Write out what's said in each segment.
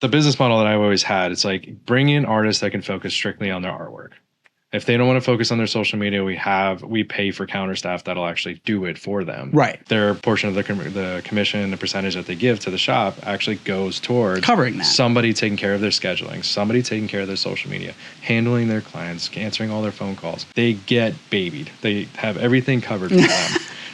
the business model that I've always had, it's like bring in artists that can focus strictly on their artwork. If they don't want to focus on their social media, we pay for counter staff that'll actually do it for them. Right. Their portion of the commission, the percentage that they give to the shop actually goes toward covering that. Somebody taking care of their scheduling, somebody taking care of their social media, handling their clients, answering all their phone calls. They get babied. They have everything covered for them.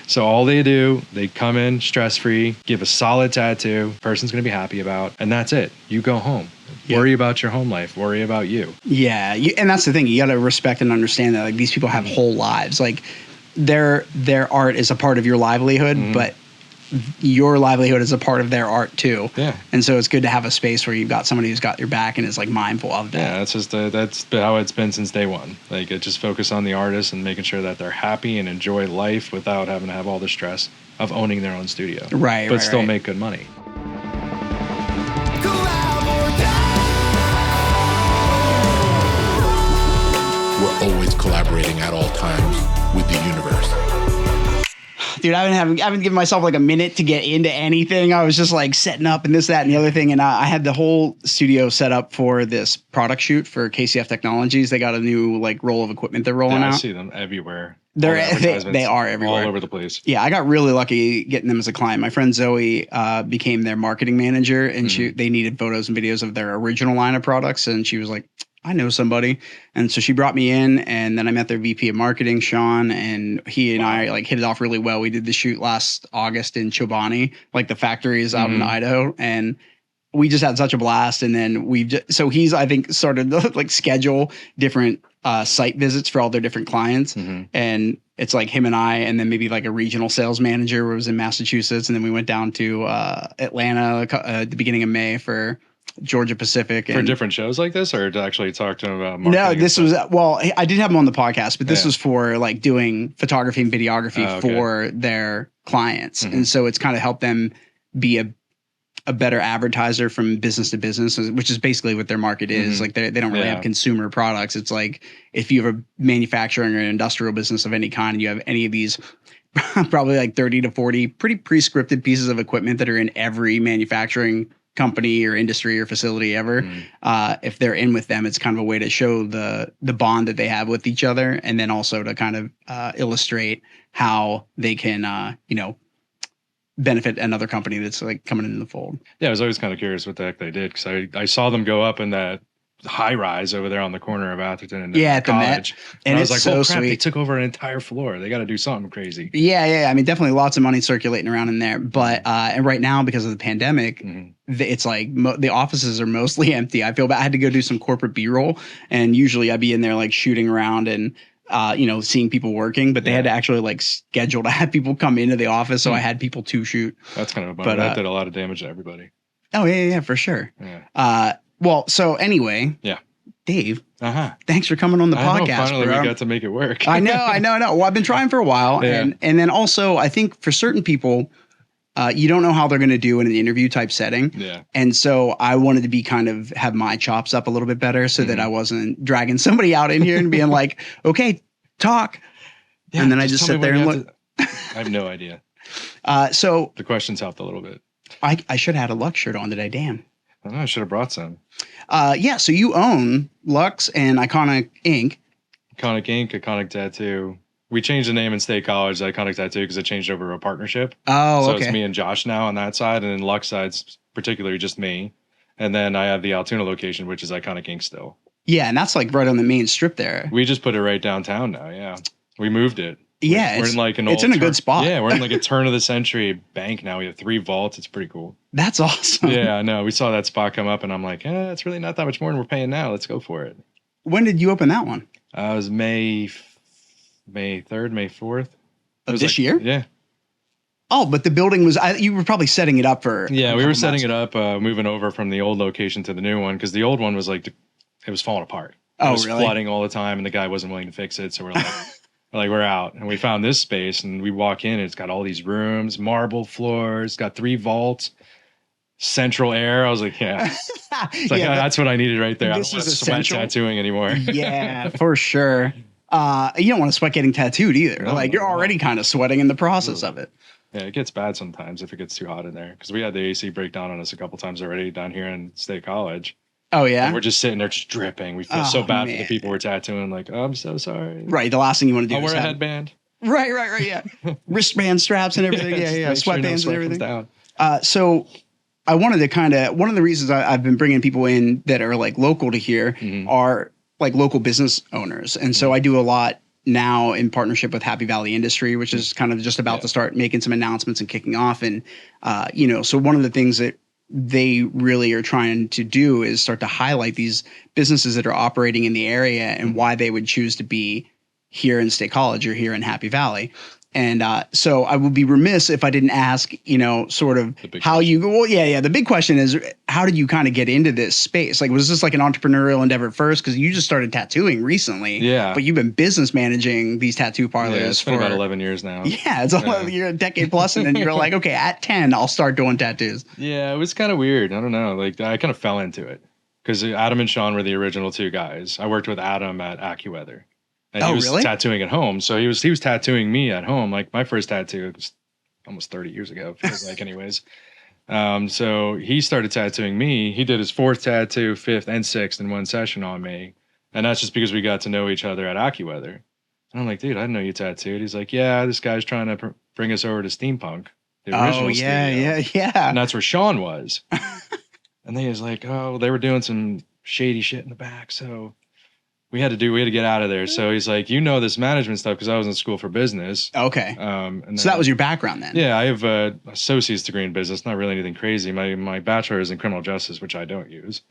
So all they do, they come in stress-free, give a solid tattoo, person's going to be happy about, and that's it. You go home. Yeah. Worry about your home life. Worry about you. Yeah, and that's the thing. You got to respect and understand that like these people have whole lives. Like their art is a part of your livelihood, but your livelihood is a part of their art too. Yeah. And so it's good to have a space where you've got somebody who's got your back and is like mindful of that. Yeah, that's how it's been since day one. Like it just focus on the artist and making sure that they're happy and enjoy life without having to have all the stress of owning their own studio. Right. But still make good money. We're always collaborating at all times with the universe. Dude, I haven't given myself like a minute to get into anything. I was just like setting up and this, that, and the other thing. And I had the whole studio set up for this product shoot for KCF Technologies. They got a new like roll of equipment they're rolling out. I see them everywhere. They are everywhere. All over the place. Yeah, I got really lucky getting them as a client. My friend Zoe became their marketing manager, and they needed photos and videos of their original line of products. And she was like, I know somebody. And so she brought me in, and then I met their VP of marketing, Sean, and he and I like hit it off really well. We did the shoot last August in Chobani, like the factory is out in Idaho, and we just had such a blast. And then so he's, I think, started to like schedule different site visits for all their different clients. And it's like him and I, and then maybe like a regional sales manager who was in Massachusetts. And then we went down to Atlanta at the beginning of May for Georgia Pacific. For different shows like this, or to actually talk to him about marketing? No, this was, well, I did have him on the podcast, but this was for like doing photography and videography for their clients. And so it's kind of helped them be a better advertiser from business to business, which is basically what their market is. Like they don't really have consumer products. It's like if you have a manufacturing or an industrial business of any kind, and you have any of these probably like 30 to 40 pretty pre-scripted pieces of equipment that are in every manufacturing company or industry or facility ever. If they're in with them, it's kind of a way to show the bond that they have with each other, and then also to kind of illustrate how they can benefit another company that's like coming in the fold. Yeah, I was always kind of curious what the heck they did, because I saw them go up in that high rise over there on the corner of Atherton and at the college. And I was like, so well, crap, sweet. They took over an entire floor. They got to do something crazy. Yeah. I mean, definitely lots of money circulating around in there. But and right now, because of the pandemic, it's like the offices are mostly empty. I feel bad. I had to go do some corporate B-roll, and usually I'd be in there like shooting around and seeing people working, but they had to actually like schedule to have people come into the office. So I had people to shoot. That's kind of a bummer. But that did a lot of damage to everybody. Oh yeah, for sure. Yeah. Well, so anyway, Dave, thanks for coming on the podcast. Finally, we got to make it work. I know. Well, I've been trying for a while. And then also, I think for certain people, you don't know how they're going to do in an interview type setting. Yeah. And so I wanted to be kind of have my chops up a little bit better so that I wasn't dragging somebody out in here and being like, okay, talk. Yeah, and then I just sit there and look. I have no idea. So the questions helped a little bit. I should have had a Luxe shirt on today. Damn. I don't know, I should have brought some. So you own Luxe and Ikonic Ink. Ikonic Ink, Ikonic Tattoo. We changed the name in State College to Iconic Tattoo because it changed over a partnership. Oh, so it's me and Josh now on that side, and then Luxe side's particularly just me. And then I have the Altoona location, which is Ikonic Ink still. Yeah, and that's like right on the main strip there. We just put it right downtown now, yeah. We moved it. Yeah, we're in like it's in a good spot. Yeah, we're in like a turn of the century bank now. We have 3 vaults. It's pretty cool. That's awesome. Yeah, I know. We saw that spot come up, and I'm like, it's really not that much more than we're paying now. Let's go for it. When did you open that one? It was May 3rd, May 4th. Of this year? Yeah. Oh, but the building was, you were probably setting it up for. Yeah, we were setting it up, moving over from the old location to the new one, because the old one was like, it was falling apart. It was flooding all the time, and the guy wasn't willing to fix it. So we're like, we're out. And we found this space, and we walk in, and it's got all these rooms, marble floors, got 3 vaults, central air. I was like, it's like, that's what I needed right there. I don't want to sweat tattooing anymore. Yeah, for sure. You don't want to sweat getting tattooed either. No, like you're already kind of sweating in the process of it. Yeah, it gets bad sometimes if it gets too hot in there. Because we had the AC break down on us a couple times already down here in State College. Oh, yeah? And we're just sitting there just dripping. We feel so bad for the people we're tattooing. Like, oh, I'm so sorry. Right. The last thing you want to do I'll is wear a headband. Right. Yeah. Wristband straps and everything. Yeah. Sweatbands and everything. So I wanted to one of the reasons I've been bringing people in that are like local to here are like local business owners. And so I do a lot now in partnership with Happy Valley Industry, which is kind of just about to start making some announcements and kicking off. And, so one of the things that they really are trying to do is start to highlight these businesses that are operating in the area and why they would choose to be here in State College or here in Happy Valley. And so I would be remiss if I didn't ask, sort of how you go. Well, yeah. The big question is, how did you kind of get into this space? Like, was this like an entrepreneurial endeavor first? Because you just started tattooing recently. Yeah. But you've been business managing these tattoo parlors it's been about 11 years now. Yeah. It's you're a decade plus. And then you're like, okay, at 10, I'll start doing tattoos. Yeah. It was kind of weird. I don't know. Like, I kind of fell into it because Adam and Sean were the original two guys. I worked with Adam at AccuWeather. And he was tattooing at home. So he was tattooing me at home. Like my first tattoo was almost 30 years ago, feels like anyways. So he started tattooing me. He did his 4th tattoo, 5th, and 6th in one session on me. And that's just because we got to know each other at AccuWeather. And I'm like, dude, I didn't know you tattooed. He's like, yeah, this guy's trying to bring us over to Steampunk, the original studio. Yeah. And that's where Sean was. And then he was like, oh, they were doing some shady shit in the back. So we had to get out of there. So he's like, this management stuff because I was in school for business. Okay. And so that was your background then? Yeah, I have an associate's degree in business. Not really anything crazy. My bachelor is in criminal justice, which I don't use.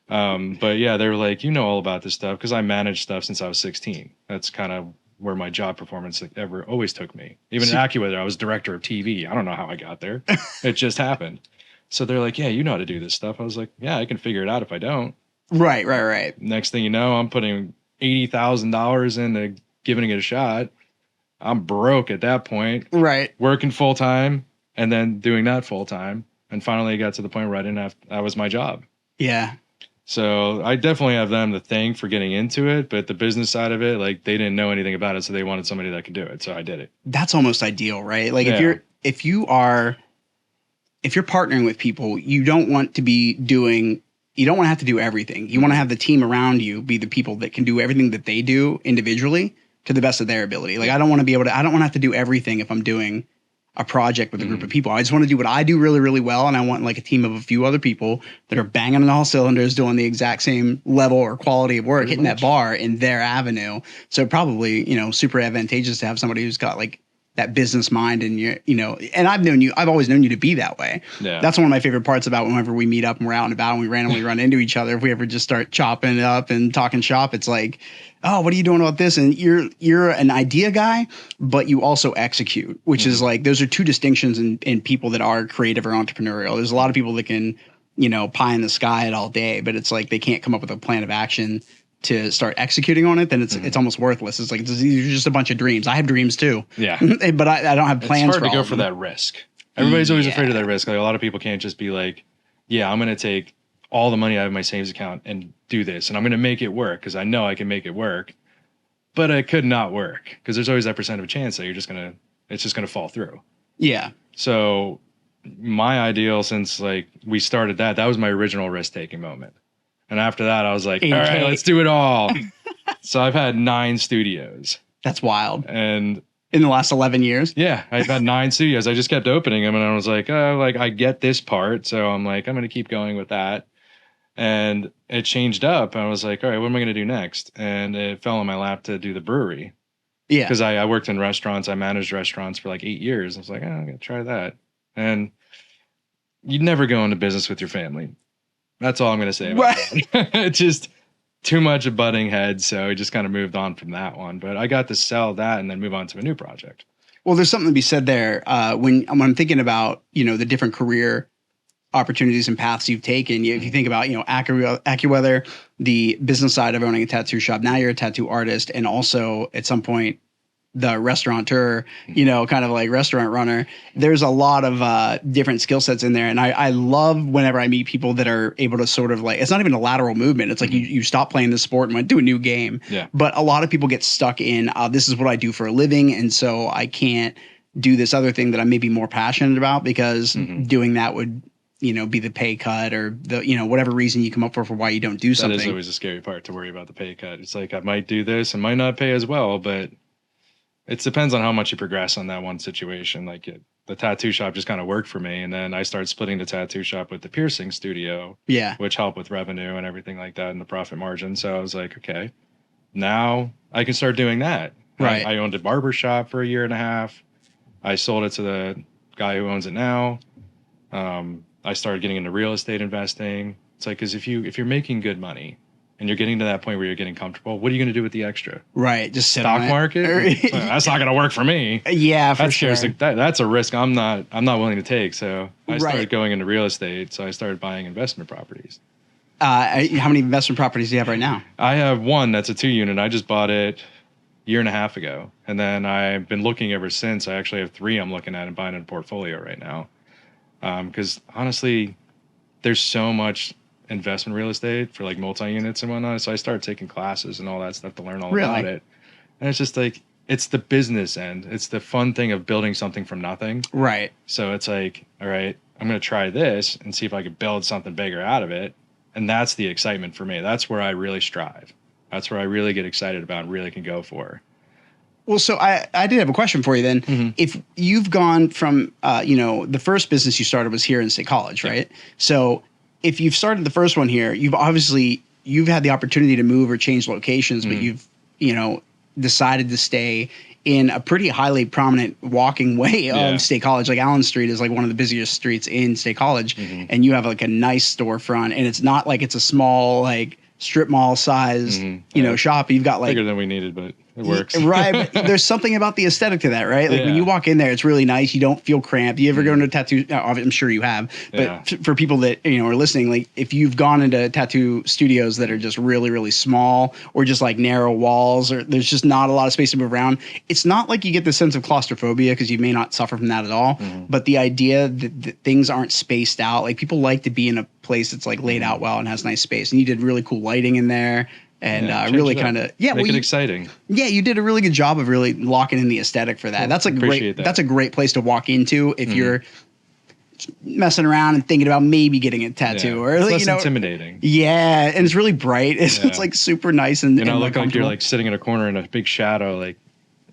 But yeah, they were like, all about this stuff because I managed stuff since I was 16. That's kind of where my job performance always took me. Even at AccuWeather, I was director of TV. I don't know how I got there. It just happened. So they're like, yeah, you know how to do this stuff. I was like, yeah, I can figure it out if I don't. Right. Next thing you know, I'm putting $80,000 into giving it a shot. I'm broke at that point. Right. Working full time and then doing that full time. And finally, I got to the point where I didn't have, that was my job. Yeah. So I definitely have them to thank for getting into it. But the business side of it, like they didn't know anything about it. So they wanted somebody that could do it. So I did it. That's almost ideal, right? Like if you're partnering with people, you don't want to have to do everything. You want to have the team around you be the people that can do everything that they do individually to the best of their ability. Like I don't want to have to do everything if I'm doing a project with a group of people. I just want to do what I do really, really well. And I want like a team of a few other people that are banging on all cylinders, doing the exact same level or quality of work, hitting that bar in their avenue. So probably, super advantageous to have somebody who's got like that business mind and and I've always known you to be that way. Yeah. That's one of my favorite parts about whenever we meet up and we're out and about and we randomly run into each other. If we ever just start chopping it up and talking shop, it's like, oh, what are you doing about this? And you're an idea guy, but you also execute, which is like, those are two distinctions in people that are creative or entrepreneurial. There's a lot of people that can, pie in the sky it all day, but it's like, they can't come up with a plan of action to start executing on it, then it's almost worthless. It's like, these are just a bunch of dreams. I have dreams too. Yeah. But I don't have plans. It's hard to go for that risk. Everybody's always afraid of that risk. Like a lot of people can't just be like, yeah, I'm going to take all the money out of my savings account and do this. And I'm going to make it work because I know I can make it work, but it could not work because there's always that % of chance that it's just going to fall through. Yeah. So my ideal since like we started that was my original risk taking moment. And after that, I was like, all right, let's do it all. So I've had 9 studios. That's wild. And in the last 11 years? Yeah, I've had 9 studios. I just kept opening them and I was like, oh, like I get this part. So I'm like, I'm going to keep going with that. And it changed up. I was like, all right, what am I going to do next? And it fell on my lap to do the brewery. Yeah. Because I worked in restaurants. I managed restaurants for like 8 years. I was like, oh, I'm going to try that. And you'd never go into business with your family. That's all I'm going to say about that. It's just too much of butting heads. So I just kind of moved on from that one. But I got to sell that and then move on to a new project. Well, there's something to be said there. When I'm thinking about, the different career opportunities and paths you've taken, if you think about, AccuWeather, the business side of owning a tattoo shop, now you're a tattoo artist and also at some point the restaurateur, kind of like restaurant runner. There's a lot of different skill sets in there. And I love whenever I meet people that are able to sort of like, it's not even a lateral movement. It's like you stop playing the sport and went to a new game. Yeah. But a lot of people get stuck in, this is what I do for a living. And so I can't do this other thing that I'm maybe more passionate about, because doing that would, be the pay cut or the, whatever reason you come up for why you don't do something. That is always a scary part, to worry about the pay cut. It's like, I might do this and might not pay as well, but it depends on how much you progress on that one situation. Like the tattoo shop just kind of worked for me. And then I started splitting the tattoo shop with the piercing studio, which helped with revenue and everything like that and the profit margin. So I was like, okay, now I can start doing that. Right. I owned a barber shop for 1.5 years. I sold it to the guy who owns it now. I started getting into real estate investing. It's like, because if you're making good money and you're getting to that point where you're getting comfortable, what are you going to do with the extra? Right. Just sit stock on market. That's not going to work for me. Yeah, for sure. That's a risk I'm not willing to take. So I started going into real estate. So I started buying investment properties. How many investment properties do you have right now? I have one that's a 2-unit. I just bought it 1.5 years ago. And then I've been looking ever since. I actually have 3 I'm looking at and buying in a portfolio right now. Because honestly, there's so much investment real estate for like multi-units and whatnot. So I started taking classes and all that stuff to learn all about it. And it's just like, it's the business end. It's the fun thing of building something from nothing. Right. So it's like, all right, I'm going to try this and see if I could build something bigger out of it. And that's the excitement for me. That's where I really strive. That's where I really get excited about and really can go for. Well, so I did have a question for you then. If you've gone from, the first business you started was here in State College, right? So if you've started the first one here, you've had the opportunity to move or change locations, but you've, decided to stay in a pretty highly prominent walking way of State College. Like Allen Street is like one of the busiest streets in State College, and you have like a nice storefront, and it's not like it's a small like strip mall size, shop. You've got like bigger than we needed, but it works. Right. But there's something about the aesthetic to that, right? Like when you walk in there, it's really nice. You don't feel cramped. You ever go into a tattoo? I'm sure you have. But for people that, are listening, like if you've gone into tattoo studios that are just really, really small or just like narrow walls, or there's just not a lot of space to move around, it's not like you get the sense of claustrophobia, because you may not suffer from that at all. But the idea that things aren't spaced out, like people like to be in a place that's like laid out well and has nice space. And you did really cool lighting in there. And really kind of make it exciting. Yeah, you did a really good job of really locking in the aesthetic for that. That's a great place to walk into if you're messing around and thinking about maybe getting a tattoo, or it's less intimidating. Yeah, and it's really bright. It's like super nice and look like you're like sitting in a corner in a big shadow. Like,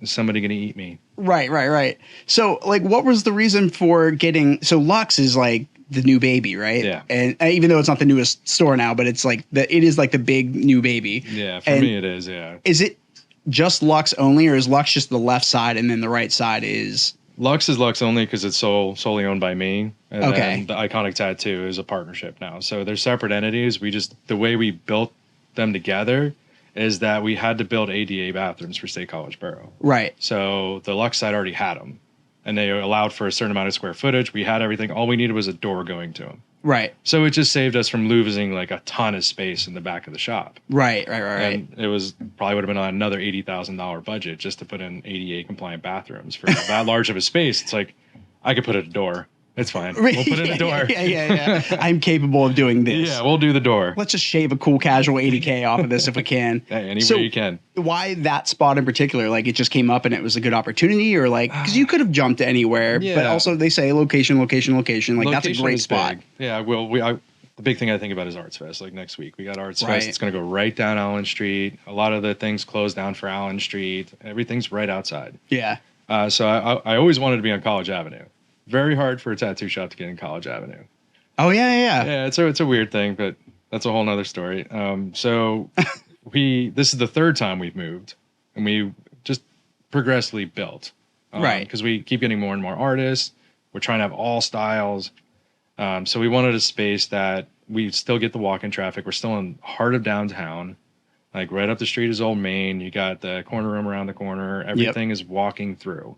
is somebody going to eat me? Right. So, like, what was the reason for getting? So, Luxe is like the new baby, right? Yeah. And even though it's not the newest store now, but it's like it is like the big new baby. Yeah, for me it is. Yeah. Is it just Luxe only, or is Luxe just the left side and then the right side is? Luxe is Luxe only because it's solely owned by me. And then the Ikonic Tattoo is a partnership now. So they're separate entities. The way we built them together is that we had to build ADA bathrooms for State College Borough. Right. So the Luxe side already had them. And they allowed for a certain amount of square footage. We had everything. All we needed was a door going to them. Right. So it just saved us from losing like a ton of space in the back of the shop. Right. And it was probably would have been another $80,000 budget just to put in ADA compliant bathrooms for that large of a space. It's like, I could put in a door. It's fine. We'll put in a door. Yeah. I'm capable of doing this. Yeah, we'll do the door. Let's just shave a cool casual $80K off of this if we can. Any way you can. Why that spot in particular? Like it just came up and it was a good opportunity, or like, because you could have jumped anywhere, but also they say location. Like location that's a great spot. Big. Yeah, well, the big thing I think about is Arts Fest. Like next week, we got Arts Fest. It's going to go right down Allen Street. A lot of the things closed down for Allen Street. Everything's right outside. Yeah. So I always wanted to be on College Avenue. Very hard for a tattoo shop to get in College Avenue. Oh, yeah. Yeah, it's a weird thing, but that's a whole nother story. So this is the third time we've moved, and we just progressively built. Right. Because we keep getting more and more artists. We're trying to have all styles. So we wanted a space that we still get the walk-in traffic. We're still in the heart of downtown. Like right up the street is Old Main. You got the corner room around the corner. Everything is walking through.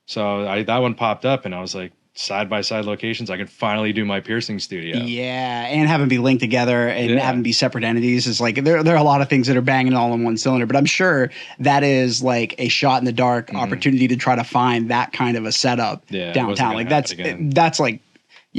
So that one popped up, and I was like, side-by-side locations, I can finally do my piercing studio. Yeah, and have them be linked together and have them be separate entities. It's like there are a lot of things that are banging all in one cylinder, but I'm sure that is like a shot in the dark opportunity to try to find that kind of a setup downtown. Like that's like,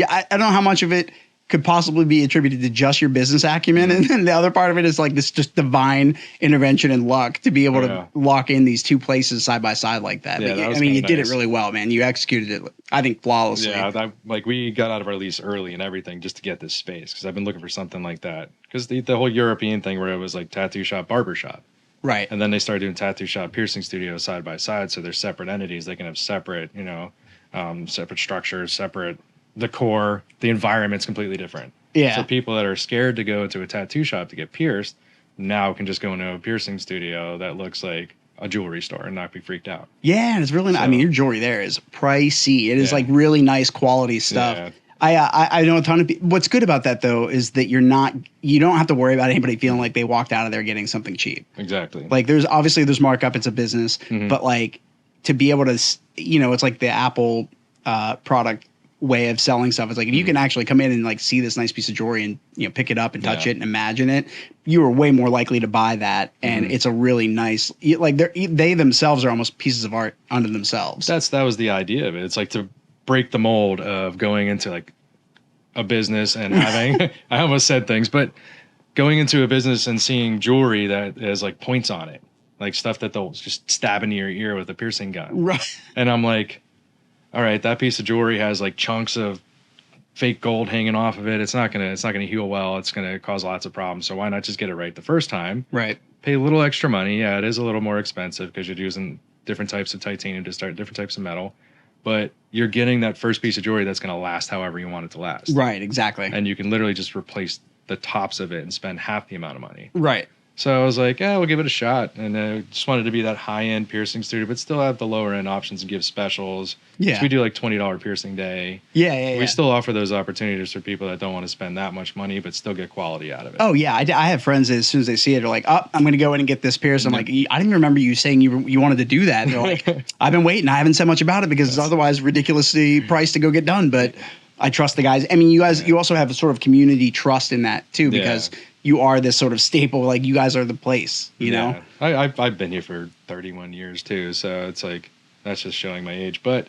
I don't know how much of it could possibly be attributed to just your business acumen, and then the other part of it is like this just divine intervention and luck to be able to lock in these two places side by side like that. Yeah, but, I mean, you did it really well, man. You executed it, I think, flawlessly. Yeah, like we got out of our lease early and everything just to get this space because I've been looking for something like that. Because the whole European thing where it was like tattoo shop, barber shop. Right. And then they started doing tattoo shop, piercing studio side by side. So they're separate entities. They can have separate, separate structures, separate decor. The environment's completely different. Yeah. So people that are scared to go into a tattoo shop to get pierced now can just go into a piercing studio that looks like a jewelry store and not be freaked out. Yeah, and it's really I mean, your jewelry there is pricey. It is like really nice quality stuff. Yeah. I know a ton of people. What's good about that though is that you don't have to worry about anybody feeling like they walked out of there getting something cheap. Exactly. Like there's markup. It's a business, but like to be able to, it's like the Apple product way of selling stuff. It's like if you can actually come in and like see this nice piece of jewelry and pick it up and touch it and imagine it, you are way more likely to buy that. And it's a really nice, like they themselves are almost pieces of art unto themselves. That was the idea of it. It's like to break the mold of going into like a business and having I almost said things, but going into a business and seeing jewelry that has like points on it, like stuff that they'll just stab into your ear with a piercing gun. Right. And I'm like, all right, that piece of jewelry has like chunks of fake gold hanging off of it. It's not gonna heal well. It's gonna cause lots of problems. So why not just get it right the first time? Right. Pay a little extra money. Yeah, it is a little more expensive because you're using different types of titanium to start, different types of metal. But you're getting that first piece of jewelry that's going to last however you want it to last. Right, exactly. And you can literally just replace the tops of it and spend half the amount of money. Right. So I was like, we'll give it a shot. And I just wanted to be that high-end piercing studio, but still have the lower-end options and give specials. Yeah. So we do like $20 piercing day. Yeah. We still offer those opportunities for people that don't want to spend that much money, but still get quality out of it. Oh, yeah. I have friends that as soon as they see it, they're like, I'm going to go in and get this pierced. I'm like, I didn't even remember you saying you wanted to do that. And they're like, I've been waiting. I haven't said much about it because it's otherwise ridiculously priced to go get done. But I trust the guys. I mean, you also have a sort of community trust in that, too, because you are this sort of staple. Like, you guys are the place, you know? I've been here for 31 years, too. So it's like, that's just showing my age. But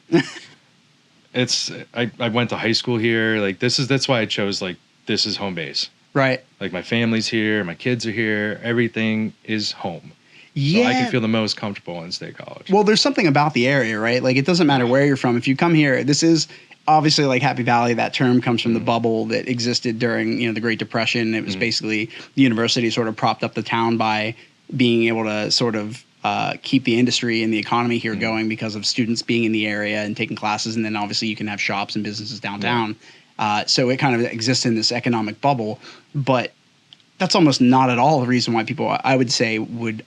I went to high school here. Like, that's why I chose, like, this is home base. Right. Like, my family's here. My kids are here. Everything is home. Yeah. So I can feel the most comfortable in State College. Well, there's something about the area, right? Like, it doesn't matter where you're from. If you come here, this is obviously like Happy Valley. That term comes from the bubble that existed during, the Great Depression. It was basically the university sort of propped up the town by being able to sort of keep the industry and the economy here going because of students being in the area and taking classes. And then obviously you can have shops and businesses downtown. So it kind of exists in this economic bubble. But that's almost not at all the reason why people, I would say, would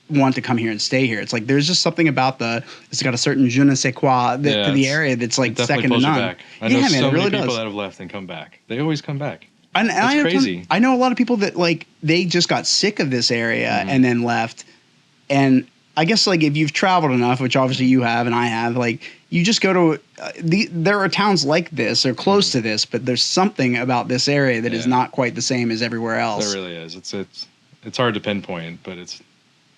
want to come here and stay here. It's like there's just something about it's got a certain je ne sais quoi to the area that's like second to none. I know so many people that have left and come back. They always come back. And it's crazy. I know a lot of people that like they just got sick of this area and then left. And I guess like if you've traveled enough, which obviously you have and I have, like you just go to there are towns like this or close to this, but there's something about this area that is not quite the same as everywhere else. There really is. It's hard to pinpoint, but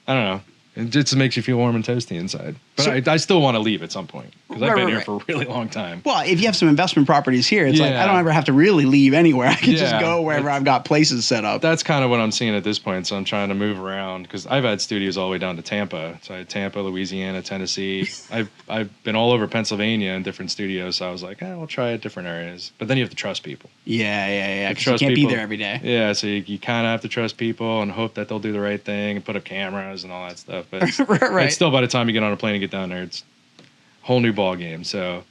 I don't know. It just makes you feel warm and toasty inside. But I still want to leave at some point because I've been here for a really long time. Well, if you have some investment properties here, it's like I don't ever have to really leave anywhere. I can just go wherever I've got places set up. That's kind of what I'm seeing at this point. So I'm trying to move around because I've had studios all the way down to Tampa. So I had Tampa, Louisiana, Tennessee. I've been all over Pennsylvania in different studios. So I was like, we'll try it different areas. But then you have to trust people. Yeah. Because you can't be there every day. Yeah, so you kind of have to trust people and hope that they'll do the right thing and put up cameras and all that stuff. But it's still, by the time you get on a plane and get down there, it's a whole new ball game. So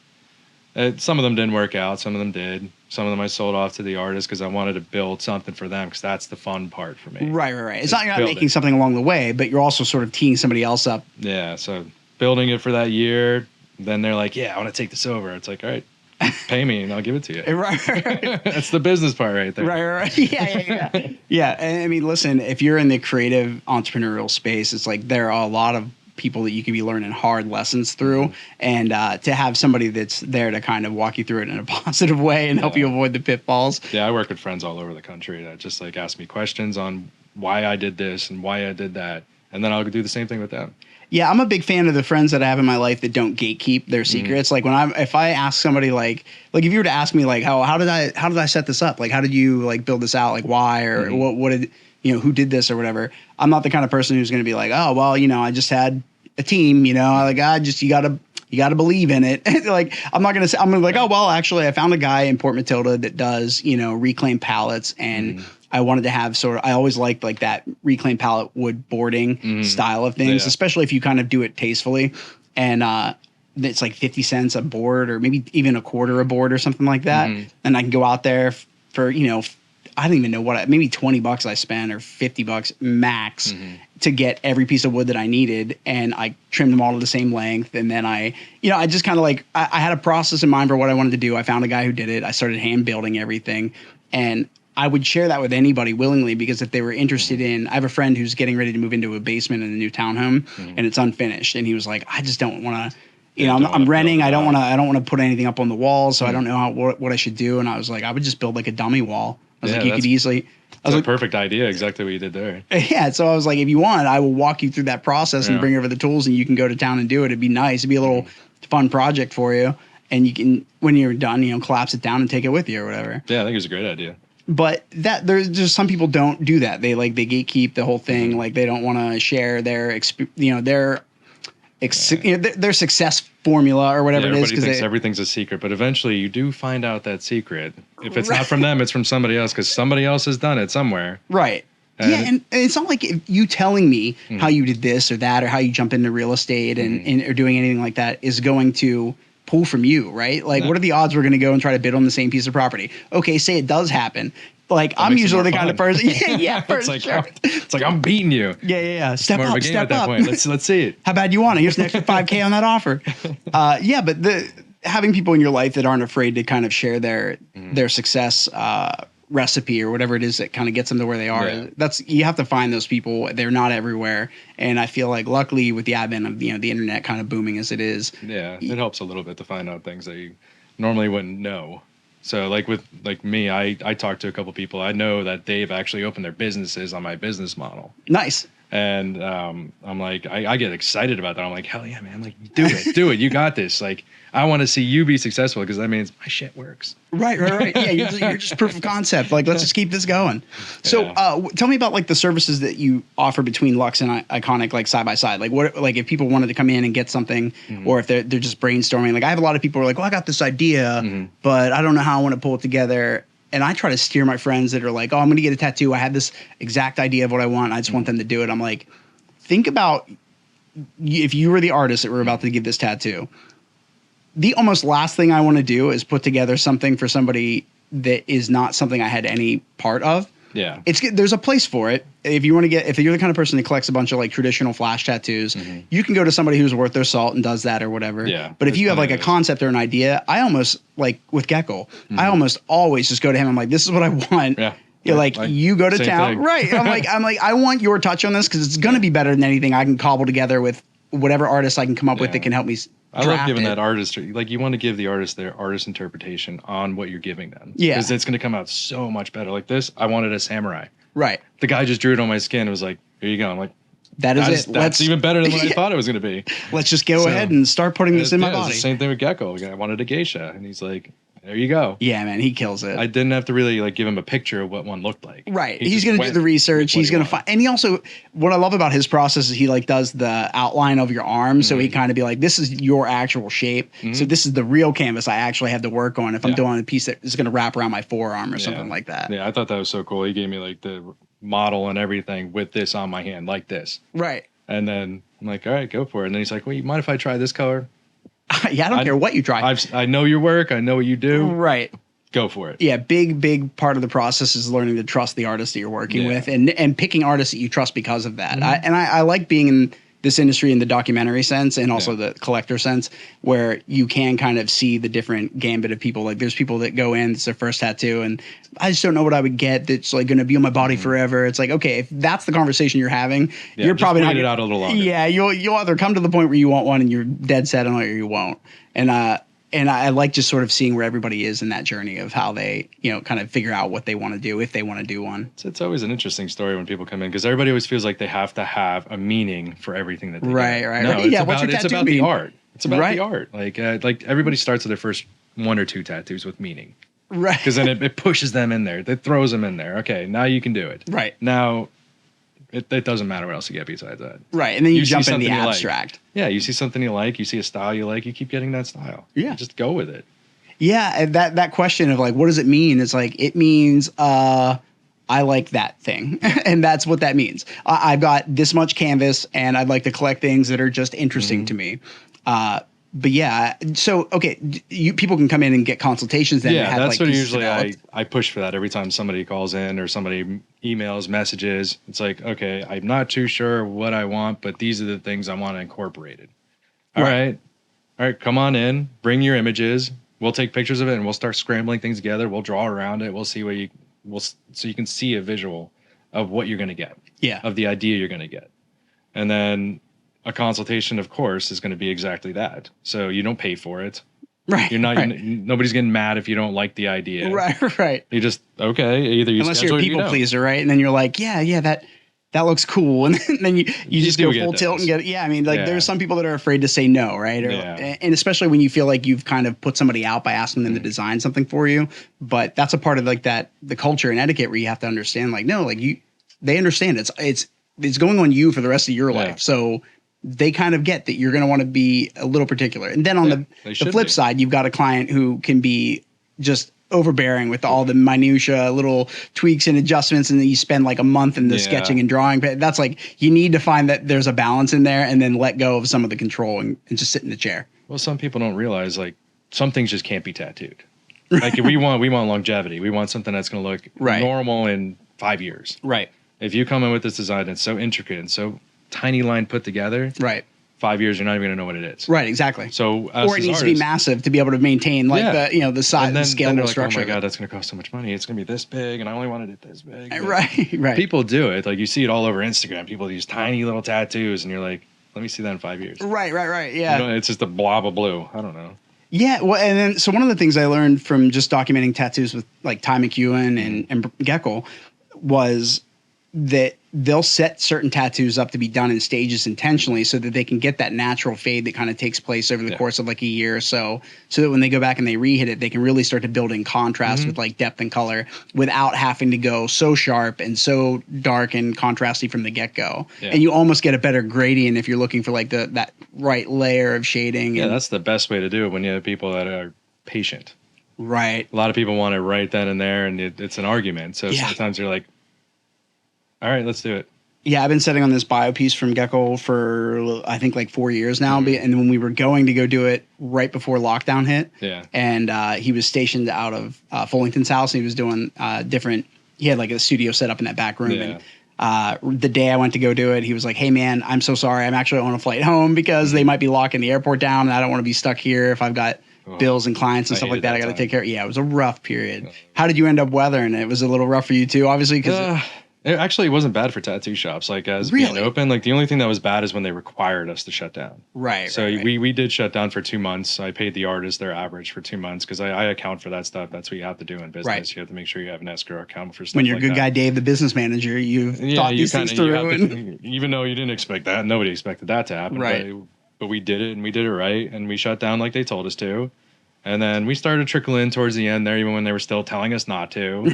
some of them didn't work out. Some of them did. Some of them I sold off to the artist because I wanted to build something for them because that's the fun part for me. Right. It's not you're not making something along the way, but you're also sort of teeing somebody else up. Yeah, so building it for that year, then they're like, I want to take this over. It's like, all right, pay me and I'll give it to you. Right. That's the business part right there. Right. Yeah. And I mean, listen, if you're in the creative entrepreneurial space, it's like there are a lot of people that you can be learning hard lessons through, and to have somebody that's there to kind of walk you through it in a positive way and help you avoid the pitfalls. Yeah, I work with friends all over the country that just like ask me questions on why I did this and why I did that. and then I'll do the same thing with them. Yeah, I'm a big fan of the friends that I have in my life that don't gatekeep their secrets. Like if I ask somebody like if you were to ask me like how did I set this up? Like how did you like build this out? Like why or what did who did this or whatever? I'm not the kind of person who's going to be like, oh well, I just had a team. Like you gotta believe in it. Like I'm not gonna say I'm gonna be like, oh well, actually I found a guy in Port Matilda that does reclaimed pallets and. I wanted to have I always liked like that reclaimed pallet wood boarding style of things, especially if you kind of do it tastefully. And it's like 50 cents a board or maybe even a quarter a board or something like that. And I can go out there for, I don't even know maybe $20 I spent or $50 max to get every piece of wood that I needed. And I trimmed them all to the same length. And then I just kind of like, I had a process in mind for what I wanted to do. I found a guy who did it. I started hand building everything. And I would share that with anybody willingly because if they were interested I have a friend who's getting ready to move into a basement in a new townhome and it's unfinished. And he was like, I just don't want to, I'm renting. I don't want to put anything up on the wall. So I don't know what I should do. And I was like, I would just build like a dummy wall. I was like, you could easily. That's a perfect idea. Exactly what you did there. Yeah. So I was like, if you want, I will walk you through that process and bring over the tools and you can go to town and do it. It'd be nice. It'd be a little fun project for you. And you can, when you're done, collapse it down and take it with you or whatever. Yeah. I think it's a great idea. But there's just some people don't do that. They gatekeep the whole thing. Like they don't want to share their their success formula or whatever it is. Everybody thinks everything's a secret, but eventually you do find out that secret. If it's not from them, it's from somebody else because somebody else has done it somewhere. Right. And it's not like you telling me how you did this or that or how you jump into real estate and or doing anything like that is going to pull from you, right? Like, what are the odds we're going to go and try to bid on the same piece of property? Okay, say it does happen. Like, I'm usually the kind of person. Yeah, for it's like, sure. It's like I'm beating you. Yeah. Step more up, of a game step at that up. point. Let's see it. How bad you want it? Here's an extra $5K on that offer. But having people in your life that aren't afraid to kind of share their success recipe or whatever it is that kind of gets them to where they are. Yeah. You have to find those people. They're not everywhere. And I feel like luckily with the advent of the internet kind of booming as it is. Yeah, it helps a little bit to find out things that you normally wouldn't know. So like with me, I talked to a couple people. I know that they've actually opened their businesses on my business model. Nice. And I'm like, I get excited about that. I'm like, hell yeah, man. I'm like, do it. You got this. Like, I want to see you be successful because that means my shit works. Right. Yeah, you're just proof of concept. Like, let's just keep this going. So tell me about like the services that you offer between Luxe and Ikonic, like side by side. Like what, like if people wanted to come in and get something or if they're just brainstorming. Like I have a lot of people who are like, well, I got this idea, but I don't know how I want to pull it together. And I try to steer my friends that are like, oh, I'm going to get a tattoo. I have this exact idea of what I want. I just want them to do it. I'm like, think about if you were the artist that were about to give this tattoo. The almost last thing I want to do is put together something for somebody that is not something I had any part of. Yeah. There's a place for it. If you're the kind of person that collects a bunch of like traditional flash tattoos, you can go to somebody who's worth their salt and does that or whatever. Yeah. But if you have like a concept or an idea, I almost like with Gecko, I almost always just go to him. I'm like, this is what I want. Yeah. You're like you go to town. Thing. Right. I'm like, I want your touch on this because it's going to be better than anything I can cobble together with whatever artist I can come up with that can help me. I love giving that artist, like you want to give the artist their artist interpretation on what you're giving them. Yeah. Because it's going to come out so much better. Like this, I wanted a samurai. Right. The guy just drew it on my skin and was like, here you go. I'm like, that's even better than what I thought it was going to be. Let's just go ahead and start putting this in my body. It's the same thing with Gecko. I wanted a geisha. And he's like, there you go. Yeah, man, he kills it. I didn't have to really like give him a picture of what one looked like. Right. He's going to do the research. He's going to find, and he also, what I love about his process is he like does the outline of your arm. So he kind of be like, this is your actual shape. So this is the real canvas I actually have to work on if I'm doing a piece that is going to wrap around my forearm or something like that. Yeah, I thought that was so cool. He gave me like the model and everything with this on my hand, like this. Right. And then I'm like, all right, go for it. And then he's like, well, you mind if I try this color? Yeah, I don't care what you try. I know your work. I know what you do. Right. Go for it. Yeah, big part of the process is learning to trust the artist that you're working with and picking artists that you trust because of that. I like being in this industry in the documentary sense and also the collector sense where you can kind of see the different gambit of people. Like there's people that go in, it's their first tattoo and I just don't know what I would get that's like going to be on my body forever. It's like, okay, if that's the conversation you're having, you're probably not wait it out a little longer. Yeah, you'll either come to the point where you want one and you're dead set on it or you won't. And And I like just sort of seeing where everybody is in that journey of how they, kind of figure out what they want to do if they want to do one. It's always an interesting story when people come in because everybody always feels like they have to have a meaning for everything that they do. Right. No, Yeah, it's about the art. It's about the art. Like everybody starts with their first 1 or 2 tattoos with meaning. Right. Because then it pushes them in there. It throws them in there. Okay, now you can do it. Right. Now it doesn't matter what else you get besides that. Right. And then you jump into the abstract. Like. Yeah, you see something you like, you see a style you like, you keep getting that style. Yeah. You just go with it. Yeah, and that question of like, what does it mean? It's like, it means I like that thing. And that's what that means. I've got this much canvas and I'd like to collect things that are just interesting to me. But yeah, so, okay, people can come in and get consultations then. Yeah, that's what usually I push for that every time somebody calls in or somebody emails, messages. It's like, okay, I'm not too sure what I want, but these are the things I want incorporated. All right, come on in, bring your images. We'll take pictures of it and we'll start scrambling things together. We'll draw around it. We'll see so you can see a visual of what you're going to get. Yeah. Of the idea you're going to get. And then a consultation, of course, is going to be exactly that. So you don't pay for it. Right. You're not. Right. Nobody's getting mad if you don't like the idea. Right. You just either you unless you're a people pleaser, right? And then you're like, yeah, that looks cool, and then you just go full tilt and get. Yeah, I mean, there's some people that are afraid to say no, right? And especially when you feel like you've kind of put somebody out by asking them to design something for you. But that's a part of the culture and etiquette where you have to understand, they understand it's going on you for the rest of your life, so. They kind of get that you're going to want to be a little particular. And then on the flip side, you've got a client who can be just overbearing with all the minutia, little tweaks and adjustments. And then you spend like a month in the sketching and drawing. But that's you need to find that there's a balance in there and then let go of some of the control and just sit in the chair. Well, some people don't realize some things just can't be tattooed. We want longevity. We want something that's going to look normal in 5 years. Right. If you come in with this design that's so intricate and so tiny line put together. Right. 5 years, you're not even going to know what it is. Right, exactly. So, or it needs to be massive to be able to maintain the size, the scale, and the structure. Oh my god, that's going to cost so much money. It's going to be this big, and I only wanted it this big. Right. People do it. You see it all over Instagram. People use tiny little tattoos, and you're like, let me see that in 5 years. Right. Yeah. It's just a blob of blue. I don't know. Yeah, well, and then so one of the things I learned from just documenting tattoos with Ty McEwen and Gecko was that they'll set certain tattoos up to be done in stages intentionally so that they can get that natural fade that kind of takes place over the course of a year or so that when they go back and they re-hit it, they can really start to build in contrast with depth and color without having to go so sharp and so dark and contrasty from the get-go. Yeah. And you almost get a better gradient if you're looking for that right layer of shading. Yeah, that's the best way to do it when you have people that are patient. Right. A lot of people want it right then and there, and it's an argument. So sometimes you're like, all right, let's do it. Yeah, I've been sitting on this bio piece from Gecko for, I think, 4 years now. And when we were going to go do it right before lockdown hit, and he was stationed out of Fullington's house, and he was doing he had a studio set up in that back room. Yeah. And the day I went to go do it, he was like, hey, man, I'm so sorry. I'm actually on a flight home because they might be locking the airport down, and I don't want to be stuck here if I've got bills and clients and stuff like that. I got to take care of. Yeah, it was a rough period. How did you end up weathering it? Was it a little rough for you, too, obviously? Because it actually wasn't bad for tattoo shops. Being open, the only thing that was bad is when they required us to shut down. Right. So we did shut down for 2 months. I paid the artist their average for 2 months because I account for that stuff. That's what you have to do in business. Right. You have to make sure you have an escrow account for stuff. When you're good guy Dave, the business manager, you've thought these things through. Even though you didn't expect that, nobody expected that to happen. Right. But we did it, and we did it right, and we shut down like they told us to. And then we started to trickle in towards the end there, even when they were still telling us not to.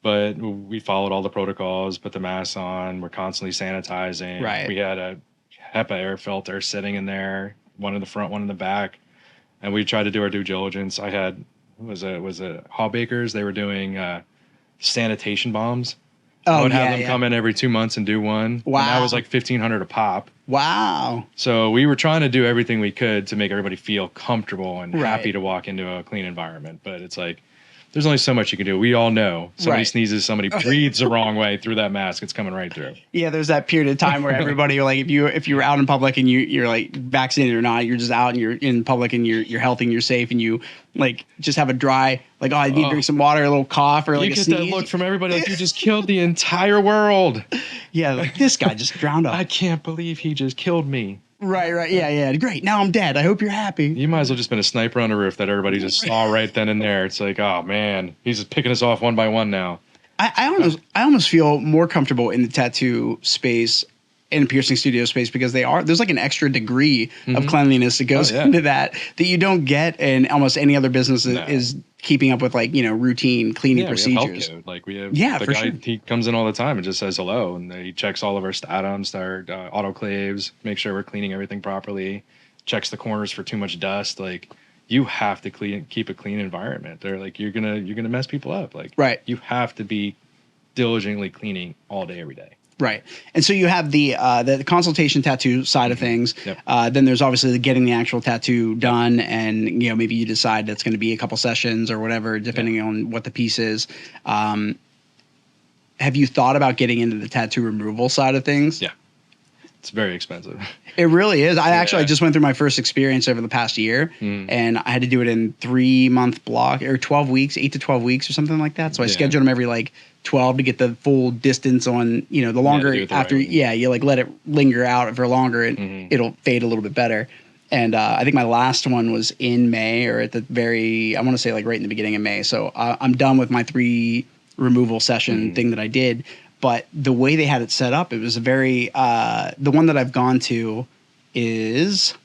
But we followed all the protocols, put the masks on. We're constantly sanitizing. Right. We had a HEPA air filter sitting in there, one in the front, one in the back. And we tried to do our due diligence. I had, was it Hawbakers? They were doing sanitation bombs. I would have them come in every 2 months and do one. Wow. And that was $1,500 a pop. Wow. So we were trying to do everything we could to make everybody feel comfortable and happy to walk into a clean environment. But it's there's only so much you can do. We all know somebody sneezes, somebody breathes the wrong way through that mask. It's coming right through. Yeah, there's that period of time where everybody, if you're out in public and you're vaccinated or not, you're just out and you're in public and you're healthy and you're safe and you just have a dry I need to drink some water, a little cough or a sneeze. You get that look from everybody you just killed the entire world. Yeah, this guy just drowned up. I can't believe he just killed me. Right. Yeah. Great. Now I'm dead. I hope you're happy. You might as well just been a sniper on a roof that everybody just saw right then and there. It's like, oh man, he's just picking us off one by one now. I almost feel more comfortable in the tattoo space, in a piercing studio space, because there's like an extra degree of cleanliness that goes into that you don't get in almost any other business that is keeping up with like, routine cleaning procedures. We have like we have the for guy, sure. He comes in all the time and just says hello, and he checks all of our statums, our autoclaves, make sure we're cleaning everything properly, checks the corners for too much dust. Like, you have to keep a clean environment. They're like, you're gonna mess people up. Like, right. You have to be diligently cleaning all day, every day. Right. And so you have the consultation tattoo side of things. Yep. Then there's obviously getting the actual tattoo done, and maybe you decide that's going to be a couple sessions or whatever, depending on what the piece is. Have you thought about getting into the tattoo removal side of things? Yeah. It's very expensive. It really is. I just went through my first experience over the past year, and I had to do it in 3-month block or 12 weeks, 8 to 12 weeks or something like that. So I scheduled them every like 12 to get the full distance on, the longer after, you like let it linger out for longer, and it'll fade a little bit better. And I think my last one was in May, or at the I want to say like right in the beginning of May. So I'm done with my 3 removal session thing that I did. But the way they had it set up, it was a very the one that I've gone to is,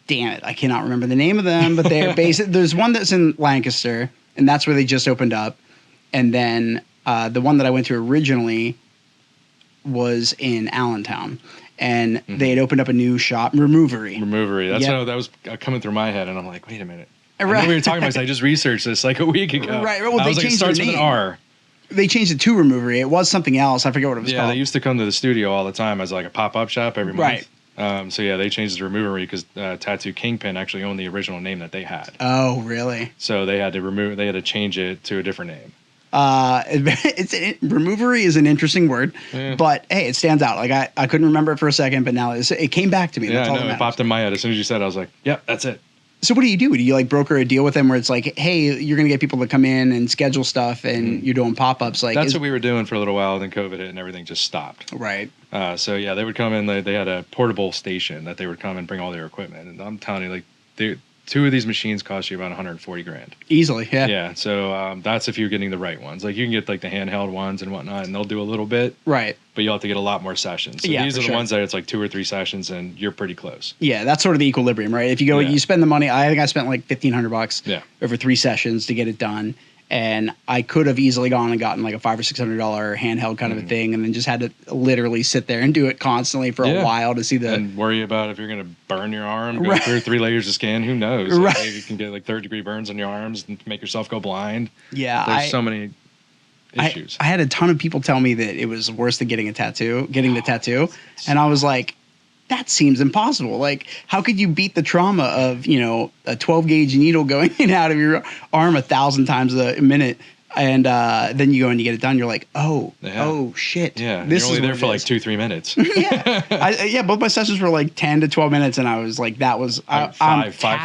damn it, I cannot remember the name of them, but they're there's one that's in Lancaster, and that's where they just opened up. And then the one that I went to originally was in Allentown, and they had opened up a new shop, Removery. That's what that was coming through my head, and I'm like, wait a minute. I know we were talking about this. I just researched this like a week ago. Right. Well, I was like, it starts with an R. They changed it to Removery. It was something else. I forget what it was called. Yeah, they used to come to the studio all the time as like a pop-up shop every month. Right. So they changed it to Removery because Tattoo Kingpin actually owned the original name that they had. Oh, really? So they had to change it to a different name. Removery is an interesting word, but hey, it stands out. Like I couldn't remember it for a second, but now it came back to me. Yeah, no, it popped in my head as soon as you said it. I was like, yep, that's it. So what do you do? Do you like broker a deal with them where it's like, hey, you're going to get people to come in and schedule stuff, and you're doing pop-ups? Like that's what we were doing for a little while. Then COVID hit and everything just stopped. Right. So yeah, they would come in. They had a portable station that they would come and bring all their equipment. And I'm telling you, like 2 of these machines cost you about $140,000 easily. Yeah. Yeah. So that's if you're getting the right ones. Like you can get like the handheld ones and whatnot, and they'll do a little bit. Right. But you'll have to get a lot more sessions. So these are the ones that it's like 2 or 3 sessions, and you're pretty close. Yeah, that's sort of the equilibrium, right? If you go, you spend the money. I think I spent like $1,500 over 3 sessions to get it done. And I could have easily gone and gotten like a $500 or $600 handheld kind of a thing, and then just had to literally sit there and do it constantly for a while to see and worry about if you're going to burn your arm, go through 3 layers of scan. Who knows? Right. Like, you can get like 3rd-degree burns on your arms and make yourself go blind. Yeah, there's so many issues. I had a ton of people tell me that it was worse than getting the tattoo, and I was like, that seems impossible. Like, how could you beat the trauma of, a 12 gauge needle going in and out of your arm 1,000 times a minute? And then you go and you get it done. You're like, oh shit. Yeah. This you're only there for like 2-3 minutes. Both my sessions were like 10 to 12 minutes. And I was like, that was five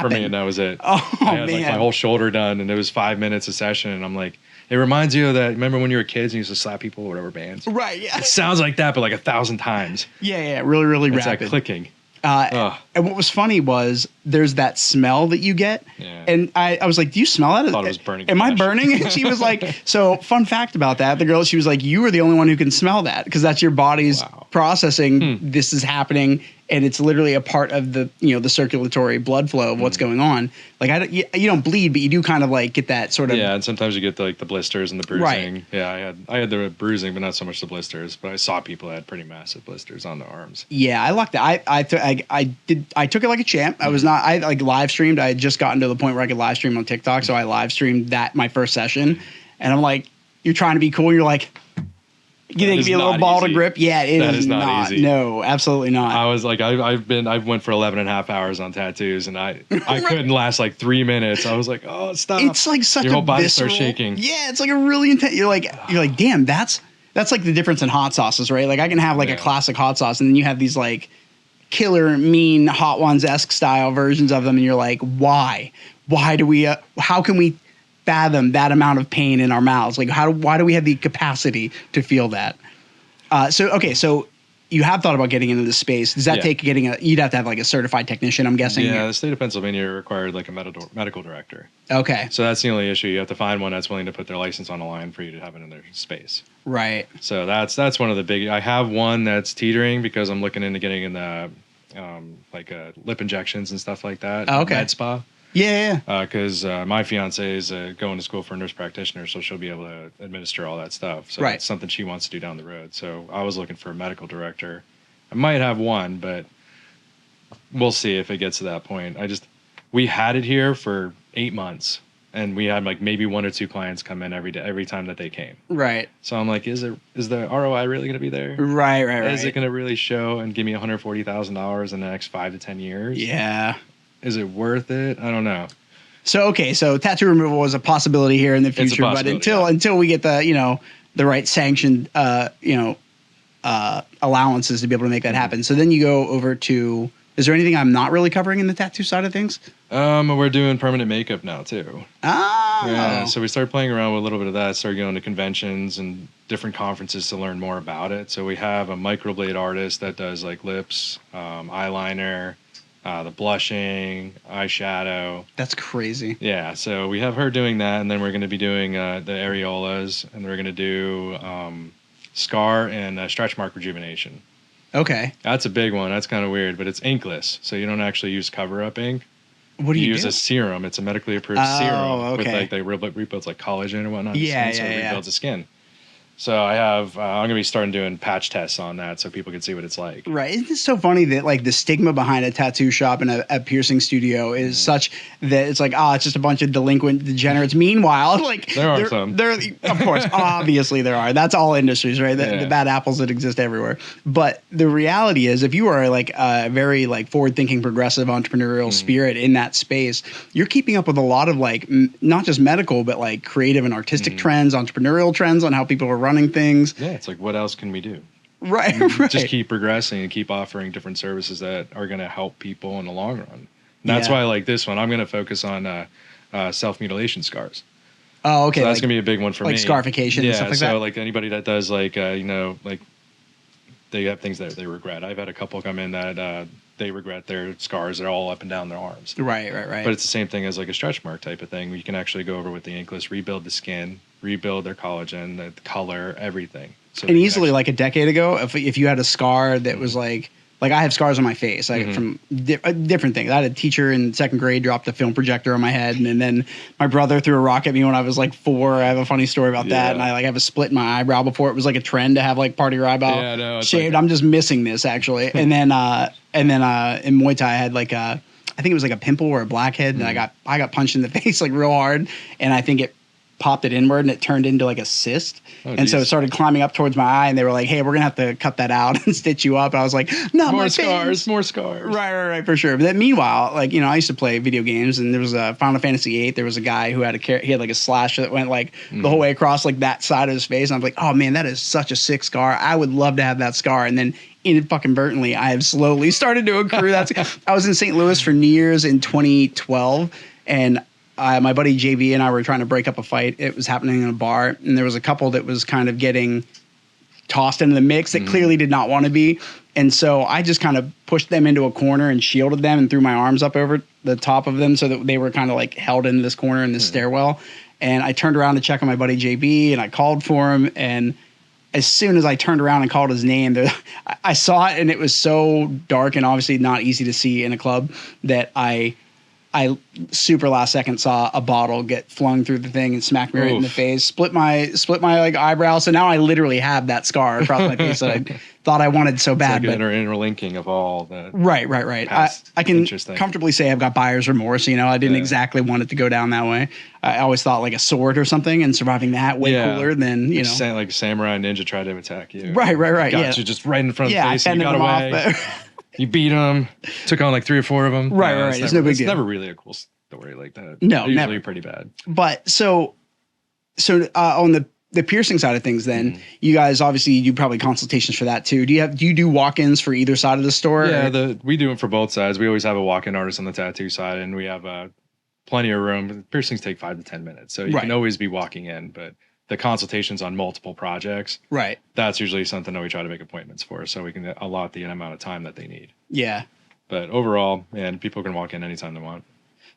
for me. And that was it. Oh, I had like my whole shoulder done, and it was 5 minutes a session. And I'm like, it reminds you of that. Remember when you were kids and you used to slap people with rubber bands? Right. Yeah. It sounds like that, but like 1,000 times. Yeah. Really, really it's rapid. It's like clicking. And what was funny was there's that smell that you get. Yeah. And I was like, do you smell that? I thought it was burning. Am I burning? And she was like, so fun fact about that. The girl, she was like, you are the only one who can smell that because that's your body's processing. This is happening. And it's literally a part of the, the circulatory blood flow of what's going on. Like you don't bleed, but you do kind of like get that sort of. Yeah. And sometimes you get the blisters and the bruising. Right. Yeah. I had the bruising, but not so much the blisters, but I saw people that had pretty massive blisters on the arms. Yeah. I lucked it. I took it like a champ. I like live streamed. I had just gotten to the point where I could live stream on TikTok. So I live streamed my first session, and I'm like, you're trying to be cool. You're like, you think it'd be a little ball to grip? Yeah, it is not easy. No, absolutely not. I was like, I went for 11 and a half hours on tattoos, and I couldn't last like 3 minutes. I was like, oh, stop. It's like such your whole body visceral, starts shaking. Yeah, it's like a really intense. You're like, damn, that's like the difference in hot sauces, right? Like I can have like a classic hot sauce, and then you have these like killer mean Hot Ones-esque style versions of them, and you're like, why do we how can we fathom that amount of pain in our mouths? Like why do we have the capacity to feel that? So you have thought about getting into the space. Does that take you'd have to have like a certified technician, I'm guessing? Yeah, the state of Pennsylvania required like a medical director. Okay. So that's the only issue. You have to find one that's willing to put their license on the line for you to have it in their space. Right. So that's one of the big. I have one that's teetering because I'm looking into getting in the lip injections and stuff like that. Okay. Med spa. Yeah. Because my fiance is going to school for a nurse practitioner, so she'll be able to administer all that stuff. So it's something she wants to do down the road. So I was looking for a medical director. I might have one, but we'll see if it gets to that point. We had it here for 8 months, and we had like maybe 1 or 2 clients come in every time that they came. Right. So I'm like, is the ROI really going to be there? Right. Is it going to really show and give me $140,000 in the next 5 to 10 years? Yeah. Is it worth it? I don't know. So tattoo removal was a possibility here in the future, but until we get the right sanctioned allowances to be able to make that happen. So then you go over to. Is there anything I'm not really covering in the tattoo side of things? We're doing permanent makeup now too. Oh. Yeah. So we started playing around with a little bit of that. Started going to conventions and different conferences to learn more about it. So we have a microblade artist that does like lips, eyeliner. The blushing, eyeshadow. That's crazy. Yeah, so we have her doing that, and then we're going to be doing the areolas, and we're going to do scar and stretch mark rejuvenation. Okay. That's a big one. That's kind of weird, but it's inkless, so you don't actually use cover-up ink. What do you use? A serum. It's a medically approved serum with like they rebuilds like collagen and whatnot. Yeah, so it rebuilds the skin. So I'm going to be starting doing patch tests on that so people can see what it's like. Right. Isn't it so funny that like the stigma behind a tattoo shop and a piercing studio is such that it's like, it's just a bunch of delinquent degenerates. Meanwhile, like there are some. Of course, obviously there are. That's all industries, right? The bad apples that exist everywhere. But the reality is if you are like a very like forward-thinking, progressive, entrepreneurial spirit in that space, you're keeping up with a lot of like not just medical, but like creative and artistic trends, entrepreneurial trends on how people are running things. Yeah, it's like, what else can we do? Right. Just keep progressing and keep offering different services that are going to help people in the long run. And that's why I like this one. I'm going to focus on self-mutilation scars. Oh, okay. So that's going to be a big one for me. Like scarification and stuff like that? So like anybody that does like, like they have things that they regret. I've had a couple come in that they regret their scars. They're all up and down their arms. Right. But it's the same thing as like a stretch mark type of thing. You can actually go over with the inkless, rebuild the skin, rebuild their collagen, the color, everything. So and easily like a decade ago, if you had a scar that was like I have scars on my face, like from different things. I had a teacher in 2nd grade dropped a film projector on my head, and then my brother threw a rock at me when I was like 4. I have a funny story about that, and I like have a split in my eyebrow before it was like a trend to have like part of your eyebrow shaved. Like I'm just missing this actually, and then in Muay Thai I had like I think it was like a pimple or a blackhead, and I got punched in the face like real hard, and I think it popped it inward and it turned into like a cyst. So it started climbing up towards my eye, and they were like, hey, we're gonna have to cut that out and stitch you up. And I was like, no, more scars. Right, for sure. But then meanwhile, like, I used to play video games, and there was a Final Fantasy VIII. There was a guy who had he had like a slash that went like the whole way across like that side of his face. And I'm like, oh man, that is such a sick scar. I would love to have that scar. And then inadvertently, I have slowly started to accrue that. I was in St. Louis for New Year's in 2012, and my buddy JV and I were trying to break up a fight. It was happening in a bar, and there was a couple that was kind of getting tossed into the mix that clearly did not want to be. And so I just kind of pushed them into a corner and shielded them and threw my arms up over the top of them so that they were kind of like held into this corner in this stairwell. And I turned around to check on my buddy JB, and I called for him. And as soon as I turned around and called his name, I saw it, and it was so dark and obviously not easy to see in a club that I super last second saw a bottle get flung through the thing and smacked me right in the face, split my like eyebrow. So now I literally have that scar across my face that I thought I wanted so bad. It's like an interlinking of all the right. I can comfortably say I've got buyer's remorse. I didn't exactly want it to go down that way. I always thought like a sword or something, and surviving that way cooler than like a samurai ninja tried to attack you. Right. Got you just right in front of the face. And you got away. You beat them, took on like 3 or 4 of them. Right. It's no big deal. It's never really a cool story like that. No, usually never. Pretty bad. But so on the piercing side of things, then you guys obviously do probably consultations for that too. Do you do walk-ins for either side of the store? Yeah, we do it for both sides. We always have a walk-in artist on the tattoo side, and we have plenty of room. Piercings take 5 to 10 minutes, so you can always be walking in, but the consultations on multiple projects, right, that's usually something that we try to make appointments for, so we can allot the amount of time that they need. Yeah. But overall, man, people can walk in anytime they want.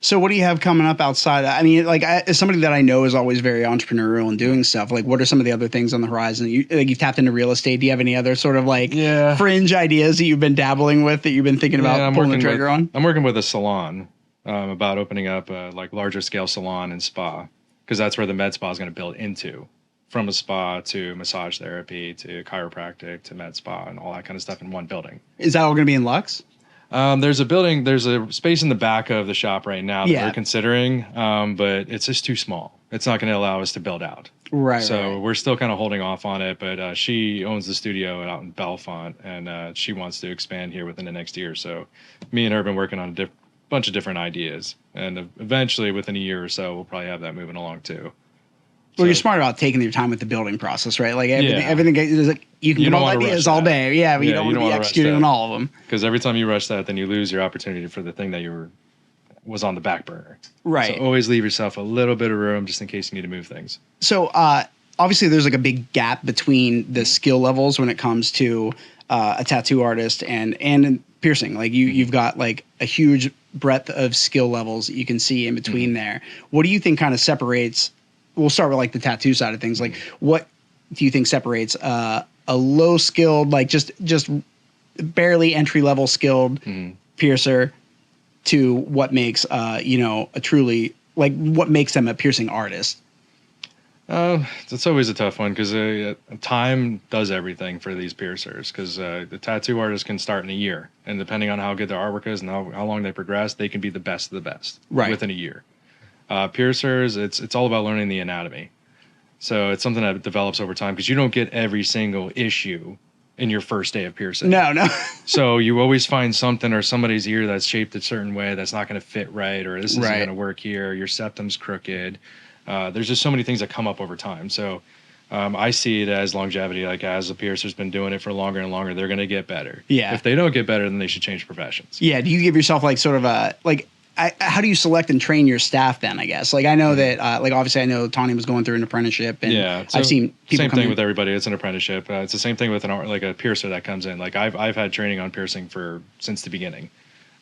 So what do you have coming up outside? I mean, like, as somebody that I know is always very entrepreneurial and doing stuff, like, what are some of the other things on the horizon? You've tapped into real estate. Do you have any other sort of like fringe ideas that you've been dabbling with, that you've been thinking about pulling the trigger on? I'm working with a salon about opening up a like larger scale salon and spa, because that's where the med spa is going to build into, from a spa to massage therapy to chiropractic to med spa and all that kind of stuff in one building. Is that all going to be in Luxe? There's a space in the back of the shop right now that we're considering, but it's just too small. It's not going to allow us to build out. Right. So we're still kind of holding off on it, but she owns the studio out in Bellefonte, and she wants to expand here within the next year. So me and her have been working on a bunch of different ideas, and eventually within a year or so, we'll probably have that moving along too. Well, you're smart about taking your time with the building process, right? Like everything is like, you can come up with ideas all day. Yeah, but you don't want to be executing on all of them. Because every time you rush that, then you lose your opportunity for the thing that was on the back burner. Right. So always leave yourself a little bit of room just in case you need to move things. So obviously there's like a big gap between the skill levels when it comes to a tattoo artist and piercing. Like you've got like a huge breadth of skill levels that you can see in between there. What do you think kind of separates? We'll start with like the tattoo side of things. Like, what do you think separates a low skilled, like just barely entry level skilled piercer to what makes a truly, like, what makes them a piercing artist? It's always a tough one, because time does everything for these piercers, because the tattoo artist can start in a year, and depending on how good their artwork is and how long they progress, they can be the best of the best within a year. Piercers, it's all about learning the anatomy. So it's something that develops over time, because you don't get every single issue in your first day of piercing. No. So you always find something, or somebody's ear that's shaped a certain way that's not going to fit right, or this isn't going to work here, your septum's crooked. There's just so many things that come up over time. So I see it as longevity. Like, as a piercer's been doing it for longer and longer, they're going to get better. Yeah. If they don't get better, then they should change professions. Yeah. Do you give yourself like sort of a, like, how do you select and train your staff then, I guess? Like, I know that, like, obviously I know Tawny was going through an apprenticeship, and I've seen people same thing with everybody. It's an apprenticeship. It's the same thing with a piercer that comes in. Like, I've had training on piercing since the beginning.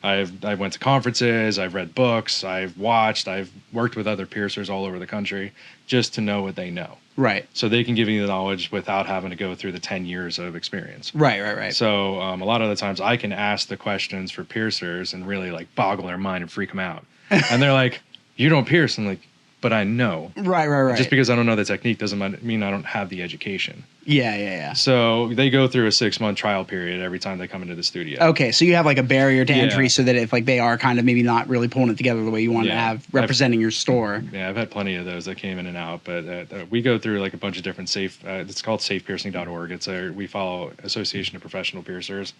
I went to conferences, I've read books, I've watched, I've worked with other piercers all over the country just to know what they know. Right. So they can give you the knowledge without having to go through the 10 years of experience. Right. So a lot of the times I can ask the questions for piercers and really like boggle their mind and freak them out. And they're like, "You don't pierce." I'm like, "But I know." Right. Just because I don't know the technique doesn't mean I don't have the education. Yeah. So they go through a 6-month trial period every time they come into the studio. Okay, so you have like a barrier to entry, so that if like they are kind of maybe not really pulling it together the way you want to have representing your store. Yeah, I've had plenty of those that came in and out, but we go through like a bunch of different it's called safepiercing.org. We follow Association of Professional Piercers,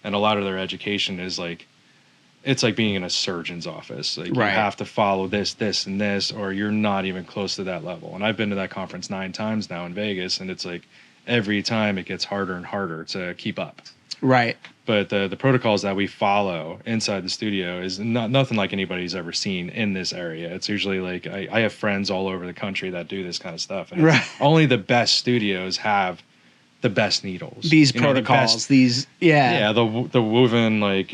and a lot of their education is like, it's like being in a surgeon's office. Like, you have to follow this, and this, or you're not even close to that level. And I've been to that conference 9 times now in Vegas, and it's like every time it gets harder and harder to keep up. Right. But the protocols that we follow inside the studio is nothing like anybody's ever seen in this area. It's usually like, I have friends all over the country that do this kind of stuff. And only the best studios have the best needles. These protocols, the woven like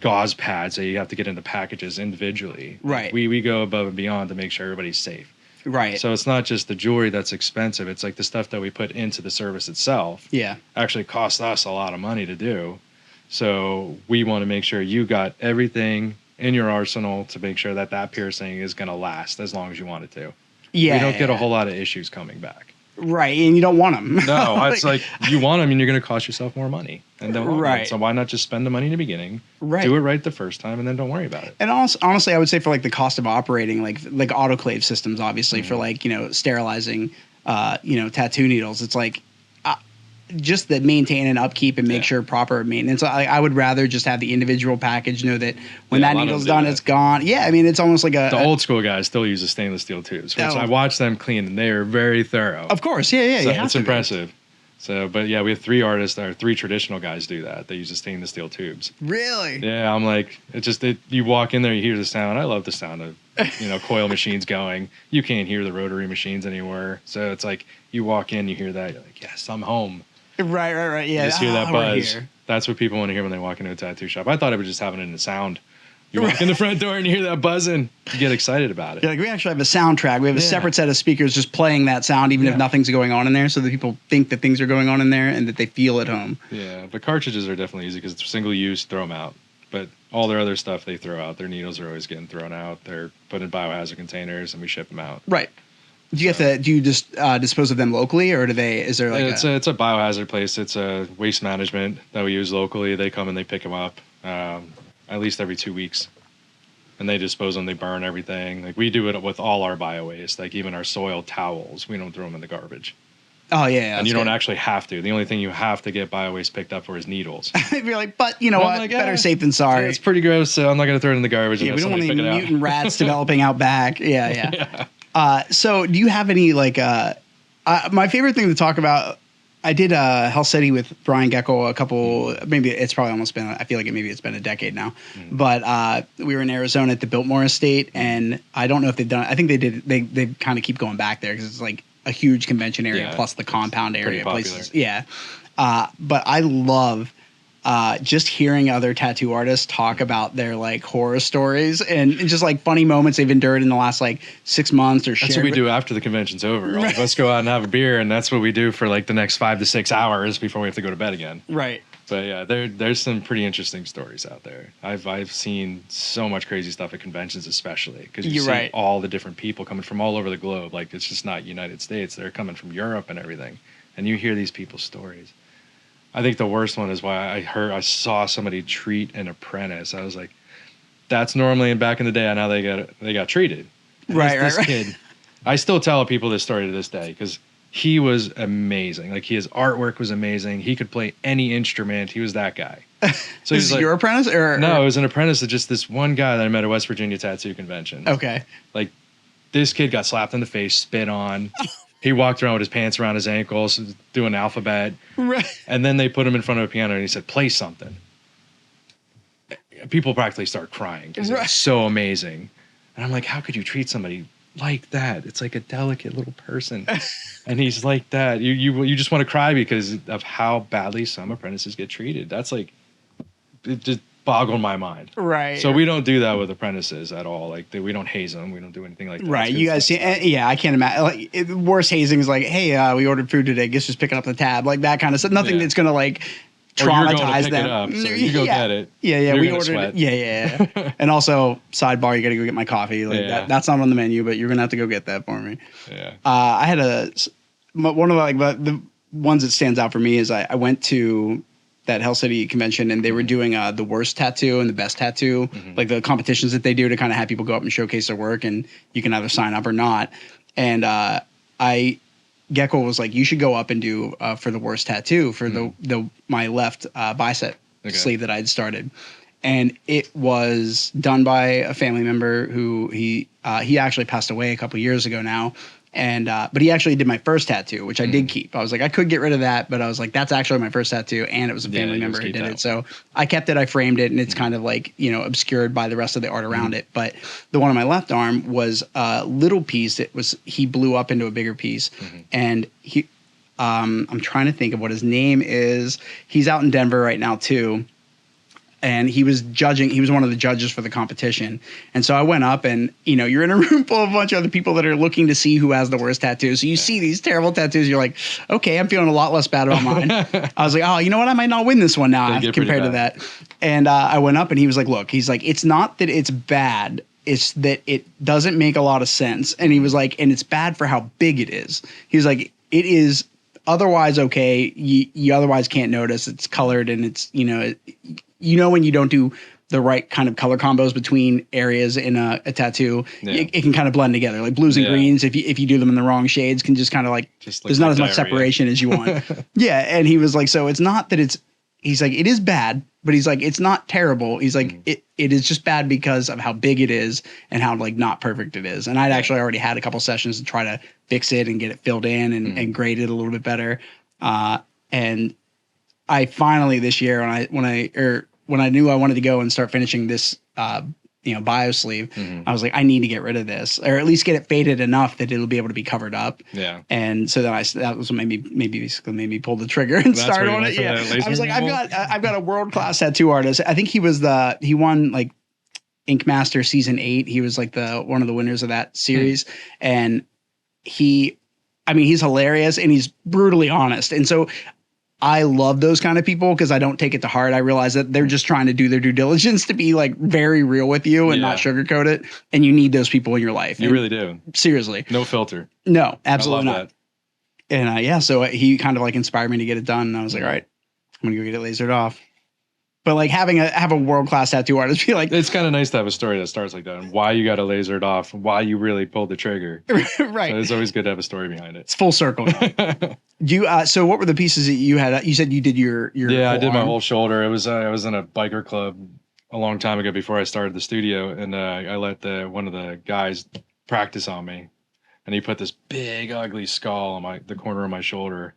gauze pads that you have to get into packages individually. Right. We go above and beyond to make sure everybody's safe. Right. So it's not just the jewelry that's expensive. It's like the stuff that we put into the service itself. Yeah. Actually costs us a lot of money to do. So we want to make sure you got everything in your arsenal to make sure that piercing is going to last as long as you want it to. Yeah. We don't get a whole lot of issues coming back. Right, and you don't want them. No, it's like you want them, and you're going to cost yourself more money. And don't want them. So why not just spend the money in the beginning, do it right the first time, and then don't worry about it. And honestly, I would say for like the cost of operating, like autoclave systems, obviously for like, sterilizing, tattoo needles, it's like just the maintain and upkeep and make sure proper maintenance. I would rather just have the individual package, know that when that needle's done, it's gone. Yeah, I mean, it's almost like the old school guys still use the stainless steel tubes, which I watch them clean, and they are very thorough. Of course, yeah. So it's impressive. So, but yeah, we have 3 artists or 3 traditional guys do that. They use the stainless steel tubes. Really? Yeah, I'm like, you walk in there, you hear the sound. I love the sound of, coil machines going. You can't hear the rotary machines anymore. So it's like, you walk in, you hear that, you're like, yes, I'm home. Right. Yeah. You just hear that buzz. That's what people want to hear when they walk into a tattoo shop. I thought it was just having it in the sound. You walk in the front door and you hear that buzzing, you get excited about it. Yeah, like we actually have a soundtrack. We have a separate set of speakers just playing that sound, even if nothing's going on in there, so that people think that things are going on in there and that they feel at home. Yeah, but cartridges are definitely easy because it's single use, throw them out. But all their other stuff they throw out. Their needles are always getting thrown out. They're put in biohazard containers and we ship them out. Right. Do you just dispose of them locally, or is there like it's a biohazard place. It's a waste management that we use locally. They come and they pick them up at least every 2 weeks. And they dispose them, they burn everything. Like we do it with all our bio waste, like even our soil towels. We don't throw them in the garbage. Oh, yeah. And you don't actually have to. The only thing you have to get bio waste picked up for is needles. You're like, but you know what? Like, better safe than sorry. It's pretty gross, so I'm not going to throw it in the garbage. Yeah, we don't want any mutant rats developing out back. Yeah. So do you have any, like, my favorite thing to talk about, I did Hell City with Brian Geckel it's probably almost been, I feel like it's been a decade now. Mm-hmm. But we were in Arizona at the Biltmore Estate, and I don't know if they've done, I think they kind of keep going back there because it's like a huge convention area plus the compound area places. Yeah. But I love just hearing other tattoo artists talk about their like horror stories and just like funny moments they've endured in the last like 6 months or That's what we do after the convention's over. All of us go out and have a beer, and that's what we do for like the next 5 to 6 hours before we have to go to bed again. Right. But yeah, there's some pretty interesting stories out there. I've seen so much crazy stuff at conventions, especially because you see all the different people coming from all over the globe. Like it's just not United States; they're coming from Europe and everything, and you hear these people's stories. I think the worst one is why I saw somebody treat an apprentice. I was like, that's normally and back in the day on how they got treated. And this kid, I still tell people this story to this day because he was amazing. Like his artwork was amazing. He could play any instrument. He was that guy. So this is like, your apprentice No, it was an apprentice of just this one guy that I met at West Virginia Tattoo Convention. Okay. Like this kid got slapped in the face, spit on. He walked around with his pants around his ankles, doing alphabet. Right. And then they put him in front of a piano and he said, play something. People practically start crying because it was so amazing. And I'm like, how could you treat somebody like that? It's like a delicate little person. And he's like that. You just want to cry because of how badly some apprentices get treated. That's like, it just boggled my mind. Right. So we don't do that with apprentices at all. Like we don't haze them. We don't do anything like that. Right. You guys see, I can't imagine. Like worst hazing is like, hey, we ordered food today. Guess just picking up the tab. Like that kind of stuff. Nothing that's gonna like traumatize them. It up, so you go get it. Yeah. We ordered it. Yeah. And also, sidebar, you got to go get my coffee. Like that's not on the menu, but you're gonna have to go get that for me. Yeah. I had one of the ones that stands out for me is I went to that Hell City convention and they were doing the worst tattoo and the best tattoo, like the competitions that they do to kind of have people go up and showcase their work, and you can either sign up or not. And Gecko was like, you should go up and do for the worst tattoo for my left bicep sleeve that I'd started. And it was done by a family member who he actually passed away a couple years ago now. And but he actually did my first tattoo, which I did keep. I was like, I could get rid of that, but I was like, that's actually my first tattoo, and it was a family member who did it. So I kept it, I framed it, and it's kind of like, obscured by the rest of the art around it. But the one on my left arm was a little piece. He blew up into a bigger piece, and he I'm trying to think of what his name is. He's out in Denver right now too. And he was judging. He was one of the judges for the competition. And so I went up and, you're in a room full of a bunch of other people that are looking to see who has the worst tattoos. So you see these terrible tattoos. You're like, okay, I'm feeling a lot less bad about mine. I was like, oh, you know what? I might not win this one now compared to that. And I went up and he was like, look, he's like, it's not that it's bad. It's that it doesn't make a lot of sense. And he was like, and it's bad for how big it is. He was like, it is otherwise okay. You otherwise can't notice. It's colored and it's, when you don't do the right kind of color combos between areas in a tattoo, it can kind of blend together. Like blues and greens, if you do them in the wrong shades, can just kind of like there's not as much separation as you want. And he was like, so it's not that he's like, it is bad, but he's like, it's not terrible. He's like, it is just bad because of how big it is and how like not perfect it is. And I'd actually already had a couple sessions to try to fix it and get it filled in and grade it a little bit better. And I finally this year when I knew I wanted to go and start finishing this bio sleeve, I was like, I need to get rid of this, or at least get it faded enough that it'll be able to be covered up. Yeah. And so then that was what made me pull the trigger and start on it. Yeah. I was like, I've got a world-class tattoo artist. I think he won like Ink Master season 8. He was like one of the winners of that series. And he's hilarious and he's brutally honest. And so I love those kind of people because I don't take it to heart. I realize that they're just trying to do their due diligence to be like very real with you and not sugarcoat it. And you need those people in your life. You really do. Seriously. No filter. No, absolutely not. That. And so he kind of like inspired me to get it done. And I was like, all right, I'm going to go get it lasered off. But like have a world-class tattoo artist be like, it's kind of nice to have a story that starts like that and why you got to laser it off, why you really pulled the trigger. Right. So it's always good to have a story behind it. It's full circle. So what were the pieces that you had? You said you did your I did my whole shoulder. It was I was in a biker club a long time ago before I started the studio, and I let one of the guys practice on me, and he put this big ugly skull on the corner of my shoulder,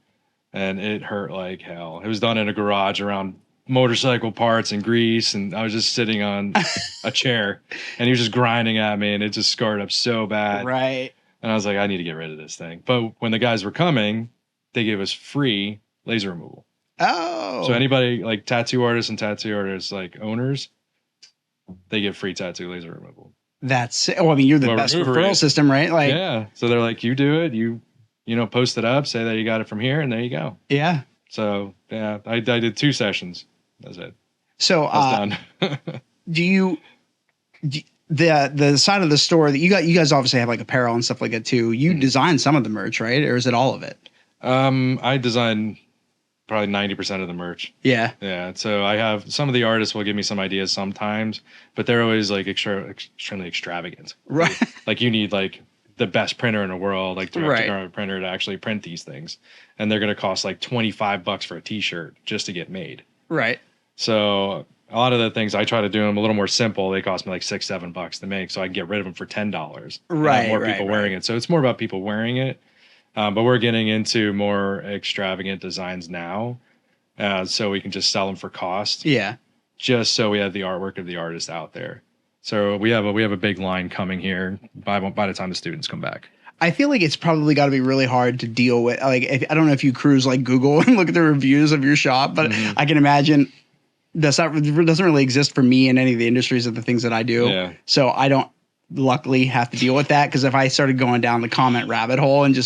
and it hurt like hell. It was done in a garage around motorcycle parts and grease, and I was just sitting on a chair, and he was just grinding at me, and it just scarred up so bad. Right. And I was like, I need to get rid of this thing. But when the guys were coming, they gave us free laser removal. Oh. So anybody like tattoo artists like owners, they get free tattoo laser removal. That's you're the best referral system, right? Like, yeah. So they're like, you do it, you post it up, say that you got it from here, and there you go. Yeah. So yeah, I did 2 sessions. That's it. So done. The side of the store that you guys obviously have like apparel and stuff like that too. You design some of the merch, right? Or is it all of it? I design probably 90% of the merch. Yeah. Yeah. So I have some of the artists will give me some ideas sometimes, but they're always like extremely extravagant. Right. Like you need like the best printer in the world, like direct printer to actually print these things. And they're going to cost like $25 for a t-shirt just to get made. Right. So a lot of the things I try to do them a little more simple. They cost me like $6-7 to make, so I can get rid of them for $10. Right. More people wearing it. So it's more about people wearing it. But we're getting into more extravagant designs now, so we can just sell them for cost. Yeah. Just so we have the artwork of the artist out there. So we have a big line coming here by the time the students come back. I feel like it's probably got to be really hard to deal with. Like, I don't know if you cruise like Google and look at the reviews of your shop, but I can imagine doesn't really exist for me in any of the industries of the things that I do. Yeah. So I don't luckily have to deal with that, because if I started going down the comment rabbit hole and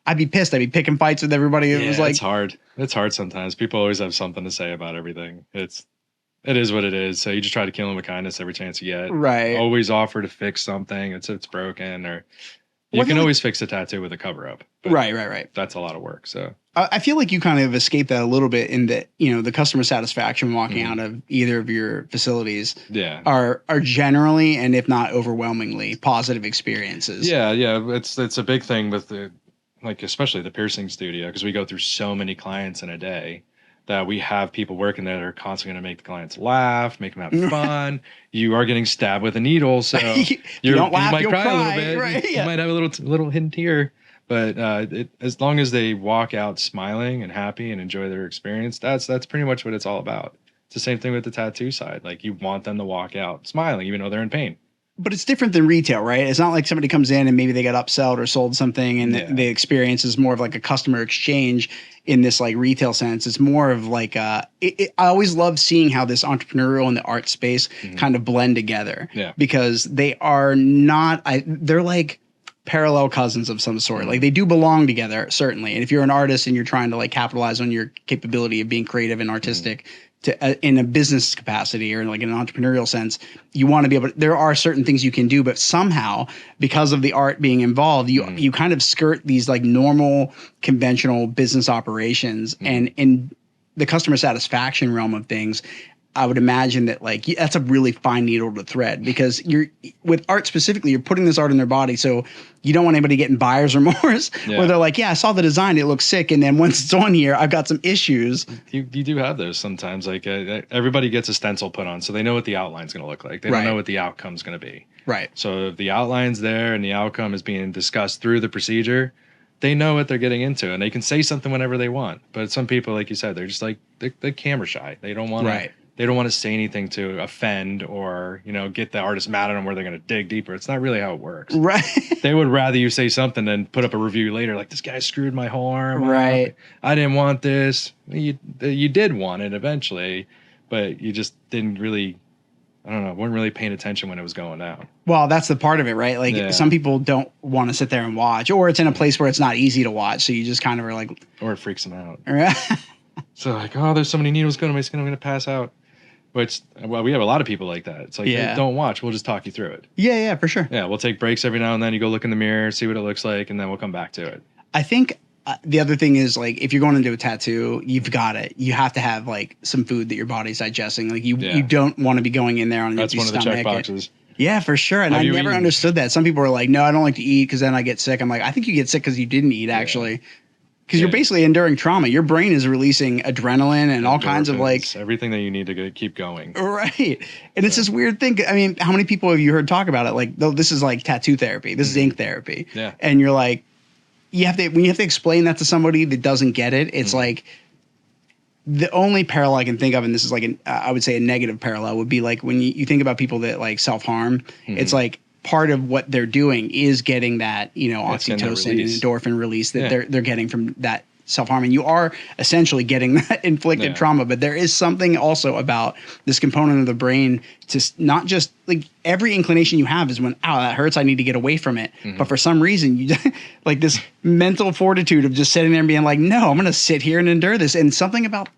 I'd be pissed. I'd be picking fights with everybody. It was like, it's hard. It's hard sometimes. People always have something to say about everything. It is what it is. So you just try to kill them with kindness every chance you get. Right. Always offer to fix something. It's broken, or you can always fix a tattoo with a cover up. Right. That's a lot of work. So I feel like you kind of escaped that a little bit in that, the customer satisfaction walking out of either of your facilities are generally, and if not overwhelmingly, positive experiences. Yeah. It's a big thing with especially the piercing studio, because we go through so many clients in a day that we have people working there that are constantly going to make the clients laugh, make them have fun. You are getting stabbed with a needle, so you don't laugh, might you'll cry a little bit. Right? You might have a little hidden tear, but as long as they walk out smiling and happy and enjoy their experience, that's pretty much what it's all about. It's the same thing with the tattoo side. Like, you want them to walk out smiling, even though they're in pain. But it's different than retail, right? It's not like somebody comes in and maybe they got upsold or sold something, and the experience is more of like a customer exchange in this like retail sense. It's more of like I always love seeing how this entrepreneurial and the art space kind of blend together. Yeah. Because they are not, they're like parallel cousins of some sort. Like, they do belong together, certainly. And if you're an artist and you're trying to like capitalize on your capability of being creative and artistic, in a business capacity or like in an entrepreneurial sense, you want to be able to, there are certain things you can do, but somehow, because of the art being involved, you kind of skirt these like normal conventional business operations. And in the customer satisfaction realm of things, I would imagine that like that's a really fine needle to thread, because you're with art specifically, you're putting this art in their body. So you don't want anybody getting buyer's remorse where they're like, yeah, I saw the design, it looks sick, and then once it's on here, I've got some issues. You do have those sometimes. Like everybody gets a stencil put on, so they know what the outline's going to look like. They don't know what the outcome's going to be. Right. So if the outline's there and the outcome is being discussed through the procedure, they know what they're getting into, and they can say something whenever they want. But some people, like you said, they're just like they're camera shy. They don't want to. They don't want to say anything to offend or, you know, get the artist mad at them where they're going to dig deeper. It's not really how it works. Right. They would rather you say something than put up a review later like, this guy screwed my whole arm up. I didn't want this. You did want it eventually, but you just didn't really, I don't know, weren't really paying attention when it was going down. Well, that's the part of it, right? Like some people don't want to sit there and watch, or it's in a place where it's not easy to watch. So you just kind of are like. Or it freaks them out. Right. So like, oh, there's so many needles going to my skin, I'm going to pass out. Which, well, we have a lot of people like that. It's like, hey, don't watch. We'll just talk you through it. Yeah, for sure. Yeah, we'll take breaks every now and then. You go look in the mirror, see what it looks like, and then we'll come back to it. I think the other thing is, like, if you're going to do a tattoo, you've got it. You have to have, like, some food that your body's digesting. Like, you don't want to be going in there on an empty stomach. That's one of the check boxes. Yeah, for sure. And I never understood that. Some people are like, no, I don't like to eat because then I get sick. I'm like, I think you get sick because you didn't eat, actually. Because you're basically enduring trauma. Your brain is releasing adrenaline and all kinds of like everything that you need to keep going. Right. And it's this weird thing. I mean, how many people have you heard talk about it? Like, this is like tattoo therapy. This is ink therapy. Yeah. And you're like, when you have to explain that to somebody that doesn't get it, it's like the only parallel I can think of, and this is like I would say a negative parallel, would be like when you think about people that like self-harm, it's like part of what they're doing is getting that, you know, oxytocin and endorphin release that they're getting from that self-harm. And you are essentially getting that inflicted trauma. But there is something also about this component of the brain to not just like every inclination you have is when, that hurts, I need to get away from it. But for some reason, you like this mental fortitude of just sitting there and being like, no, I'm going to sit here and endure this. And something about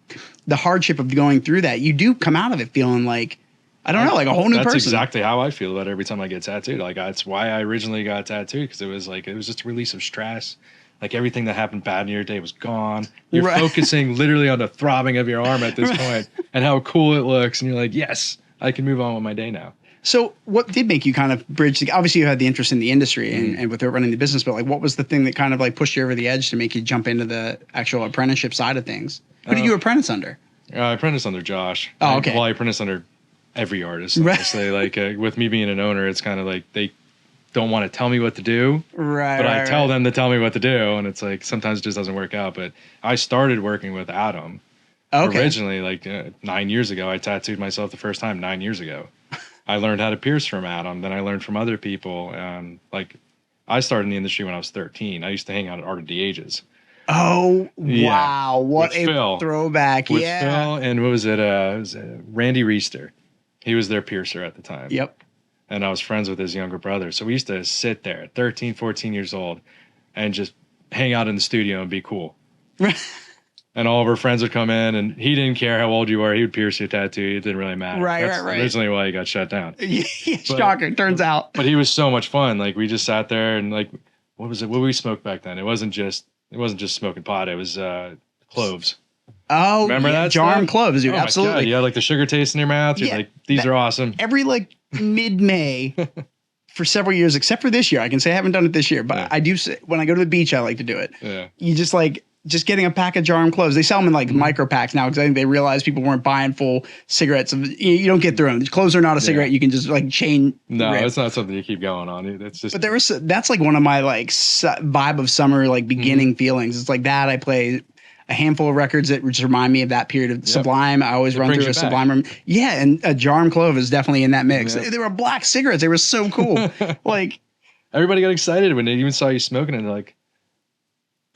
the hardship of going through that, you do come out of it feeling like, I don't know, like a whole new person. That's exactly how I feel about it every time I get tattooed. Like, that's why I originally got tattooed, because it was just a release of stress. Like, everything that happened bad in your day was gone. You're focusing literally on the throbbing of your arm at this point and how cool it looks. And you're like, yes, I can move on with my day now. So what did make you kind of bridge obviously you had the interest in the industry and with running the business, but like what was the thing that kind of like pushed you over the edge to make you jump into the actual apprenticeship side of things? Who did you apprentice under? I apprenticed under Josh. Oh, okay. Well, I apprenticed under every artist, honestly. Like with me being an owner, it's kind of like they don't want to tell me what to do, but I tell them to tell me what to do, and it's like sometimes it just doesn't work out. But I started working with Adam originally, like 9 years ago. I tattooed myself the first time 9 years ago. I learned how to pierce from Adam, then I learned from other people. Like I started in the industry when I was 13. I used to hang out at Art of the Ages. Oh, wow. What a throwback. With Phil, and what was it? Randy Reister. He was their piercer at the time. Yep. And I was friends with his younger brother. So we used to sit there at 13, 14 years old and just hang out in the studio and be cool. And all of our friends would come in, and he didn't care how old you were. He would pierce your tattoo. It didn't really matter. That's originally why he got shut down. Shocker, turns out. But he was so much fun. Like, we just sat there and like, what was it? What we smoked back then? It wasn't just smoking pot. It was cloves. Oh, remember that jar cloves, dude. Absolutely. You had like the sugar taste in your mouth. You're like, these are awesome. Every like mid-May for several years, except for this year. I can say I haven't done it this year, but I do. When I go to the beach, I like to do it. Yeah. You just getting a pack of jar cloves. They sell them in like micro packs now because I think they realized people weren't buying full cigarettes. You don't get through them. Cloves are not a cigarette. You can just like chain. No, it's not something you keep going on. It's just. But that's like one of my like vibe of summer like beginning feelings. It's like that. I play a handful of records that just remind me of that period of Sublime. I always run through a Sublime room. Yeah, and a jar clove is definitely in that mix. They were black cigarettes. They were so cool. Like everybody got excited when they even saw you smoking, and they're like.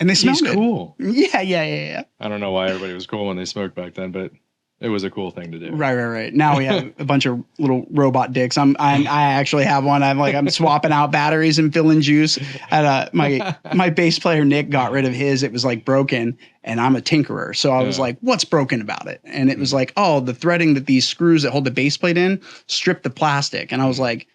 And they smelled cool. Yeah. I don't know why everybody was cool when they smoked back then, but it was a cool thing to do. Right. Now we have a bunch of little robot dicks. I actually have one. I'm swapping out batteries and filling juice. My bass player Nick got rid of his. It was like broken, and I'm a tinkerer, so I was like, "What's broken about it?" And it was like, "Oh, the threading that these screws that hold the bass plate in stripped the plastic." And I was like.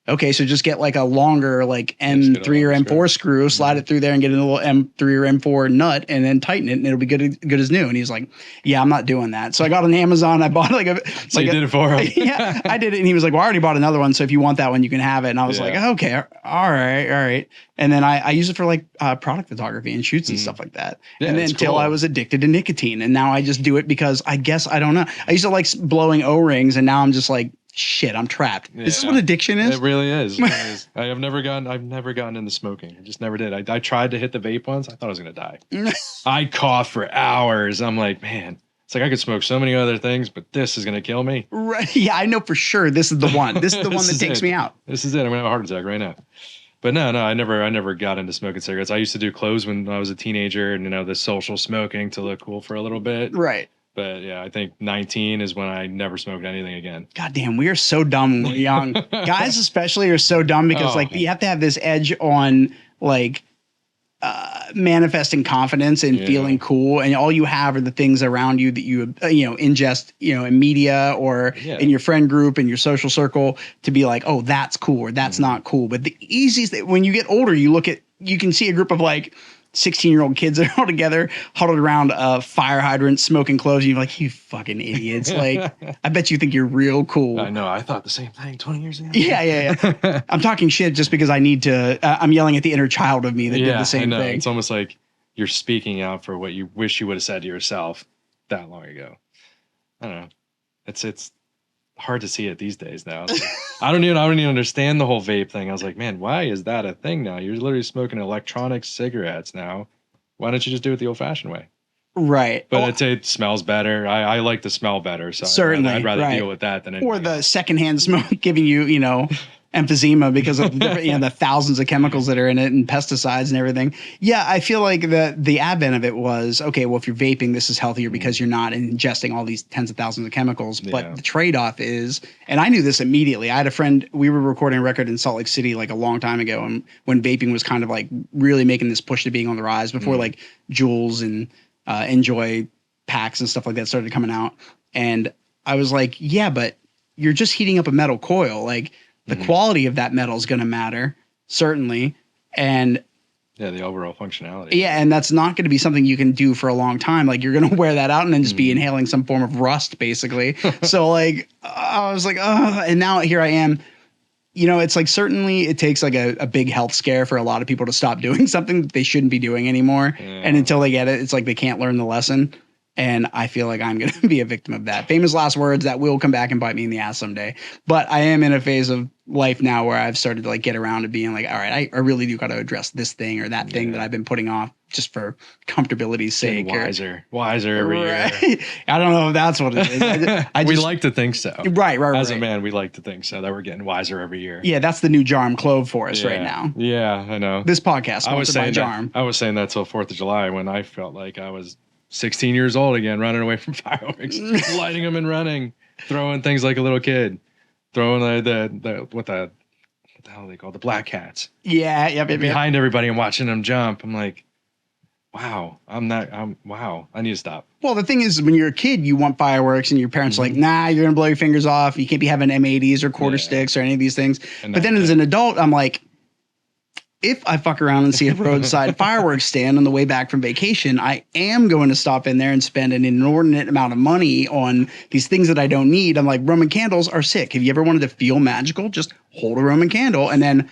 Okay, so just get like a longer like M3 or M4 screw, slide it through there and get a little M3 or M4 nut and then tighten it and it'll be good as new. And he's like, yeah, I'm not doing that. So I got on Amazon. I bought like a... So you did it for him? Yeah, I did it. And he was like, well, I already bought another one. So if you want that one, you can have it. And I was like, okay, all right. And then I use it for like product photography and shoots and stuff like that. Yeah, and then until I was addicted to nicotine. And now I just do it because I guess, I don't know. I used to like blowing O-rings and now I'm just like, shit, I'm trapped. Yeah. This is what addiction is? It really is. I've never gotten into smoking. I just never did. I tried to hit the vape once. I thought I was going to die. I coughed for hours. I'm like, man, it's like I could smoke so many other things, but this is going to kill me. Right. Yeah, I know for sure this is the one. This is the one that takes me out. This is it. I'm going to have a heart attack right now. But no, I never got into smoking cigarettes. I used to do clothes when I was a teenager and, the social smoking to look cool for a little bit. Right. But yeah, I think 19 is when I never smoked anything again. God damn, we are so dumb when we're young. Guys especially are so dumb because you have to have this edge on manifesting confidence and feeling cool, and all you have are the things around you that you ingest in media or in your friend group and your social circle to be like, oh, that's cool or that's not cool. But the easiest when you get older, you can see a group of 16-year-old kids that are all together, huddled around a fire hydrant, smoking clothes. And you're like, you fucking idiots. I bet you think you're real cool. I know. I thought the same thing 20 years ago. Yeah. I'm talking shit just because I need to. I'm yelling at the inner child of me that did the same thing. It's almost like you're speaking out for what you wish you would have said to yourself that long ago. I don't know. It's hard to see it these days now. I don't even understand the whole vape thing. I was like, man, why is that a thing now? You're literally smoking electronic cigarettes now. Why don't you just do it the old-fashioned way? Right. But it smells better. I like the smell better, so certainly I'd rather deal with that than anything. Or the secondhand smoke giving you, emphysema because of the thousands of chemicals that are in it and pesticides and everything. Yeah, I feel like the advent of it was, okay, well, if you're vaping, this is healthier because you're not ingesting all these tens of thousands of chemicals. But the trade-off is, and I knew this immediately. I had a friend, we were recording a record in Salt Lake City a long time ago, and when vaping was kind of really making this push to being on the rise before Juuls and Enjoy packs and stuff like that started coming out. And I was like, yeah, but you're just heating up a metal coil. The quality of that metal is going to matter, certainly. And the overall functionality. Yeah, and that's not going to be something you can do for a long time. You're going to wear that out and then just be inhaling some form of rust, basically. So, I was like, oh, and now here I am. It's certainly it takes a big health scare for a lot of people to stop doing something that they shouldn't be doing anymore. Yeah. And until they get it, it's they can't learn the lesson. And I feel like I'm going to be a victim of that. Famous last words that will come back and bite me in the ass someday. But I am in a phase of life now where I've started to get around to being all right, I really do got to address this thing or that thing that I've been putting off just for comfortability's sake. Wiser every year. I don't know if that's what it is. We like to think so. Right. As a man, we like to think so, that we're getting wiser every year. Yeah, that's the new Jarm Clove for us right now. Yeah, I know. This podcast sponsored by Jarm. I was saying that till 4th of July when I felt like I was 16 years old again, running away from fireworks, lighting them and running, throwing things like a little kid, throwing what the hell are they called? The black cats. Yeah. Behind everybody and watching them jump. I'm like, wow, wow, I need to stop. Well, the thing is, when you're a kid, you want fireworks and your parents are like, nah, you're going to blow your fingers off. You can't be having M80s or quarter sticks or any of these things. But then as an adult, I'm like, if I fuck around and see a roadside fireworks stand on the way back from vacation, I am going to stop in there and spend an inordinate amount of money on these things that I don't need. I'm like, Roman candles are sick. Have you ever wanted to feel magical? Just hold a Roman candle and then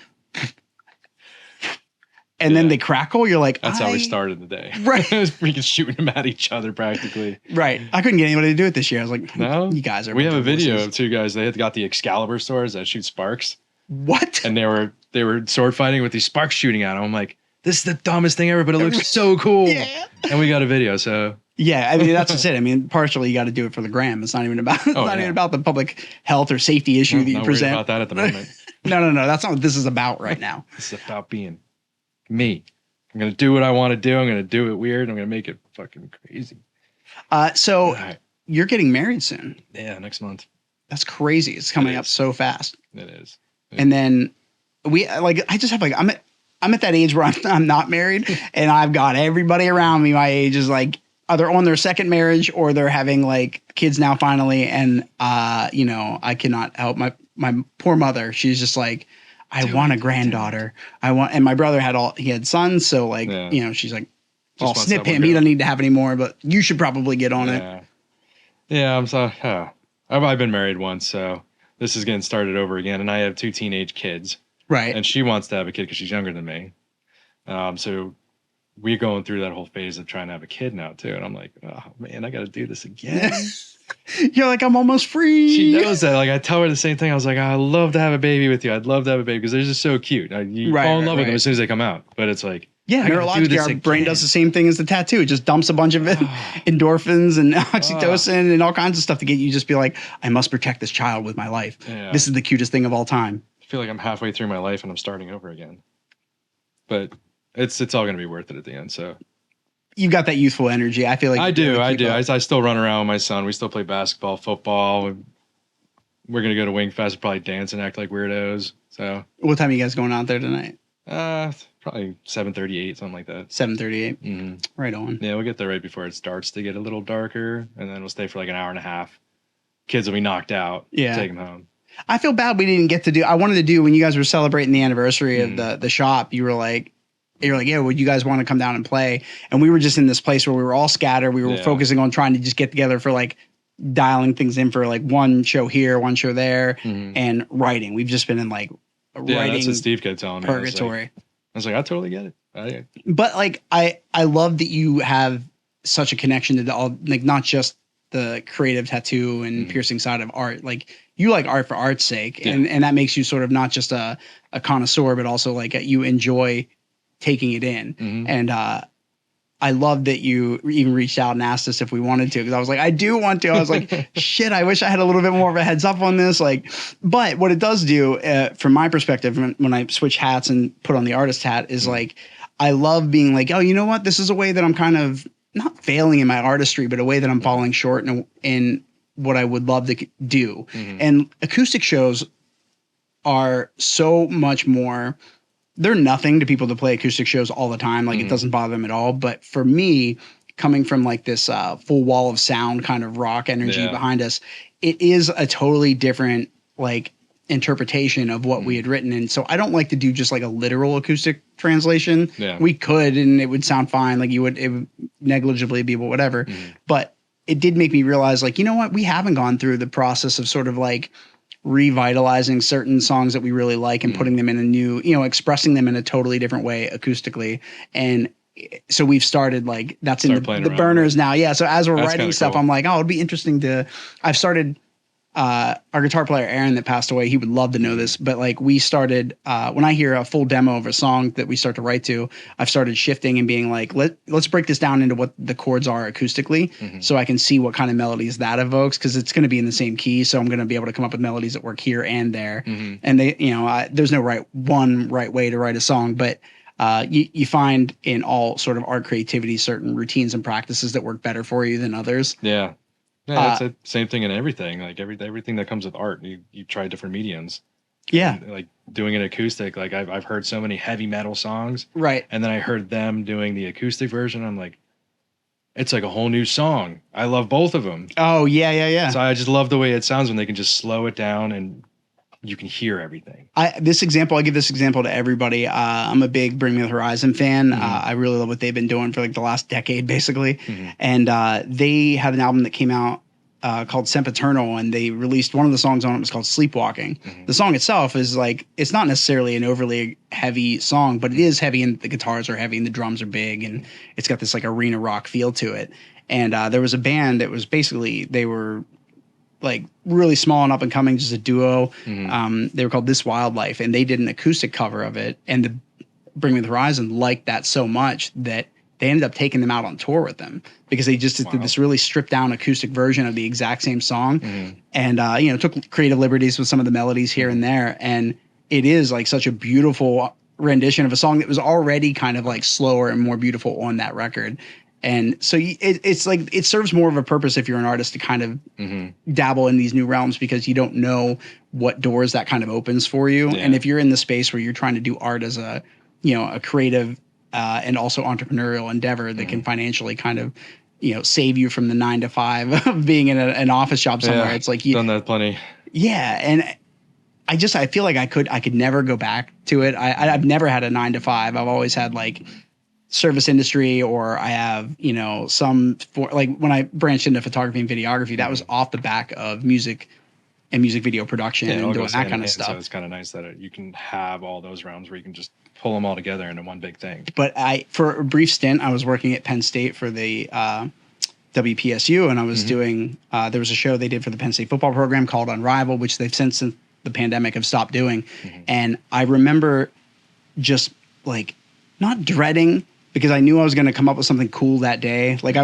then they crackle. You're like, that's how we started the day. Right. Freaking shooting them at each other practically. Right. I couldn't get anybody to do it this year. I was like, no, you guys are. We have a video of 2 guys. They had got the Excalibur swords that shoot sparks. What? And they were sword fighting with these sparks shooting at them. I'm like, this is the dumbest thing ever, but it looks so cool. Yeah. And we got a video, so. Yeah, that's just it. I mean, partially you got to do it for the gram. It's not even about even about the public health or safety issue that you present. Not about that at the moment. No. That's not what this is about right now. This is about being me. I'm going to do what I want to do. I'm going to do it weird. I'm going to make it fucking crazy. So you're getting married soon. Yeah, next month. That's crazy. It's coming up so fast. It is. And then I just have I'm at that age where I'm not married and I've got everybody around me my age is either on their second marriage or they're having kids now finally. And, I cannot help my poor mother. She's just I want a granddaughter. And my brother he had sons. So she's like, I'll snip him. He doesn't need to have any more, but you should probably get on it. Yeah. I'm sorry. I've been married once, so this is getting started over again. And I have 2 teenage kids. Right. And she wants to have a kid because she's younger than me. So we're going through that whole phase of trying to have a kid now too. And I'm like, oh man, I got to do this again. You're like, I'm almost free. She knows that. Like I tell her the same thing. I was like, I'd love to have a baby with you. I'd love to have a baby because they're just so cute. You fall in love with them as soon as they come out. But it's like, yeah, neurologically, our brain does the same thing as the tattoo. It just dumps a bunch of endorphins and oxytocin and all kinds of stuff to get you just be like, I must protect this child with my life. Yeah. This is the cutest thing of all time. I feel like I'm halfway through my life and I'm starting over again. But it's all going to be worth it at the end. So you've got that youthful energy. I feel like I do. I still run around with my son. We still play basketball, football. We're going to go to Wing Fest, probably dance and act like weirdos. So what time are you guys going out there tonight? Probably 7:38, something like that. 7:38. Mm-hmm. Right on. Yeah, we'll get there right before it starts to get a little darker, and then we'll stay for like an hour and a half. Kids will be knocked out. Yeah, take them home. I feel bad we didn't get to do. I wanted to do when you guys were celebrating the anniversary of the shop. You're like, yeah, would you guys want to come down and play? And we were just in this place where we were all scattered. We were focusing on trying to just get together for like dialing things in for like one show here, one show there, and writing. We've just been in like writing. That's what Steve kept telling me. Purgatory. I was like, I totally get it. But like, I love that you have such a connection to the all, like not just the creative tattoo and piercing side of art. Like you like art for art's sake, and that makes you sort of not just a connoisseur, but also like you enjoy taking it in. And I love that you even reached out and asked us if we wanted to, because I was like, I do want to. I was like, shit, I wish I had a little bit more of a heads up on this. Like, but what it does do, from my perspective, when I switch hats and put on the artist hat, is like, I love being like, oh, you know what? This is a way that I'm kind of not failing in my artistry, but a way that I'm falling short in what I would love to do. And acoustic shows are so much more. They're nothing to people that play acoustic shows all the time. Like it doesn't bother them at all. But for me, coming from like this full wall of sound kind of rock energy behind us, it is a totally different like interpretation of what we had written. And so I don't like to do just like a literal acoustic translation. We could, and it would sound fine. Like it would negligibly be whatever. But it did make me realize like, you know what? We haven't gone through the process of sort of like revitalizing certain songs that we really like and putting them in a new, expressing them in a totally different way acoustically. And so we've started like, that's in the burners now. Yeah. So as we're writing stuff, cool. I'm like, oh, it'd be interesting I've started, our guitar player, Aaron, that passed away, he would love to know this, but like we started, when I hear a full demo of a song that we start to write to, I've started shifting and being like, let's break this down into what the chords are acoustically, so I can see what kind of melodies that evokes, because it's going to be in the same key. So I'm going to be able to come up with melodies that work here and there. And they, there's no right way to write a song, but you find in all sort of art creativity certain routines and practices that work better for you than others. Yeah. Yeah, it's the same thing in everything. Like everything that comes with art, you try different mediums. Yeah, and like doing an acoustic. Like I've heard so many heavy metal songs, right? And then I heard them doing the acoustic version. I'm like, it's like a whole new song. I love both of them. Oh yeah. So I just love the way it sounds when they can just slow it down and you can hear everything. I give this example to everybody. I'm a big Bring Me the Horizon fan. I really love what they've been doing for like the last decade, basically. And they had an album that came out called Sempiternal, and they released one of the songs on it was called Sleepwalking. The song itself is like, it's not necessarily an overly heavy song, but it is heavy, and the guitars are heavy and the drums are big, and it's got this like arena rock feel to it. And there was a band that was basically, they were like really small and up and coming, just a duo. They were called This Wildlife, and they did an acoustic cover of it. And the Bring Me the Horizon liked that so much that they ended up taking them out on tour with them, because they just did this really stripped down acoustic version of the exact same song. And, took creative liberties with some of the melodies here and there. And it is like such a beautiful rendition of a song that was already kind of like slower and more beautiful on that record. And so it's like, it serves more of a purpose if you're an artist to kind of dabble in these new realms, because you don't know what doors that kind of opens for you. And if you're in the space where you're trying to do art as a creative and also entrepreneurial endeavor that can financially kind of, save you from the 9 to 5 of being in an office job somewhere. It's like, done that plenty. Yeah. And I feel like I could never go back to it. I've never had a 9 to 5. I've always had like service industry, or I have, like when I branched into photography and videography, that was off the back of music and music video production and doing that kind of stuff. So it's kind of nice that you can have all those realms where you can just pull them all together into one big thing. But for a brief stint, I was working at Penn State for the WPSU, and I was doing, there was a show they did for the Penn State football program called Unrivaled, which they've since the pandemic have stopped doing. And I remember just like not dreading, because I knew I was going to come up with something cool that day. Like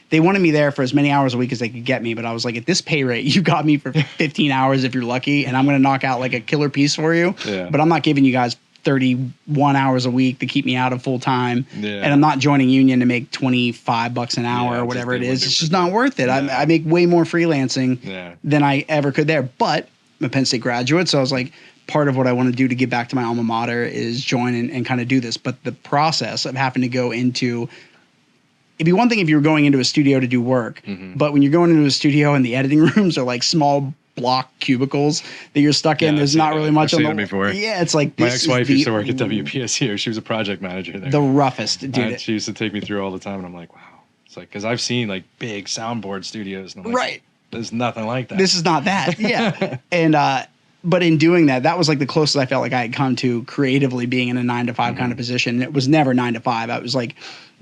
they wanted me there for as many hours a week as they could get me. But I was like, at this pay rate, you got me for 15 hours if you're lucky, and I'm going to knock out like a killer piece for you. Yeah. But I'm not giving you guys 31 hours a week to keep me out of full time. Yeah. And I'm not joining union to make $25 an hour or whatever it is. It's just not worth it. I make way more freelancing than I ever could there. But I'm a Penn State graduate, so I was like, part of what I want to do to give back to my alma mater is join and kind of do this. But the process of having to go into, it'd be one thing if you were going into a studio to do work, but when you're going into a studio and the editing rooms are like small block cubicles that you're stuck in, there's not really much on the before. Yeah, it's like, my ex-wife used to work at WPSU. She was a project manager there. The roughest, dude. She used to take me through all the time, and I'm like, wow. It's like, because I've seen like big soundboard studios, and I'm like, there's nothing like that. This is not that. Yeah. And but in doing that, that was like the closest I felt like I had come to creatively being in a 9-to-5 kind of position. It was never 9 to 5. I was like,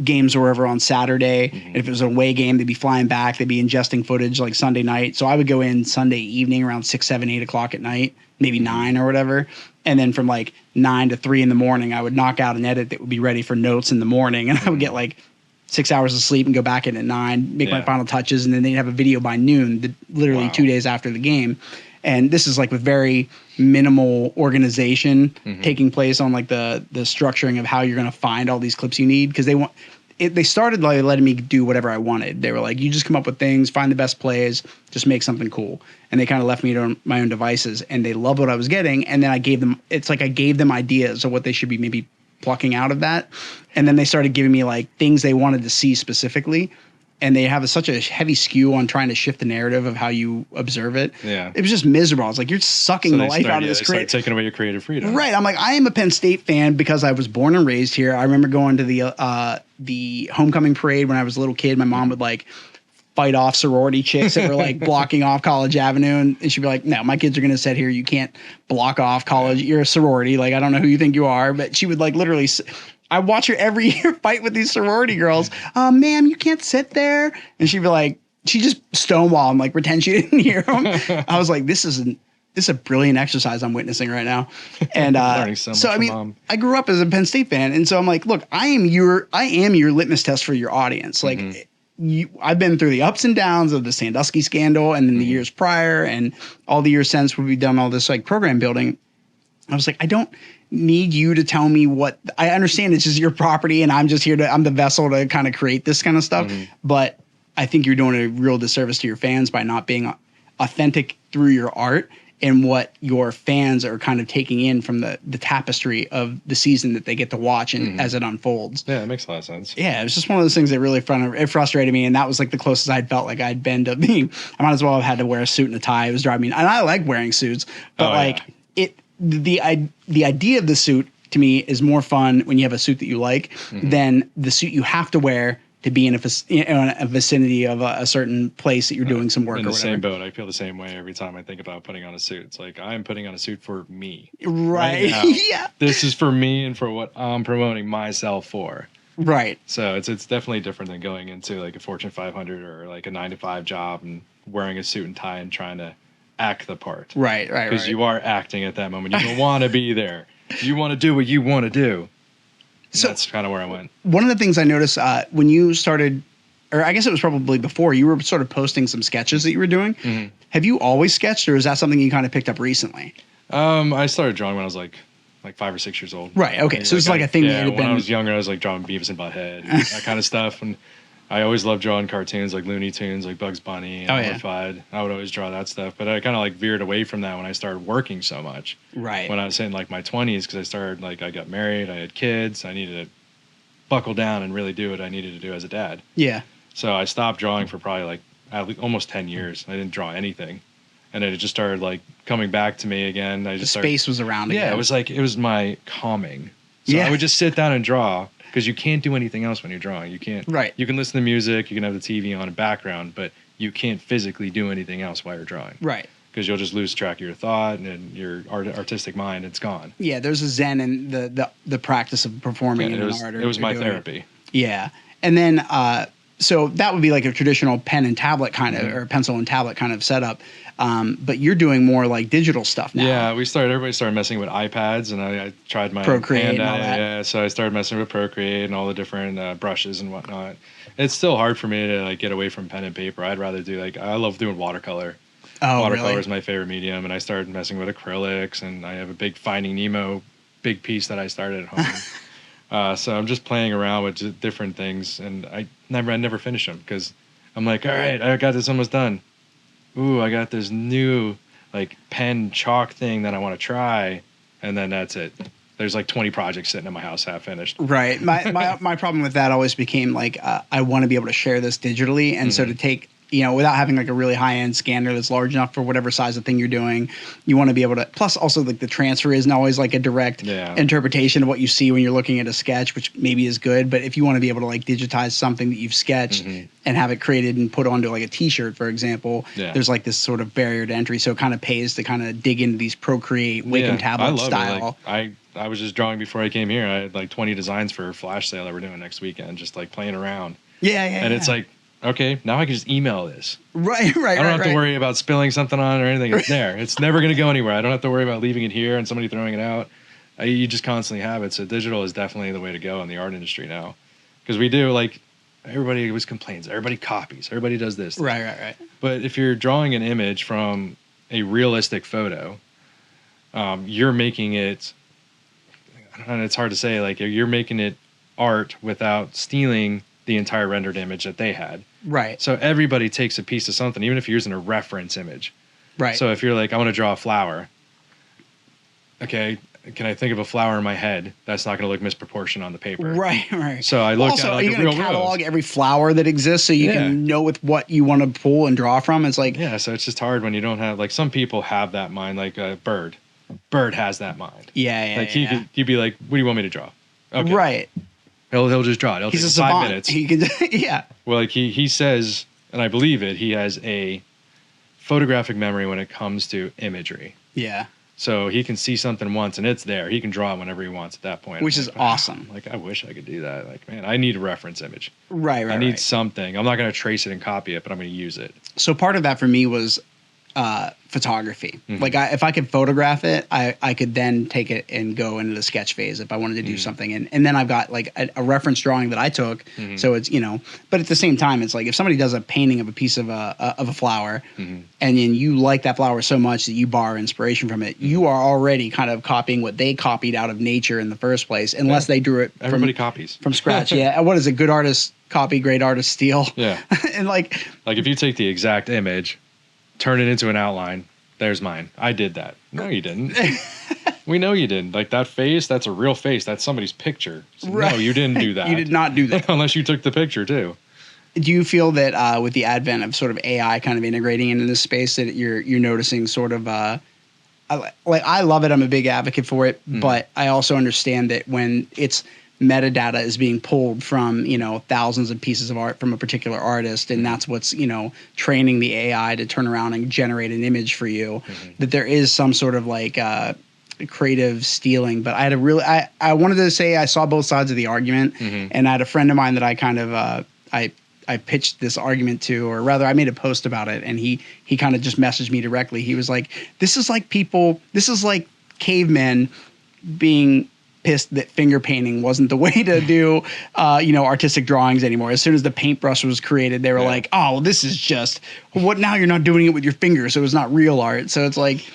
games were over on Saturday. And if it was an away game, they'd be flying back. They'd be ingesting footage like Sunday night. So I would go in Sunday evening around 6, 7, 8 o'clock at night, maybe 9 or whatever. And then from like 9 to 3 in the morning, I would knock out an edit that would be ready for notes in the morning. And I would get like 6 hours of sleep and go back in at 9, make my final touches. And then they'd have a video by noon, literally 2 days after the game. And this is like with very minimal organization taking place on like the structuring of how you're going to find all these clips you need. Because they started like letting me do whatever I wanted. They were like, you just come up with things, find the best plays, just make something cool. And they kind of left me to my own devices, and they loved what I was getting. And then I gave them ideas of what they should be maybe plucking out of that. And then they started giving me like things they wanted to see specifically. And they have such a heavy skew on trying to shift the narrative of how you observe it. Yeah. It was just miserable. I was like, you're sucking the life out of this creative. Taking away your creative freedom. Right. I'm like, I am a Penn State fan because I was born and raised here. I remember going to the homecoming parade when I was a little kid. My mom would like fight off sorority chicks that were like blocking off College Avenue. And she'd be like, no, my kids are going to sit here. You can't block off college. You're a sorority. Like, I don't know who you think you are. But she would like literally... I watch her every year fight with these sorority girls. Ma'am, you can't sit there. And she'd be like, she just stonewall and like pretend she didn't hear them. I was like, this is a brilliant exercise I'm witnessing right now. And so I mean, Mom. I grew up as a Penn State fan, and so I'm like, look, I am your litmus test for your audience. Like, I've been through the ups and downs of the Sandusky scandal, and then the years prior, and all the years since when we've done all this like program building. I was like, I don't need you to tell me what I understand. It's just your property, and I'm just here I'm the vessel to kind of create this kind of stuff. But I think you're doing a real disservice to your fans by not being authentic through your art and what your fans are kind of taking in from the tapestry of the season that they get to watch and as it unfolds. Yeah, it makes a lot of sense. Yeah, it was just one of those things that really it frustrated me, and that was like the closest I'd felt like I'd been to being. I might as well have had to wear a suit and a tie. It was driving me, and I like wearing suits, but the idea of the suit to me is more fun when you have a suit that you like than the suit you have to wear to be in a vicinity of a certain place that you're doing some work. In the same boat, I feel the same way every time I think about putting on a suit. It's like I'm putting on a suit for me, right? Yeah, this is for me and for what I'm promoting myself for. Right. So it's definitely different than going into like a Fortune 500 or like a 9-to-5 job and wearing a suit and tie and trying to act the part. Right. Because you are acting at that moment. You don't want to be there. You want to do what you want to do. So that's kind of where I went. One of the things I noticed when you started, or I guess it was probably before, you were sort of posting some sketches that you were doing. Have you always sketched, or is that something you kind of picked up recently? I started drawing when I was like 5 or 6 years old. Right. Okay. So it's like a thing that had been. When I was younger, I was like drawing Beavis and Butthead, and that kind of stuff. And I always loved drawing cartoons like Looney Tunes, like Bugs Bunny and Mortified. I would always draw that stuff. But I kind of like veered away from that when I started working so much. Right. When I was in like my 20s, because I started like I got married, I had kids, I needed to buckle down and really do what I needed to do as a dad. Yeah. So I stopped drawing for probably like almost 10 years. I didn't draw anything. And then it just started like coming back to me again. Space was around again. Yeah, it was my calming. So I would just sit down and draw. Because you can't do anything else when you're drawing. You can't. Right. You can listen to music. You can have the TV on in background, but you can't physically do anything else while you're drawing. Right. because you'll just lose track of your thought and your artistic mind. It's gone. Yeah, there's a zen in the practice of performing in an art. It was my therapy. Yeah, and then so that would be like a traditional pen and tablet kind of, or pencil and tablet kind of setup. But you're doing more like digital stuff now. Yeah, everybody started messing with iPads, and I tried my Procreate hand and all at it. that. Yeah, so I started messing with Procreate and all the different brushes and whatnot. It's still hard for me to like get away from pen and paper. I'd rather do I love doing watercolor. Oh, Watercolor really? is my favorite medium, and I started messing with acrylics, and I have a big Finding Nemo big piece that I started at home. So I'm just playing around with different things, and I never finish them because I'm like, all right, I got this almost done. Ooh, I got this new like pen chalk thing that I want to try, and then that's it. There's like 20 projects sitting in my house half finished. Right. My problem with that always became like I want to be able to share this digitally, and so to take, without having like a really high end scanner that's large enough for whatever size of thing you're doing, you want to be able to. Plus, also like the transfer isn't always like a direct interpretation of what you see when you're looking at a sketch, which maybe is good. But if you want to be able to like digitize something that you've sketched and have it created and put onto like a T-shirt, for example, there's like this sort of barrier to entry. So it kind of pays to kind of dig into these Procreate Wacom tablet style. Like, I was just drawing before I came here. I had like 20 designs for a flash sale that we're doing next weekend, just like playing around. And it's like, okay, now I can just email this. Right. I don't have to worry about spilling something on it or anything. It's there. It's never going to go anywhere. I don't have to worry about leaving it here and somebody throwing it out. You just constantly have it. So digital is definitely the way to go in the art industry now. Because we do, like, everybody always complains. Everybody copies. Everybody does this. Right. But if you're drawing an image from a realistic photo, you're making it, and it's hard to say, like, you're making it art without stealing the entire rendered image that they had. Right. So everybody takes a piece of something, even if you're using a reference image. Right. So if you're like, I want to draw a flower. Okay, can I think of a flower in my head that's not going to look misproportioned on the paper? Right. So I look also, at like are you a real going to catalog rose. every flower that exists so you can know with what you want to pull and draw from? It's like so it's just hard when you don't have, like, some people have that mind, like a bird. Bird has that mind. You'd be like, what do you want me to draw? Okay. Right. He'll just draw it. He'll He's take a savant. 5 minutes. He can, Well, like he says, and I believe it, he has a photographic memory when it comes to imagery. Yeah. So he can see something once and it's there. He can draw it whenever he wants at that point. Which is awesome. Like, I wish I could do that. Like, man, I need a reference image. Right. I need something. I'm not going to trace it and copy it, but I'm going to use it. So part of that for me was photography. Like if I could photograph it, I could then take it and go into the sketch phase if I wanted to do something. And then I've got like a reference drawing that I took. So it's, but at the same time, it's like if somebody does a painting of a piece of a flower and then you like that flower so much that you borrow inspiration from it, you are already kind of copying what they copied out of nature in the first place, unless they drew it copies from scratch. What is it? Good artists copy, great artists steal. Yeah. And like if you take the exact image, turn it into an outline, there's mine. I did that. No, you didn't. We know you didn't. Like, that face, that's a real face. That's somebody's picture. So right. No, you didn't do that. You did not do that. Unless you took the picture, too. Do you feel that with the advent of sort of AI kind of integrating into this space that you're noticing sort of I love it. I'm a big advocate for it, but I also understand that when it's metadata is being pulled from, thousands of pieces of art from a particular artist, and that's what's, training the AI to turn around and generate an image for you, that there is some sort of like creative stealing. But I wanted to say I saw both sides of the argument, and I had a friend of mine that I kind of I pitched this argument to, or rather I made a post about it, and he kind of just messaged me directly. He was like, this is like cavemen being pissed that finger painting wasn't the way to do, artistic drawings anymore. As soon as the paintbrush was created, they were like, oh, well, this is just what, now you're not doing it with your finger, so it's not real art. So it's like,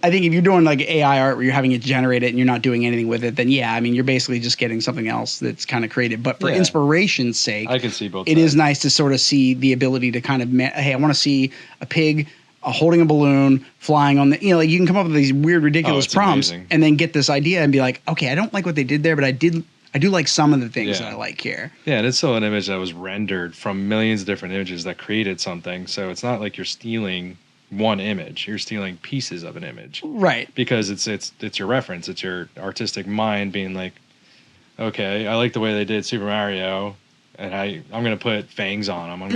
I think if you're doing like AI art where you're having it generate it and you're not doing anything with it, then you're basically just getting something else that's kind of creative. But for inspiration's sake, I can see both sides. It is nice to sort of see the ability to kind of, hey, I want to see a pig holding a balloon, flying on the, you can come up with these weird, ridiculous prompts and then get this idea and be like, okay, I don't like what they did there, but I do like some of the things that I like here. Yeah, and it's still an image that was rendered from millions of different images that created something. So it's not like you're stealing one image. You're stealing pieces of an image. Right. Because it's your reference. It's your artistic mind being like, okay, I like the way they did Super Mario. and I'm gonna put fangs on him. I'm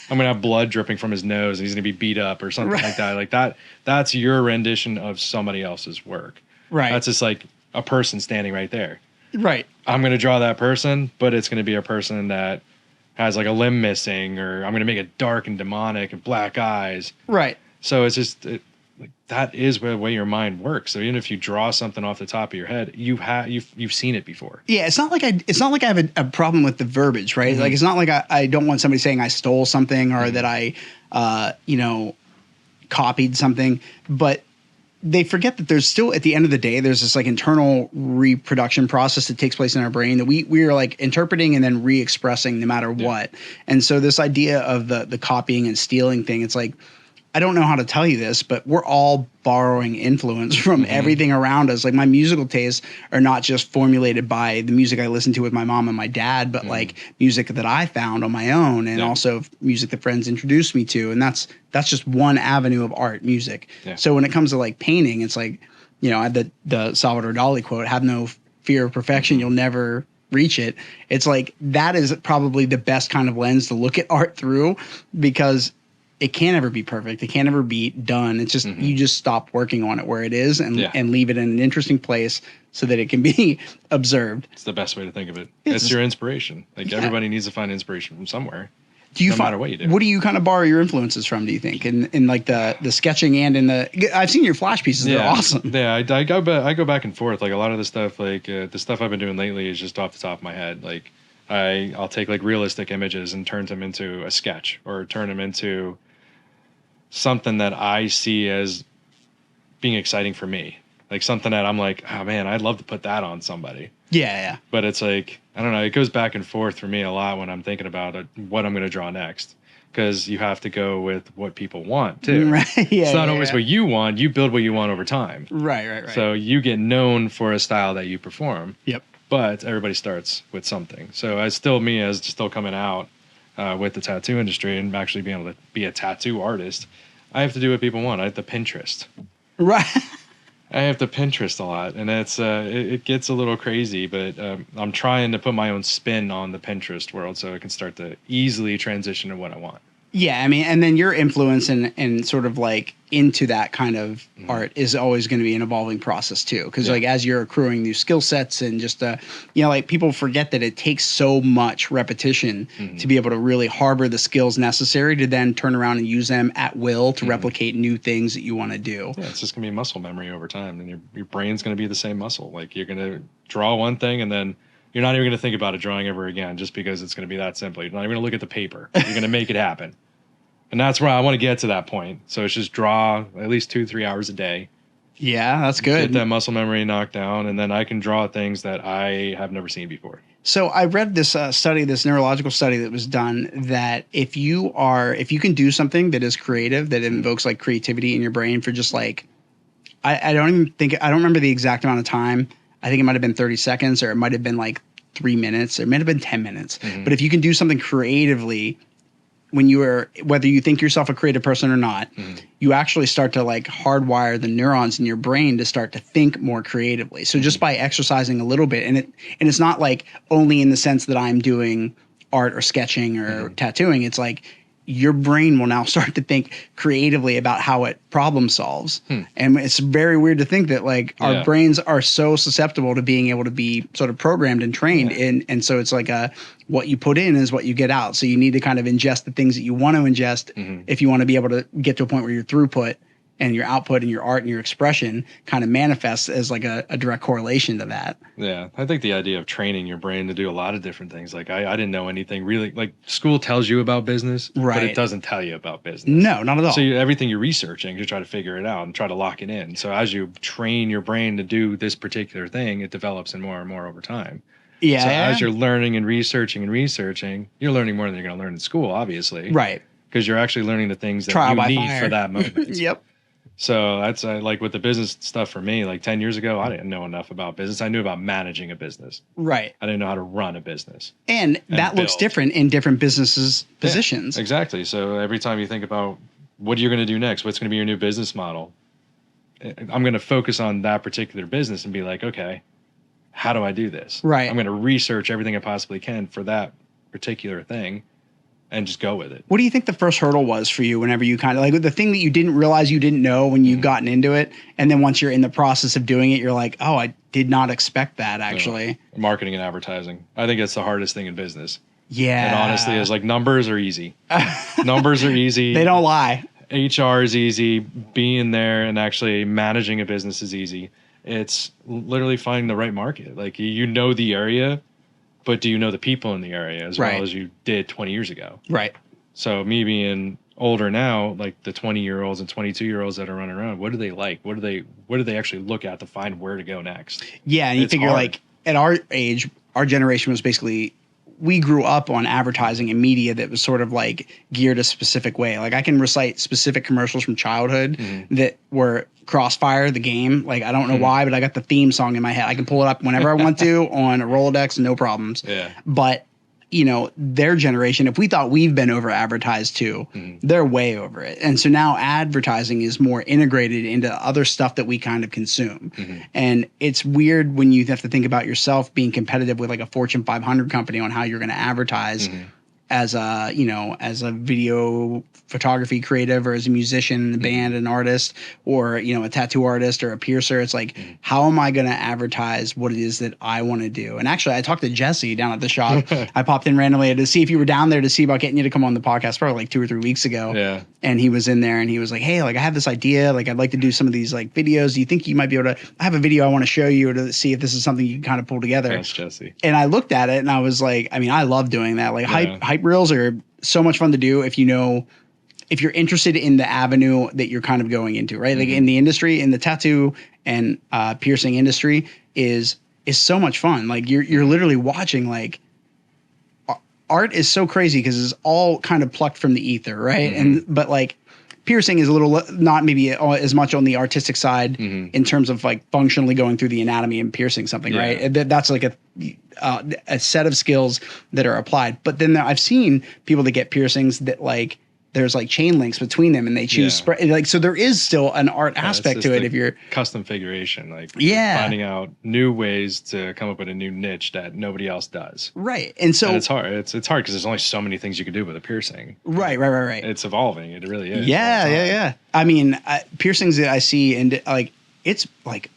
gonna have blood dripping from his nose, and he's gonna be beat up or something like that. Like that's your rendition of somebody else's work. Right. That's just like a person standing right there. Right. I'm gonna draw that person, but it's gonna be a person that has like a limb missing, or I'm gonna make it dark and demonic and black eyes. Right. So it's just like that is the way your mind works. So even if you draw something off the top of your head, you've seen it before. Yeah, it's not like I have a problem with the verbiage, right? Like it's not like I don't want somebody saying I stole something or that I copied something, but they forget that there's still, at the end of the day, there's this like internal reproduction process that takes place in our brain that we are like interpreting and then re-expressing no matter what. And so this idea of the copying and stealing thing, it's like, I don't know how to tell you this, but we're all borrowing influence from everything around us. Like my musical tastes are not just formulated by the music I listen to with my mom and my dad, but like music that I found on my own, and also music that friends introduced me to. And that's just one avenue of art, music. Yeah. So when it comes to like painting, it's like, you know, I had the Salvador Dali quote, "Have no fear of perfection, you'll never reach it." It's like that is probably the best kind of lens to look at art through, because it can't ever be perfect. It can't ever be done. It's just you just stop working on it where it is and leave it in an interesting place so that it can be observed. It's the best way to think of it. It's your inspiration. Like everybody needs to find inspiration from somewhere. Do you no matter what you do. What do you kind of borrow your influences from, do you think? In like the sketching and in the I've seen your flash pieces. They're awesome. Yeah, I go back and forth. Like a lot of the stuff, like the stuff I've been doing lately is just off the top of my head. Like I'll take like realistic images and turn them into a sketch, or turn them into something that I see as being exciting for me. Like something that I'm like, oh man, I'd love to put that on somebody. Yeah. But it's like, I don't know, it goes back and forth for me a lot when I'm thinking about what I'm going to draw next. Because you have to go with what people want too. Right. Yeah, it's not always what you want. You build what you want over time. Right. So you get known for a style that you perform. Yep. But everybody starts with something. So as still coming out with the tattoo industry and actually being able to be a tattoo artist, I have to do what people want. I have to Pinterest. Right. I have to Pinterest a lot, and it gets a little crazy, but I'm trying to put my own spin on the Pinterest world so I can start to easily transition to what I want. Yeah, I mean, and then your influence and sort of like into that kind of art is always going to be an evolving process too. Because like as you're accruing new skill sets and just like people forget that it takes so much repetition to be able to really harbor the skills necessary to then turn around and use them at will to replicate new things that you want to do. Yeah, it's just going to be muscle memory over time, and your brain's going to be the same muscle. Like you're going to draw one thing and then you're not even going to think about a drawing ever again, just because it's going to be that simple. You're not even going to look at the paper. You're going to make it happen. And that's where I want to get to that point. So it's just draw at least 2-3 hours a day. Yeah, that's good. Get that muscle memory knocked down, and then I can draw things that I have never seen before. So I read this this neurological study that was done, that if you can do something that is creative, that invokes like creativity in your brain for just like, I don't remember the exact amount of time. I think it might have been 30 seconds, or it might have been like 3 minutes, or it might have been 10 minutes. But if you can do something creatively, whether you think yourself a creative person or not, you actually start to like hardwire the neurons in your brain to start to think more creatively. So just by exercising a little bit, and it's not like only in the sense that I'm doing art or sketching or tattooing. It's like your brain will now start to think creatively about how it problem solves. And it's very weird to think that like our brains are so susceptible to being able to be sort of programmed and trained. And so it's like what you put in is what you get out. So you need to kind of ingest the things that you want to ingest if you want to be able to get to a point where your throughput and your output and your art and your expression kind of manifests as like a direct correlation to that. Yeah. I think the idea of training your brain to do a lot of different things. Like I didn't know anything really, like school tells you about business, but it doesn't tell you about business. No, not at all. So everything you're researching, you try to figure it out and try to lock it in. So as you train your brain to do this particular thing, it develops in more and more over time. Yeah. So as you're learning and researching, you're learning more than you're going to learn in school, obviously. Right. Because you're actually learning the things that you need for that moment. Yep. So that's like with the business stuff for me, like 10 years ago, I didn't know enough about business. I knew about managing a business. Right. I didn't know how to run a business. And that looks different in different businesses' positions. Exactly. So every time you think about what you're going to do next, what's going to be your new business model, I'm going to focus on that particular business and be like, okay, how do I do this? Right. I'm going to research everything I possibly can for that particular thing and just go with it. What do you think the first hurdle was for you whenever you kind of like the thing that you didn't realize you didn't know when you've gotten into it? And then once you're in the process of doing it, you're like, oh, I did not expect that actually. Marketing and advertising. I think it's the hardest thing in business. Yeah. And honestly, it's like numbers are easy. Numbers are easy. They don't lie. HR is easy. Being there and actually managing a business is easy. It's literally finding the right market. Like you know the area, but do you know the people in the area as well as you did 20 years ago? Right. So me being older now, like the 20-year-olds and 22-year-olds that are running around, what do they like? What do they actually look at to find where to go next? Yeah, and you figure hard. like at our age, our generation was basically we grew up on advertising and media that was sort of like geared a specific way. Like I can recite specific commercials from childhood that were Crossfire, the game. Like I don't know why, but I got the theme song in my head. I can pull it up whenever I want to on a Rolodex, no problems. Yeah. But you know, their generation, if we thought we've been over advertised too, they're way over it. And so now advertising is more integrated into other stuff that we kind of consume. And it's weird when you have to think about yourself being competitive with like a Fortune 500 company on how you're going to advertise as a, you know, as a video photography creative or as a musician, a band, an artist, or, you know, a tattoo artist or a piercer. It's like, how am I going to advertise what it is that I want to do? And actually, I talked to Jesse down at the shop. I popped in randomly to see if you were down there to see about getting you to come on the podcast probably like 2 or 3 weeks ago. Yeah. And he was in there and he was like, hey, like I have this idea. Like I'd like to do some of these like videos. Do you think you might be able to, I have a video I want to show you to see if this is something you can kind of pull together. That's Jesse. And I looked at it and I was like, I mean, I love doing that. Like hype reels are so much fun to do if you know, if you're interested in the avenue that you're kind of going into, right? Like in the industry, in the tattoo and piercing industry is so much fun. Like you're literally watching like art is so crazy because it's all kind of plucked from the ether, right? But like piercing is a little not maybe as much on the artistic side in terms of like functionally going through the anatomy and piercing something, right? That's like a set of skills that are applied. But then I've seen people that get piercings that like there's like chain links between them and they choose like, so there is still an art aspect to it if you're custom figuration, like finding out new ways to come up with a new niche that nobody else does. Right. And so it's hard. It's hard because there's only so many things you can do with a piercing. Right. It's evolving. It really is. Yeah. I mean, piercings that I see and like, it's like,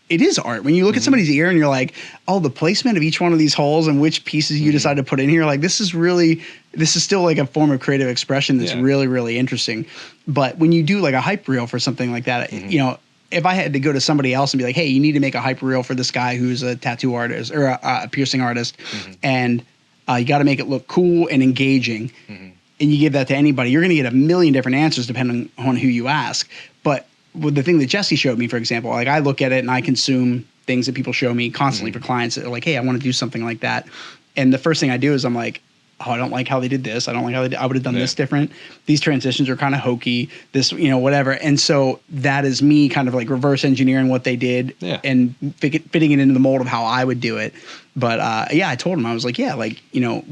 it is art. When you look at somebody's ear and you're like, oh, the placement of each one of these holes and which pieces you decide to put in here, like this is still like a form of creative expression that's really, really interesting. But when you do like a hype reel for something like that, you know, if I had to go to somebody else and be like, hey, you need to make a hype reel for this guy who's a tattoo artist or a piercing artist, and you got to make it look cool and engaging, and you give that to anybody, you're going to get a million different answers depending on who you ask. But with the thing that Jesse showed me, for example, like I look at it and I consume things that people show me constantly for clients that are like, hey, I want to do something like that. And the first thing I do is I'm like, oh, I don't like how they did this. I don't like how they did. I would have done this different. These transitions are kind of hokey, this, you know, whatever. And so that is me kind of like reverse engineering what they did and fitting it into the mold of how I would do it. But I told him, I was like, yeah, like, you know,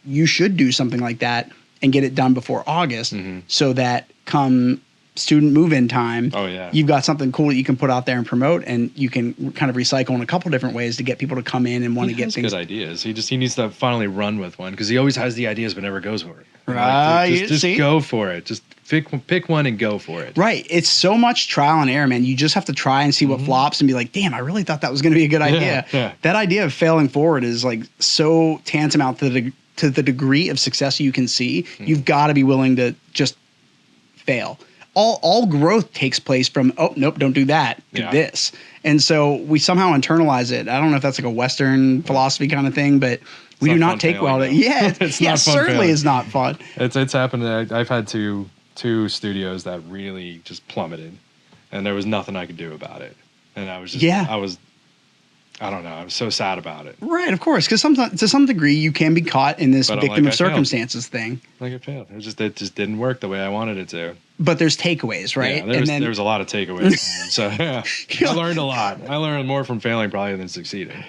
you should do something like that and get it done before August so that come student move-in time, you've got something cool that you can put out there and promote, and you can kind of recycle in a couple different ways to get people to come in and want to get things. Good ideas. He needs to finally run with one because he always has the ideas but never goes for it. Right. Like, just go for it. Just pick one and go for it. Right. It's so much trial and error, man. You just have to try and see what flops and be like, damn, I really thought that was going to be a good idea. That idea of failing forward is like so tantamount to the degree of success you can see. You've got to be willing to just fail. All growth takes place from, oh, nope, don't do that, do this. And so we somehow internalize it. I don't know if that's like a Western philosophy kind of thing, but we do not take well to it. Yeah, it's not fun certainly is not fun. It's happened. I've had two studios that really just plummeted, and there was nothing I could do about it. And I was just, I don't know. I was so sad about it. Right, of course, because to some degree you can be caught in this victim of circumstances thing. Like it failed. It just didn't work the way I wanted it to. But there's takeaways, right? Yeah, there was a lot of takeaways. So I learned a lot. I learned more from failing probably than succeeding.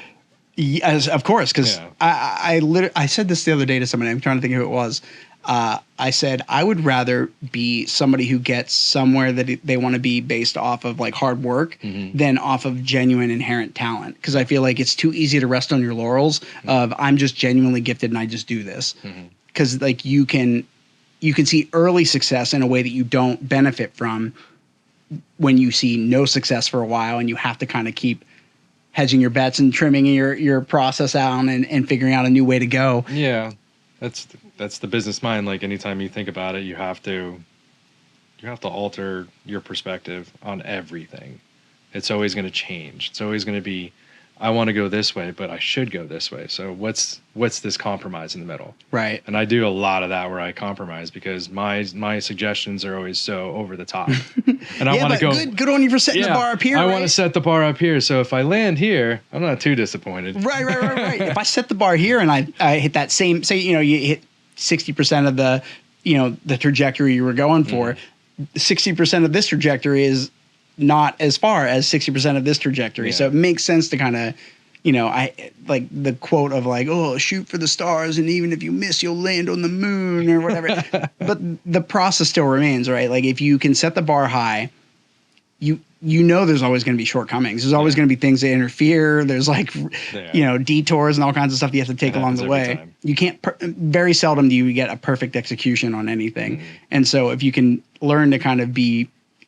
Yes, of course, because I said this the other day to somebody. I'm trying to think who it was. I said I would rather be somebody who gets somewhere that they want to be based off of like hard work than off of genuine inherent talent. Because I feel like it's too easy to rest on your laurels of I'm just genuinely gifted and I just do this. Because like you can see early success in a way that you don't benefit from when you see no success for a while, and you have to kind of keep hedging your bets and trimming your process out and figuring out a new way to go. Yeah, that's the business mind. Like anytime you think about it, you have to alter your perspective on everything. It's always going to change. It's always going to be, I want to go this way, but I should go this way. So what's this compromise in the middle? Right. And I do a lot of that where I compromise because my suggestions are always so over the top. And I want to go good on you for setting the bar up here. I want to set the bar up here. So if I land here, I'm not too disappointed. Right. If I set the bar here and I hit that same, say, you hit 60% of the, the trajectory you were going for, 60% of this trajectory is not as far as 60% of this trajectory. So it makes sense to kind of, I like the quote of like, oh, shoot for the stars, and even if you miss, you'll land on the moon or whatever. But the process still remains, right? Like if you can set the bar high, there's always going to be shortcomings. There's always going to be things that interfere. There's like, detours and all kinds of stuff that you have to take along the way. You can't, very seldom do you get a perfect execution on anything. And so if you can learn to kind of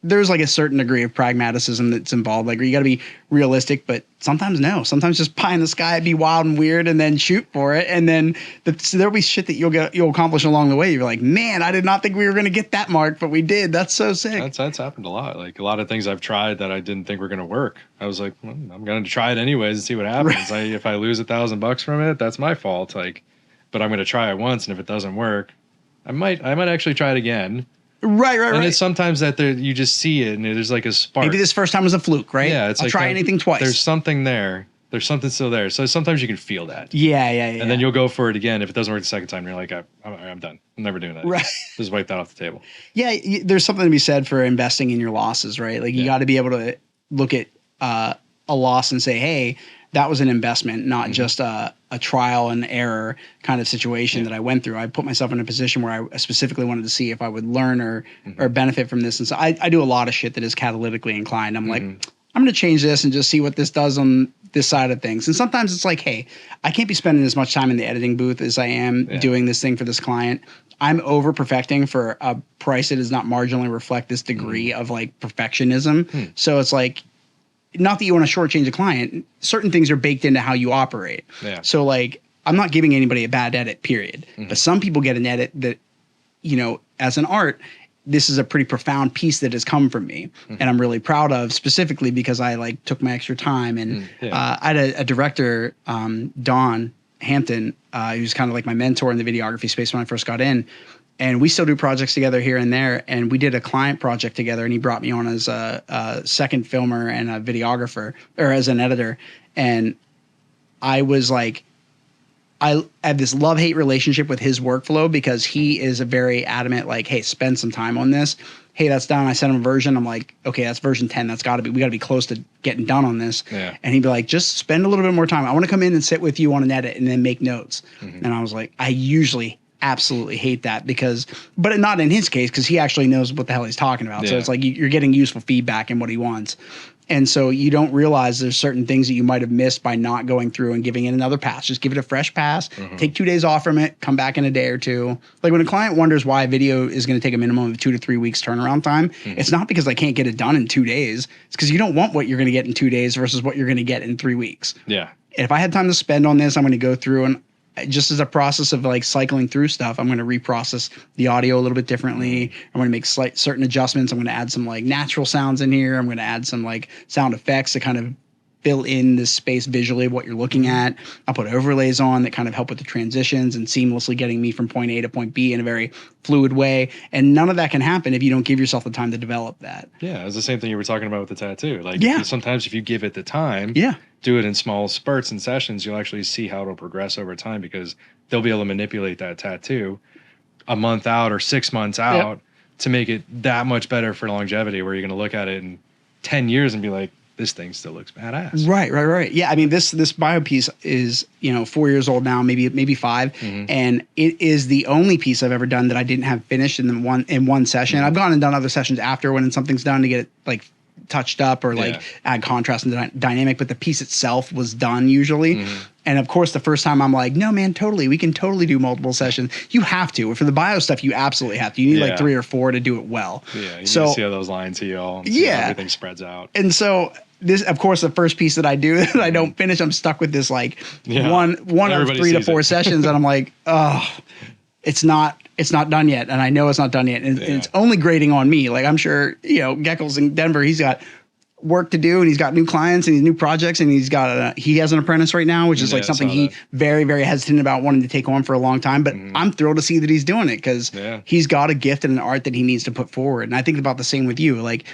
there's like a certain degree of pragmatism that's involved. Like you got to be realistic, but sometimes no. Sometimes just pie in the sky, be wild and weird, and then shoot for it. And then there'll be shit that you'll accomplish along the way. You're like, man, I did not think we were going to get that mark, but we did. That's so sick. That's happened a lot. Like a lot of things I've tried that I didn't think were going to work. I was like, well, I'm going to try it anyways and see what happens. Right. If I lose $1,000 from it, that's my fault. Like, but I'm going to try it once, and if it doesn't work, I might actually try it again. Right. And it's sometimes that you just see it and there's like a spark. Maybe this first time was a fluke, right? Yeah, I'll try anything twice. There's something there. There's something still there. So sometimes you can feel that. Yeah. And then you'll go for it again. If it doesn't work the second time, you're like, I'm done. I'm never doing that. Right. Just wipe that off the table. Yeah, there's something to be said for investing in your losses, right? Like you got to be able to look at a loss and say, hey, that was an investment, not just a trial and error kind of situation that I went through. I put myself in a position where I specifically wanted to see if I would learn or benefit from this. And so I do a lot of shit that is catalytically inclined. I'm like, I'm going to change this and just see what this does on this side of things. And sometimes it's like, hey, I can't be spending as much time in the editing booth as I am doing this thing for this client. I'm over perfecting for a price that does not marginally reflect this degree of like perfectionism. So it's like, not that you want to shortchange a client, certain things are baked into how you operate. Yeah. So like, I'm not giving anybody a bad edit, period. But some people get an edit that, as an art, this is a pretty profound piece that has come from me. And I'm really proud of, specifically because I like took my extra time. And I had a director, Don Hampton, he was kind of like my mentor in the videography space when I first got in. And we still do projects together here and there. And we did a client project together, and he brought me on as a second filmer and a videographer, or as an editor. And I was like, I have this love-hate relationship with his workflow because he is a very adamant, like, hey, spend some time on this. Hey, that's done. I sent him a version. I'm like, okay, that's version 10. We got to be close to getting done on this. Yeah. And he'd be like, just spend a little bit more time. I want to come in and sit with you on an edit and then make notes. And I was like, I usually absolutely hate that but not in his case, because he actually knows what the hell he's talking about. So it's like you're getting useful feedback in what he wants. And so you don't realize there's certain things that you might have missed by not going through and giving it another pass. Just give it a fresh pass, take 2 days off from it, come back in a day or two. Like when a client wonders why a video is going to take a minimum of 2 to 3 weeks turnaround time, it's not because I can't get it done in 2 days. It's because you don't want what you're going to get in 2 days versus what you're going to get in 3 weeks. Yeah. If I had time to spend on this, I'm going to go through and just as a process of like cycling through stuff, I'm going to reprocess the audio a little bit differently. I'm going to make certain adjustments. I'm going to add some like natural sounds in here. I'm going to add some like sound effects to kind of fill in this space visually of what you're looking at. I'll put overlays on that kind of help with the transitions and seamlessly getting me from point A to point B in a very fluid way. And none of that can happen if you don't give yourself the time to develop that. Yeah, it's the same thing you were talking about with the tattoo. Like sometimes if you give it the time, do it in small spurts and sessions, you'll actually see how it'll progress over time, because they'll be able to manipulate that tattoo a month out or 6 months out to make it that much better for longevity, where you're going to look at it in 10 years and be like, this thing still looks badass. Right. Yeah, I mean, this bio piece is 4 years old now, maybe 5, and it is the only piece I've ever done that I didn't have finished in one session. I've gone and done other sessions after when something's done to get it like touched up or like add contrast and dynamic, but the piece itself was done usually. And of course, the first time I'm like, no, man, totally. We can totally do multiple sessions. You have to. For the bio stuff, you absolutely have to. You need like 3 or 4 to do it well. Yeah, you need to see how those lines heal. And see how everything spreads out. And so this, of course, the first piece that I do that I don't finish, I'm stuck with this like one of 3 to 4 sessions. And I'm like, oh, it's not done yet. And I know it's not done yet. And it's only grading on me. Like I'm sure, Geckel's in Denver, he's got work to do and he's got new clients and he's new projects and he has an apprentice right now, which is like something he very, very hesitant about wanting to take on for a long time. But I'm thrilled to see that he's doing it because he's got a gift and an art that he needs to put forward. And I think about the same with you. Like,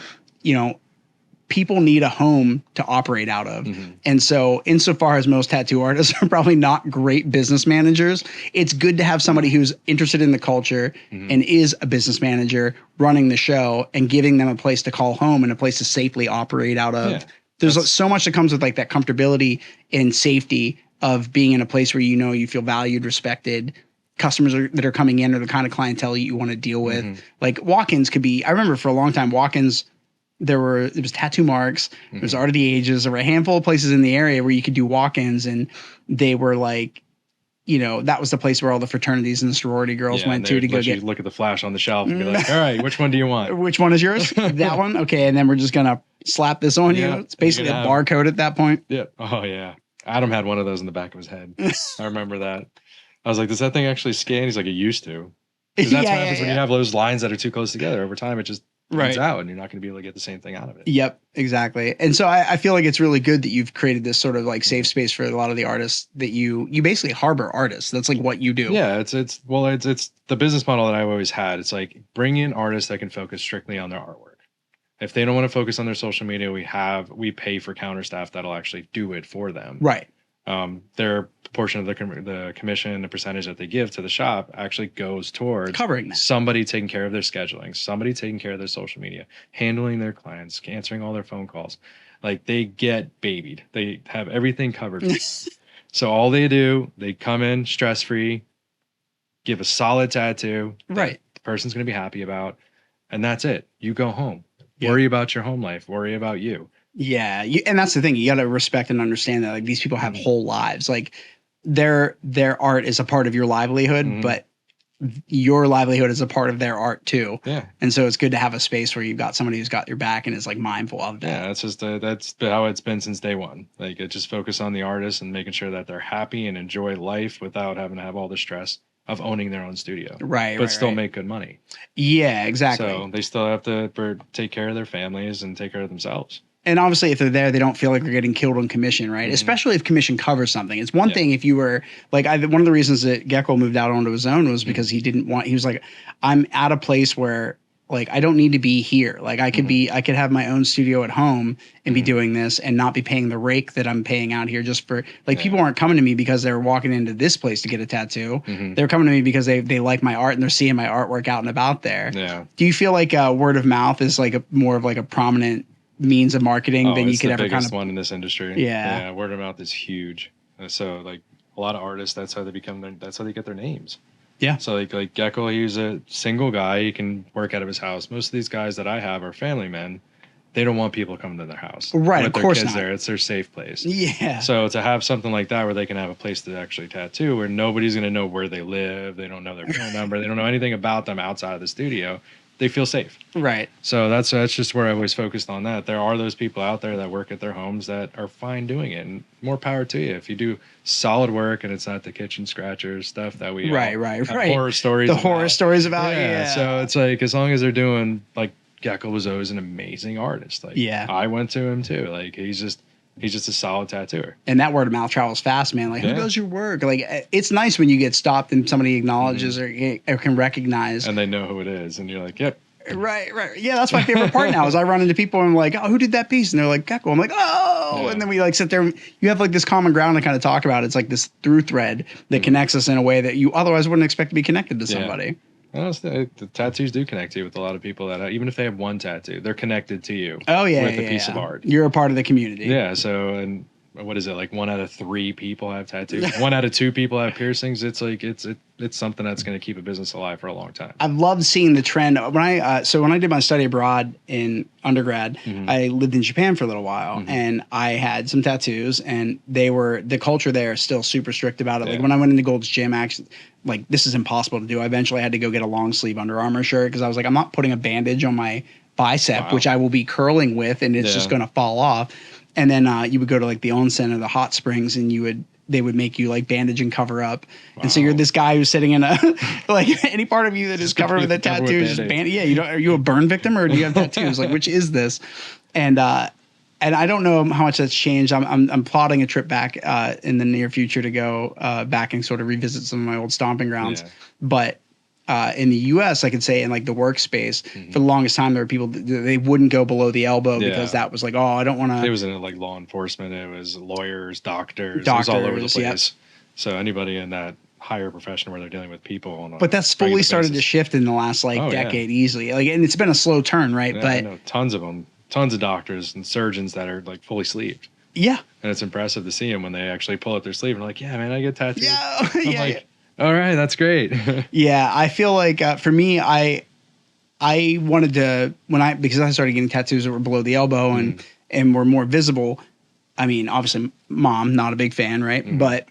people need a home to operate out of. And so insofar as most tattoo artists are probably not great business managers, it's good to have somebody who's interested in the culture and is a business manager running the show and giving them a place to call home and a place to safely operate out of. Yeah, there's so much that comes with like that comfortability and safety of being in a place where you feel valued, respected. Customers that are coming in are the kind of clientele you want to deal with. Like walk-ins could be, I remember for a long time, walk-ins, it was Tattoo Marks, there was Art of the Ages, there were a handful of places in the area where you could do walk-ins, and they were like, that was the place where all the fraternities and the sorority girls went to go get. Look at the flash on the shelf and be like, all right, which one do you want? Which one is yours? That one? Okay, and then we're just going to slap this on you. It's basically a barcode at that point. Yeah. Oh, yeah. Adam had one of those in the back of his head. I remember that. I was like, does that thing actually scan? He's like, it used to. Because that's what happens when you have those lines that are too close together. Over time, it just comes out and you're not going to be able to get the same thing out of it. Yep, exactly. And so I feel like it's really good that you've created this sort of like safe space for a lot of the artists that you basically harbor artists. That's like what you do. Yeah, it's the business model that I've always had. It's like bring in artists that can focus strictly on their artwork. If they don't want to focus on their social media, we pay for counter staff that'll actually do it for them. Right. Their portion of the commission, the percentage that they give to the shop actually goes towards covering that. Somebody taking care of their scheduling, somebody taking care of their social media, handling their clients, answering all their phone calls. Like they get babied. They have everything covered. So all they do, they come in stress-free, give a solid tattoo. Right. The person's going to be happy about, and that's it. You go home. Yep. Worry about your home life. Worry about you. Yeah, and that's the thing. You got to respect and understand that like these people have whole lives. Like their art is a part of your livelihood, but your livelihood is a part of their art too. Yeah, and so it's good to have a space where you've got somebody who's got your back and is like mindful of that. Yeah, that's how it's been since day one. Like it just focus on the artist and making sure that they're happy and enjoy life without having to have all the stress of owning their own studio. Right, but still make good money. Yeah, exactly. So they still have to take care of their families and take care of themselves. And obviously, if they're there, they don't feel like they're getting killed on commission, right? Especially if commission covers something. It's one thing if you were like, one of the reasons that Gecko moved out onto his own was because he was like, I'm at a place where like, I don't need to be here. Like I could have my own studio at home and be doing this and not be paying the rake that I'm paying out here just for like, people aren't coming to me because they're walking into this place to get a tattoo. They're coming to me because they like my art and they're seeing my artwork out and about there. Yeah. Do you feel like word of mouth is like more of like a prominent means of marketing than you could ever kind of one in this industry. Yeah, word of mouth is huge. So like a lot of artists, that's how they get their names. Yeah. So like Gecko, he's a single guy. He can work out of his house. Most of these guys that I have are family men. They don't want people coming to their house. Right, with of course their kids not. There, it's their safe place. Yeah. So to have something like that where they can have a place to actually tattoo, where nobody's going to know where they live, they don't know their phone number, they don't know anything about them outside of the studio. They feel safe. Right. So that's just where I always focused on that. There are those people out there that work at their homes that are fine doing it, and more power to you. If you do solid work and it's not the kitchen scratchers stuff that we right. horror stories the horror stories about So it's like as long as they're doing like Gecko was always an amazing artist. Like I went to him too. Like he's just a solid tattooer. And that word of mouth travels fast, man. Like, who does your work? Like, it's nice when you get stopped and somebody acknowledges or can recognize. And they know who it is. And you're like, yep. Right. Yeah, that's my favorite part now is I run into people and I'm like, oh, who did that piece? And they're like, Gecko. I'm like, oh. Yeah. And then we like sit there. You have like this common ground to kind of talk about. It's like this through thread that connects us in a way that you otherwise wouldn't expect to be connected to somebody. Honestly, the tattoos do connect you with a lot of people that even if they have one tattoo, they're connected to you. Oh yeah, with a piece of art. You're a part of the community. Yeah. So, and what is it, like 1 out of 3 people have tattoos? 1 out of 2 people have piercings. It's like it's something that's going to keep a business alive for a long time. I've loved seeing the trend. When I did my study abroad in undergrad, I lived in Japan for a little while, and I had some tattoos, and the culture there is still super strict about it. Like when I went into Gold's Gym, actually, like this is impossible to do. I eventually had to go get a long sleeve Under Armour shirt because I was like, I'm not putting a bandage on my bicep, which I will be curling with, and it's just going to fall off. And then you would go to like the onsen or the hot springs, and they would make you like bandage and cover up. And so you're this guy who's sitting in a like any part of you that is covered with a tattoo is just Yeah, are you a burn victim or do you have tattoos? Like which is this? And I don't know how much that's changed. I'm plotting a trip back in the near future to go back and sort of revisit some of my old stomping grounds. But in the US, I could say in like the workspace, for the longest time, there were people they wouldn't go below the elbow because that was like, oh, I don't want to. It was in like law enforcement. It was lawyers, doctors. It was all over the place. Yep. So anybody in that higher profession where they're dealing with people. On but that's fully started to shift in the last decade easily. Like, and it's been a slow turn, right? Yeah, but I know tons of them, tons of doctors and surgeons that are like fully sleeved. Yeah. And it's impressive to see them when they actually pull up their sleeve and are like, yeah, man, I get tattoos. Yeah. I'm like, all right, that's great. Yeah, I feel like for me, I wanted to because I started getting tattoos that were below the elbow and were more visible. I mean, obviously, mom, not a big fan, right? But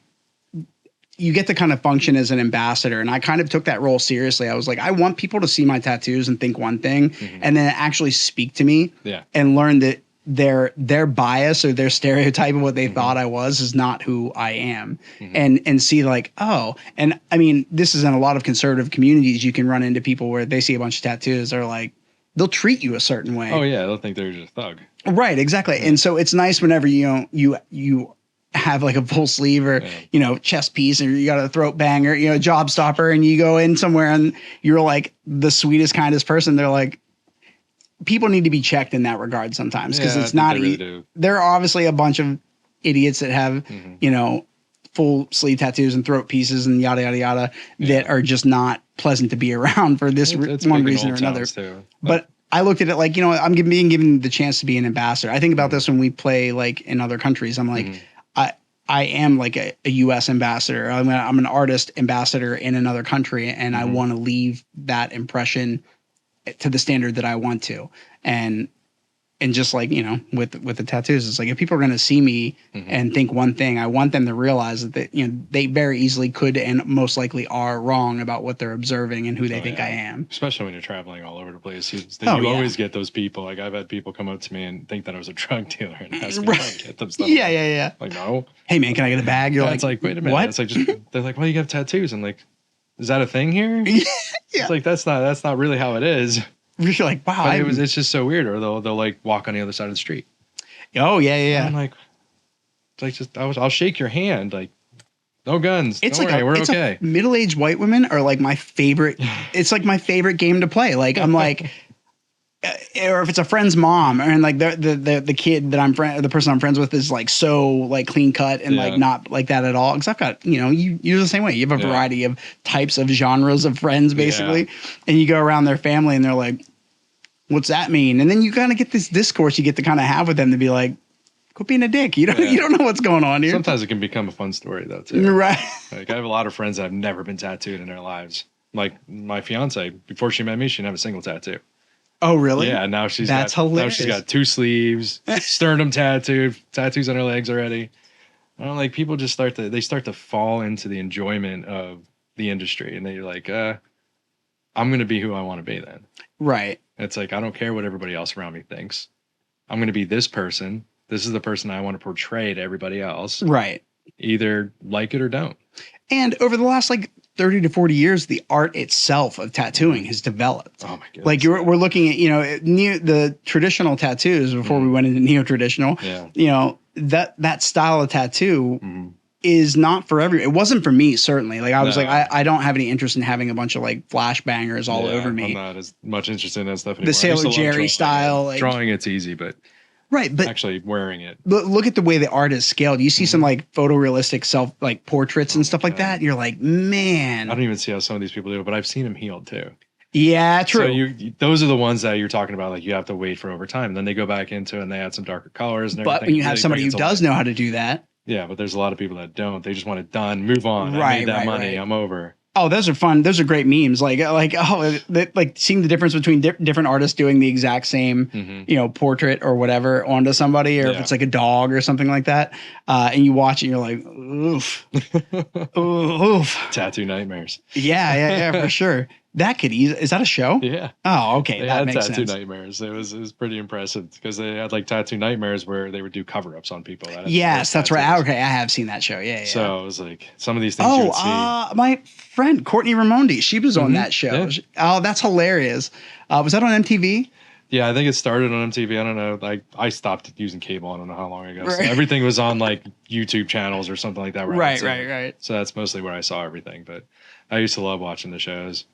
you get to kind of function as an ambassador, and I kind of took that role seriously. I was like, I want people to see my tattoos and think one thing, and then actually speak to me, and learn that their bias or their stereotype of what they thought I was is not who I am, and see like, oh, and I mean, this is in a lot of conservative communities. You can run into people where they see a bunch of tattoos, they're like, they'll treat you a certain way. Oh yeah, they'll think they're just a thug. Right, exactly. And so it's nice whenever you have like a full sleeve or chest piece, or you got a throat banger, job stopper, and you go in somewhere and you're like the sweetest, kindest person. They're like, people need to be checked in that regard sometimes because it's not really there are obviously a bunch of idiots that have full sleeve tattoos and throat pieces and yada yada yada that are just not pleasant to be around for this one reason or another. But I looked at it like, I'm being given the chance to be an ambassador. I think about this when we play like in other countries. I'm like, I am like a U.S. ambassador. I'm an artist ambassador in another country, and I want to leave that impression to the standard that I want to. And just like, with the tattoos, it's like if people are going to see me and think one thing, I want them to realize that they very easily could and most likely are wrong about what they're observing and who they think I am. Especially when you're traveling all over the place. You always get those people. Like I've had people come up to me and think that I was a drug dealer and ask me if I can get them stuff. Yeah. Like, no. Hey man, can I get a bag? You're like, it's like, wait a minute. What? It's like they're like, well, you have tattoos. I'm like, is that a thing here? It's like that's not really how it is. You're like, wow. It's just so weird. Or they'll like walk on the other side of the street. Oh yeah. I'm like, it's like I'll shake your hand. Like, no guns. It's Don't worry, we're okay. Middle-aged white women are like my favorite. It's like my favorite game to play. Like I'm like, or if it's a friend's mom, and like the kid that the person I'm friends with is like so like clean cut and like not like that at all. Because I've got you're the same way. You have a variety of types of genres of friends basically, and you go around their family and they're like, what's that mean? And then you kind of get this discourse you get to kind of have with them to be like, quit being a dick. You don't know what's going on here. Sometimes it can become a fun story though too. Right. Like I have a lot of friends that have never been tattooed in their lives. Like my fiance, before she met me, she didn't have a single tattoo. Oh really? Yeah. Now hilarious. Now she's got 2 sleeves, sternum tattooed, tattoos on her legs already. I don't like people just start to fall into the enjoyment of the industry, and they're like, I'm gonna be who I want to be then. Right. It's like I don't care what everybody else around me thinks. I'm gonna be this person. This is the person I want to portray to everybody else. Right. Either like it or don't. And over the last 30 to 40 years, the art itself of tattooing has developed. Oh my goodness. Like we're looking at, the traditional tattoos before we went into neo-traditional, that style of tattoo is not for everyone. It wasn't for me, certainly. Like I was I don't have any interest in having a bunch of like flash bangers all over me. I'm not as much interested in that stuff anymore. The Sailor Jerry style. Drawing, it's easy, but Right, but actually wearing it. Look at the way the art is scaled. You see some like photorealistic portraits and stuff like that. And you're like, man. I don't even see how some of these people do it, but I've seen them healed too. Yeah, true. So those are the ones that you're talking about. Like you have to wait for over time. And then they go back into it and they add some darker colors. And but when you have somebody who does know how to do that. Yeah, but there's a lot of people that don't. They just want it done, move on. I made that money. I'm over. Oh, those are fun. Those are great memes. Like seeing the difference between different artists doing the exact same, portrait or whatever onto somebody, or if it's like a dog or something like that. And you watch it and you're like, oof, oof. Tattoo nightmares. Yeah, for sure. That could easily. Is that a show? Yeah. Oh, okay. That makes sense. Tattoo nightmares. It was pretty impressive because they had like tattoo nightmares where they would do cover-ups on people. Yes, that's right. Okay, I have seen that show. Yeah. So it was like some of these things you would see. My friend Courtney Raimondi, she was on that show. Yeah. Oh, that's hilarious. Was that on MTV? Yeah, I think it started on MTV. I don't know. Like I stopped using cable. I don't know how long ago. So everything was on like YouTube channels or something like that. Right. So that's mostly where I saw everything. But I used to love watching the shows.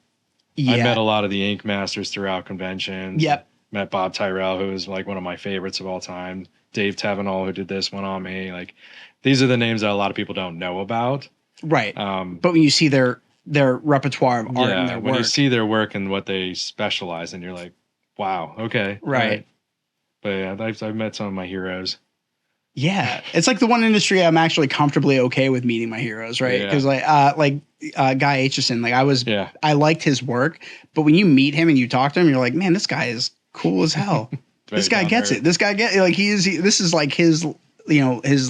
Yeah. I met a lot of the ink masters throughout conventions. Yep. Met Bob Tyrell, who is like one of my favorites of all time. Dave Tavenol, who did this one on me. Like these are the names that a lot of people don't know about. Right. But when you see their repertoire of art and their work. When you see their work and what they specialize in, you're like, wow, okay. Right. But yeah, I've met some of my heroes. Yeah, it's like the one industry I'm actually comfortably okay with meeting my heroes, right? Because Guy Aitchison, I liked his work, but when you meet him and you talk to him, you're like, man, this guy is cool as hell. This guy gets it. This guy this is like his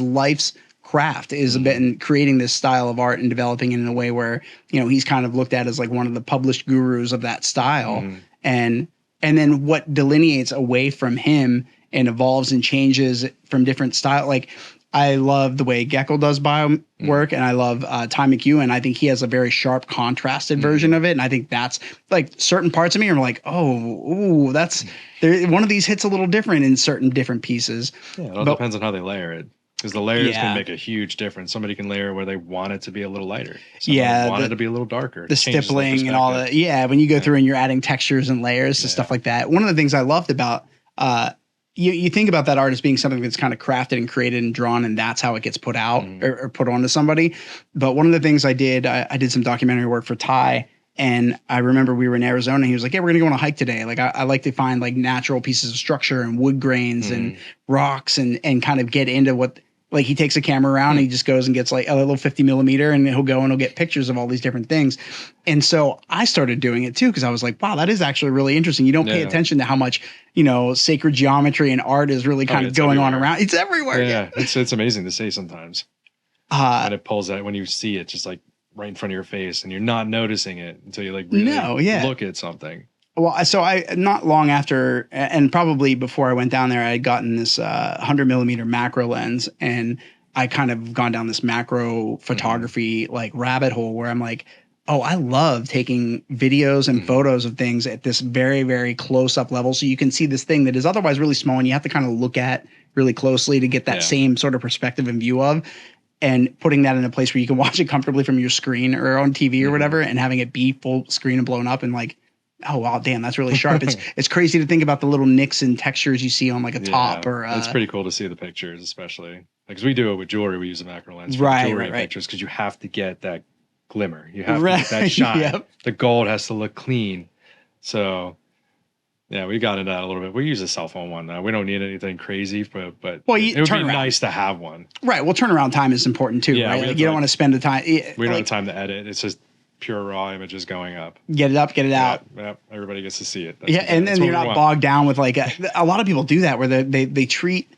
life's craft is a bit in creating this style of art and developing it in a way where he's kind of looked at as like one of the published gurus of that style, and then what delineates away from him and evolves and changes from different style. Like I love the way Geckel does bio work, and I love Ty McEwen. I think he has a very sharp, contrasted version of it, and I think that's like certain parts of me are like, that's one of these hits a little different in certain different pieces. Yeah, it all depends on how they layer it, because the layers can make a huge difference. Somebody can layer where they want it to be a little lighter. Somebody want it to be a little darker. The stippling and all that. Yeah, when you go through and you're adding textures and layers and stuff like that. One of the things I loved about you think about that art as being something that's kind of crafted and created and drawn, and that's how it gets put out or put onto somebody. But one of the things I did some documentary work for Ty, and I remember we were in Arizona, and he was like, yeah, we're going to go on a hike today. Like I like to find like natural pieces of structure and wood grains and rocks and kind of get into what, like he takes a camera around and he just goes and gets like a little 50 millimeter and he'll go and he'll get pictures of all these different things. And so I started doing it too, because I was like, wow, that is actually really interesting. You don't pay attention to how much, sacred geometry and art is really kind of going on around. It's everywhere. Yeah. It's amazing to see sometimes. And it pulls out when you see it just like right in front of your face and you're not noticing it until you like really look at something. Well, so I not long after, and probably before I went down there, I had gotten this 100 millimeter macro lens, and I kind of gone down this macro photography like rabbit hole where I'm like, oh, I love taking videos and photos of things at this very, very close up level, so you can see this thing that is otherwise really small, and you have to kind of look at really closely to get that same sort of perspective and view of. And putting that in a place where you can watch it comfortably from your screen or on TV or whatever, and having it be full screen and blown up and like, oh wow, damn, that's really sharp. It's crazy to think about the little nicks and textures you see on like a top or. It's pretty cool to see the pictures, especially because we do it with jewelry. We use a macro lens for jewelry pictures because you have to get that glimmer. You have to get that shine. The gold has to look clean. So yeah, we got into that a little bit. We use a cell phone one now. We don't need anything crazy, but it would be nice to have one. Right. Well, turnaround time is important too. Yeah, right? Like, you don't want to spend the time. We don't have time to edit. It's just pure raw images going up. Get it up, get it out. Yeah, everybody gets to see it. And then you're not bogged down with like a lot of people do that where they treat.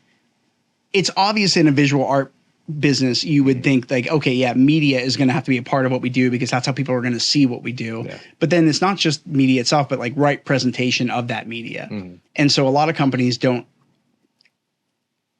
It's obvious in a visual art business, you would think like, okay, yeah, media is going to have to be a part of what we do because that's how people are going to see what we do. Yeah. But then it's not just media itself, but like right presentation of that media. And so a lot of companies don't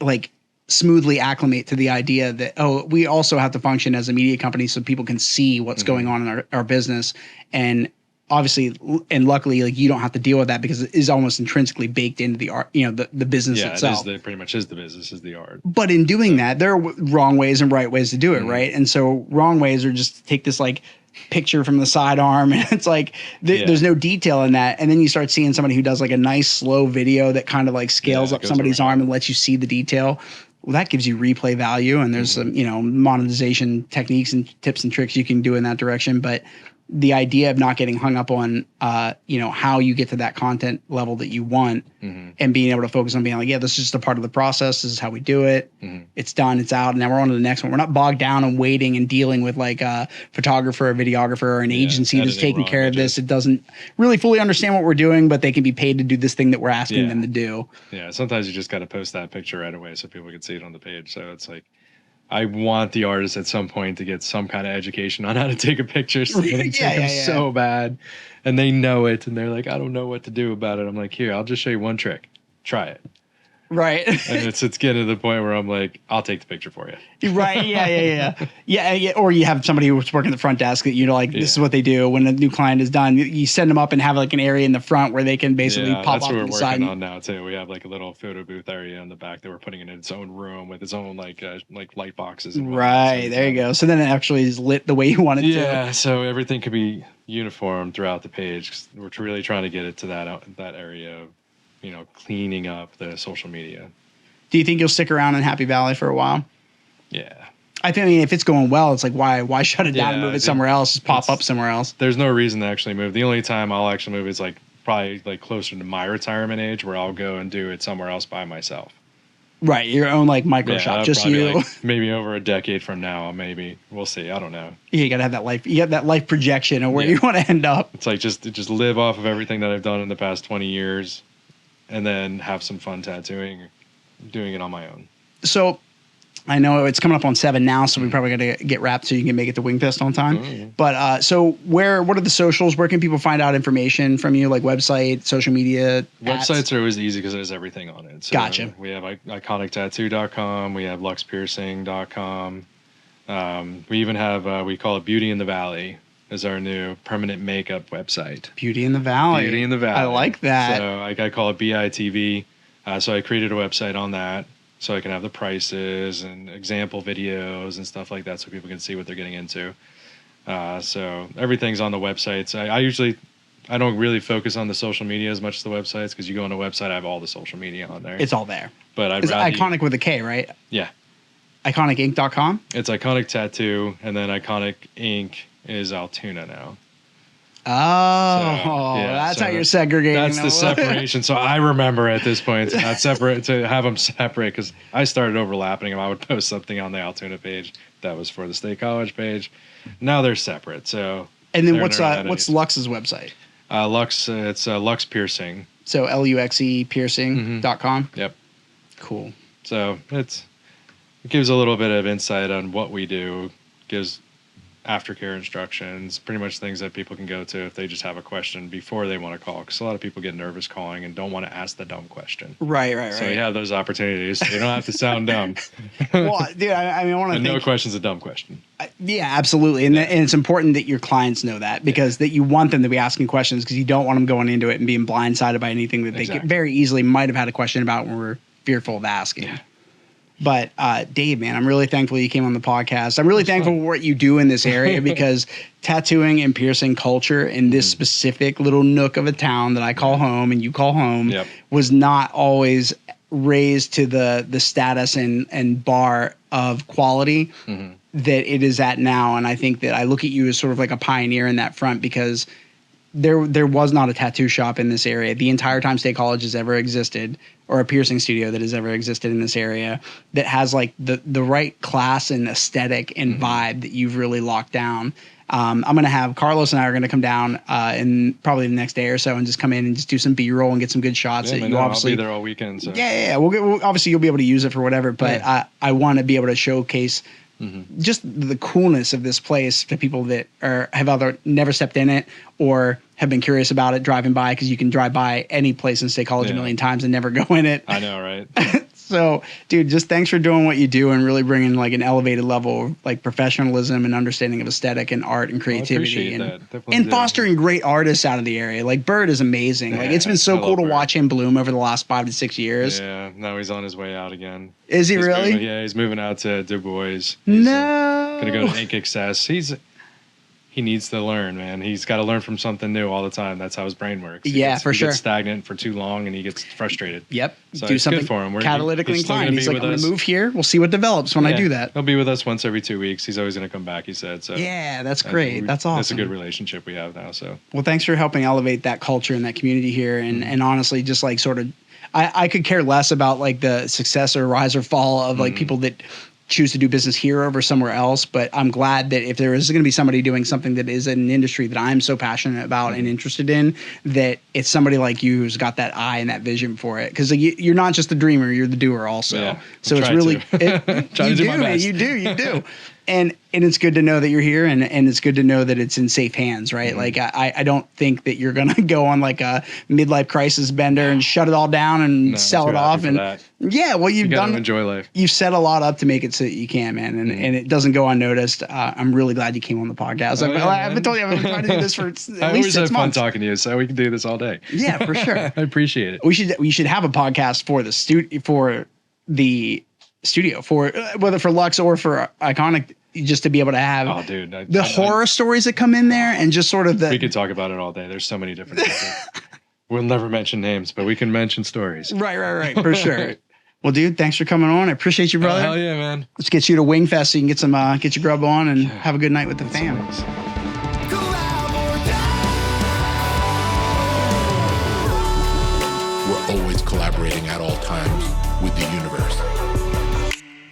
like smoothly acclimate to the idea that, oh, we also have to function as a media company so people can see what's going on in our business. And obviously, and luckily, like you don't have to deal with that because it is almost intrinsically baked into the art, the business itself. Yeah, it pretty much is the business, is the art. But in doing that, there are wrong ways and right ways to do it, right? And so wrong ways are just take this like picture from the sidearm, and it's like there's no detail in that. And then you start seeing somebody who does like a nice slow video that kind of like scales up somebody's arm and lets you see the detail. Well, that gives you replay value, and there's some, you know, monetization techniques and tips and tricks you can do in that direction. But the idea of not getting hung up on, you know, how you get to that content level that you want, and being able to focus on being like, yeah, this is just a part of the process. This is how we do it. It's done. It's out. And now we're on to the next one. We're not bogged down and waiting and dealing with like a photographer, a videographer, or an agency that's taking care of this. It doesn't really fully understand what we're doing, but they can be paid to do this thing that we're asking them to do. Yeah. Sometimes you just got to post that picture right away so people can see it on the page. So it's like, I want the artist at some point to get some kind of education on how to take a picture so bad. And they know it, and they're like, I don't know what to do about it. I'm like, here, I'll just show you one trick. Try it. Right. And it's getting to the point where I'm like, I'll take the picture for you. Right. Yeah. Or you have somebody who's working the front desk that, you know, like, this is what they do when a new client is done. You send them up and have like an area in the front where they can basically pop that's up what to the we're side. working on now too. We have like a little photo booth area in the back that we're putting in its own room with its own like light boxes. And right. There you go. So then it actually is lit the way you want it to. Yeah. So everything could be uniform throughout the page. 'Cause we're really trying to get it to that area of, you know, cleaning up the social media. Do you think you'll stick around in Happy Valley for a while? Yeah. I mean, if it's going well, it's like, why shut it down and move it somewhere else? Just pop up somewhere else. There's no reason to actually move. The only time I'll actually move is like probably like closer to my retirement age, where I'll go and do it somewhere else by myself. Right. Your own like micro shop, just you. Like maybe over a decade from now, maybe. We'll see. I don't know. Yeah, you got to have that life. You got that life projection of where you want to end up. It's like just live off of everything that I've done in the past 20 years, and then have some fun tattooing, doing it on my own. So I know it's coming up on 7 now, so we probably got to get wrapped so you can make it to Wingfest on time. But so what are the socials? Where can people find out information from you, like website, social media? Websites are always easy because there's everything on it. So gotcha. We have iconictattoo.com. We have luxepiercing.com. We even have, we call it Beauty in the Valley is our new permanent makeup website. Beauty in the Valley. Beauty in the Valley. I like that. So I call it BITV. So I created a website on that so I can have the prices and example videos and stuff like that so people can see what they're getting into. So everything's on the websites. I don't really focus on the social media as much as the websites, because you go on a website, I have all the social media on there. It's all there. But it's Iconic with a K, right? Yeah. IconicInk.com? It's Iconic Tattoo, and then Ikonic Ink is Altoona now. Oh, that's how you're segregating. That's the separation. So I remember at this point to have them separate, because I started overlapping them. I would post something on the Altoona page that was for the State College page. Now they're separate. So and then what's Luxe's website? It's Luxe Piercing. So LUXE piercing.com. Yep. Cool. So it gives a little bit of insight on what we do. Gives aftercare instructions, pretty much things that people can go to if they just have a question before they want to call, because a lot of people get nervous calling and don't want to ask the dumb question. Right. So you have those opportunities. So you don't have to sound dumb. Well, dude, I mean, I want to no question's a dumb question. Yeah, absolutely. And it's important that your clients know that, because that you want them to be asking questions, because you don't want them going into it and being blindsided by anything that they very easily might have had a question about when we're fearful of asking. Yeah. But Dave, man, I'm really thankful you came on the podcast. I'm really thankful for what you do in this area, because tattooing and piercing culture in this specific little nook of a town that I call home and you call home was not always raised to the status and bar of quality that it is at now. And I think that I look at you as sort of like a pioneer in that front, because there was not a tattoo shop in this area the entire time State College has ever existed, or a piercing studio that has ever existed in this area, that has like the right class and aesthetic and vibe that you've really locked down. I'm going to have Carlos and I are going to come down in probably the next day or so and just come in and just do some B-roll and get some good shots. Yeah, I'll be there all weekend. So. Yeah. We'll obviously, you'll be able to use it for whatever, but I want to be able to showcase just the coolness of this place to people that have either never stepped in it or have been curious about it driving by, because you can drive by any place in State College a million times and never go in it. I know, right? So, dude, just thanks for doing what you do and really bringing like an elevated level of like professionalism and understanding of aesthetic and art and creativity, and fostering great artists out of the area. Like Bird is amazing. Like it's been so cool to watch him bloom over the last 5 to 6 years. Yeah, now he's on his way out again. Is he really? He's moving out to Du Bois. He's no. gonna go to Ink Excess. he needs to learn, man. He's got to learn from something new all the time. That's how his brain works. For sure. He gets stagnant for too long and he gets frustrated. Yep. So do it's something good for him. catalytically inclined. He's like, I'm going to move here. We'll see what develops when I do that. He'll be with us once every 2 weeks. He's always going to come back, he said. So yeah, that's great. That's awesome. That's a good relationship we have now. So well, thanks for helping elevate that culture and that community here. And honestly, just like sort of, I could care less about like the success or rise or fall of like people that choose to do business here over somewhere else. But I'm glad that if there is going to be somebody doing something that is an industry that I'm so passionate about and interested in, that it's somebody like you who's got that eye and that vision for it. Because you're not just the dreamer, you're the doer also. Yeah, so it's really, you do. And it's good to know that you're here, and it's good to know that it's in safe hands, right? Like I don't think that you're gonna go on like a midlife crisis bender and shut it all down and sell it off. And yeah, well, you've done. Enjoy life. You've set a lot up to make it so that you can, man, and it doesn't go unnoticed. I'm really glad you came on the podcast. I've been telling you, I've been trying to do this for at least 6 months. I always have fun talking to you, so we can do this all day. Yeah, for sure. I appreciate it. We should have a podcast for the studio for whether for Luxe or for Ikonic, just to be able to have the horror stories that come in there and just sort of we could talk about it all day. There's so many different things. We'll never mention names, but we can mention stories. Right. For sure. Well, dude, thanks for coming on. I appreciate you, brother. Hell yeah, man. Let's get you to Wingfest so you can get some get your grub on and have a good night with the fam. We're always collaborating at all times with the universe.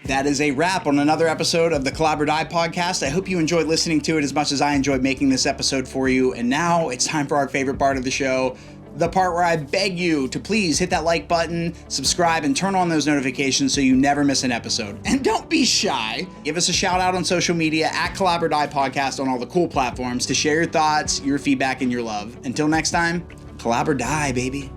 That is a wrap on another episode of the Collab or Die podcast. I hope you enjoyed listening to it as much as I enjoyed making this episode for you. And now it's time for our favorite part of the show, the part where I beg you to please hit that like button, subscribe, and turn on those notifications so you never miss an episode. And don't be shy. Give us a shout out on social media at Collab or Die Podcast on all the cool platforms to share your thoughts, your feedback, and your love. Until next time, Collab or Die, baby.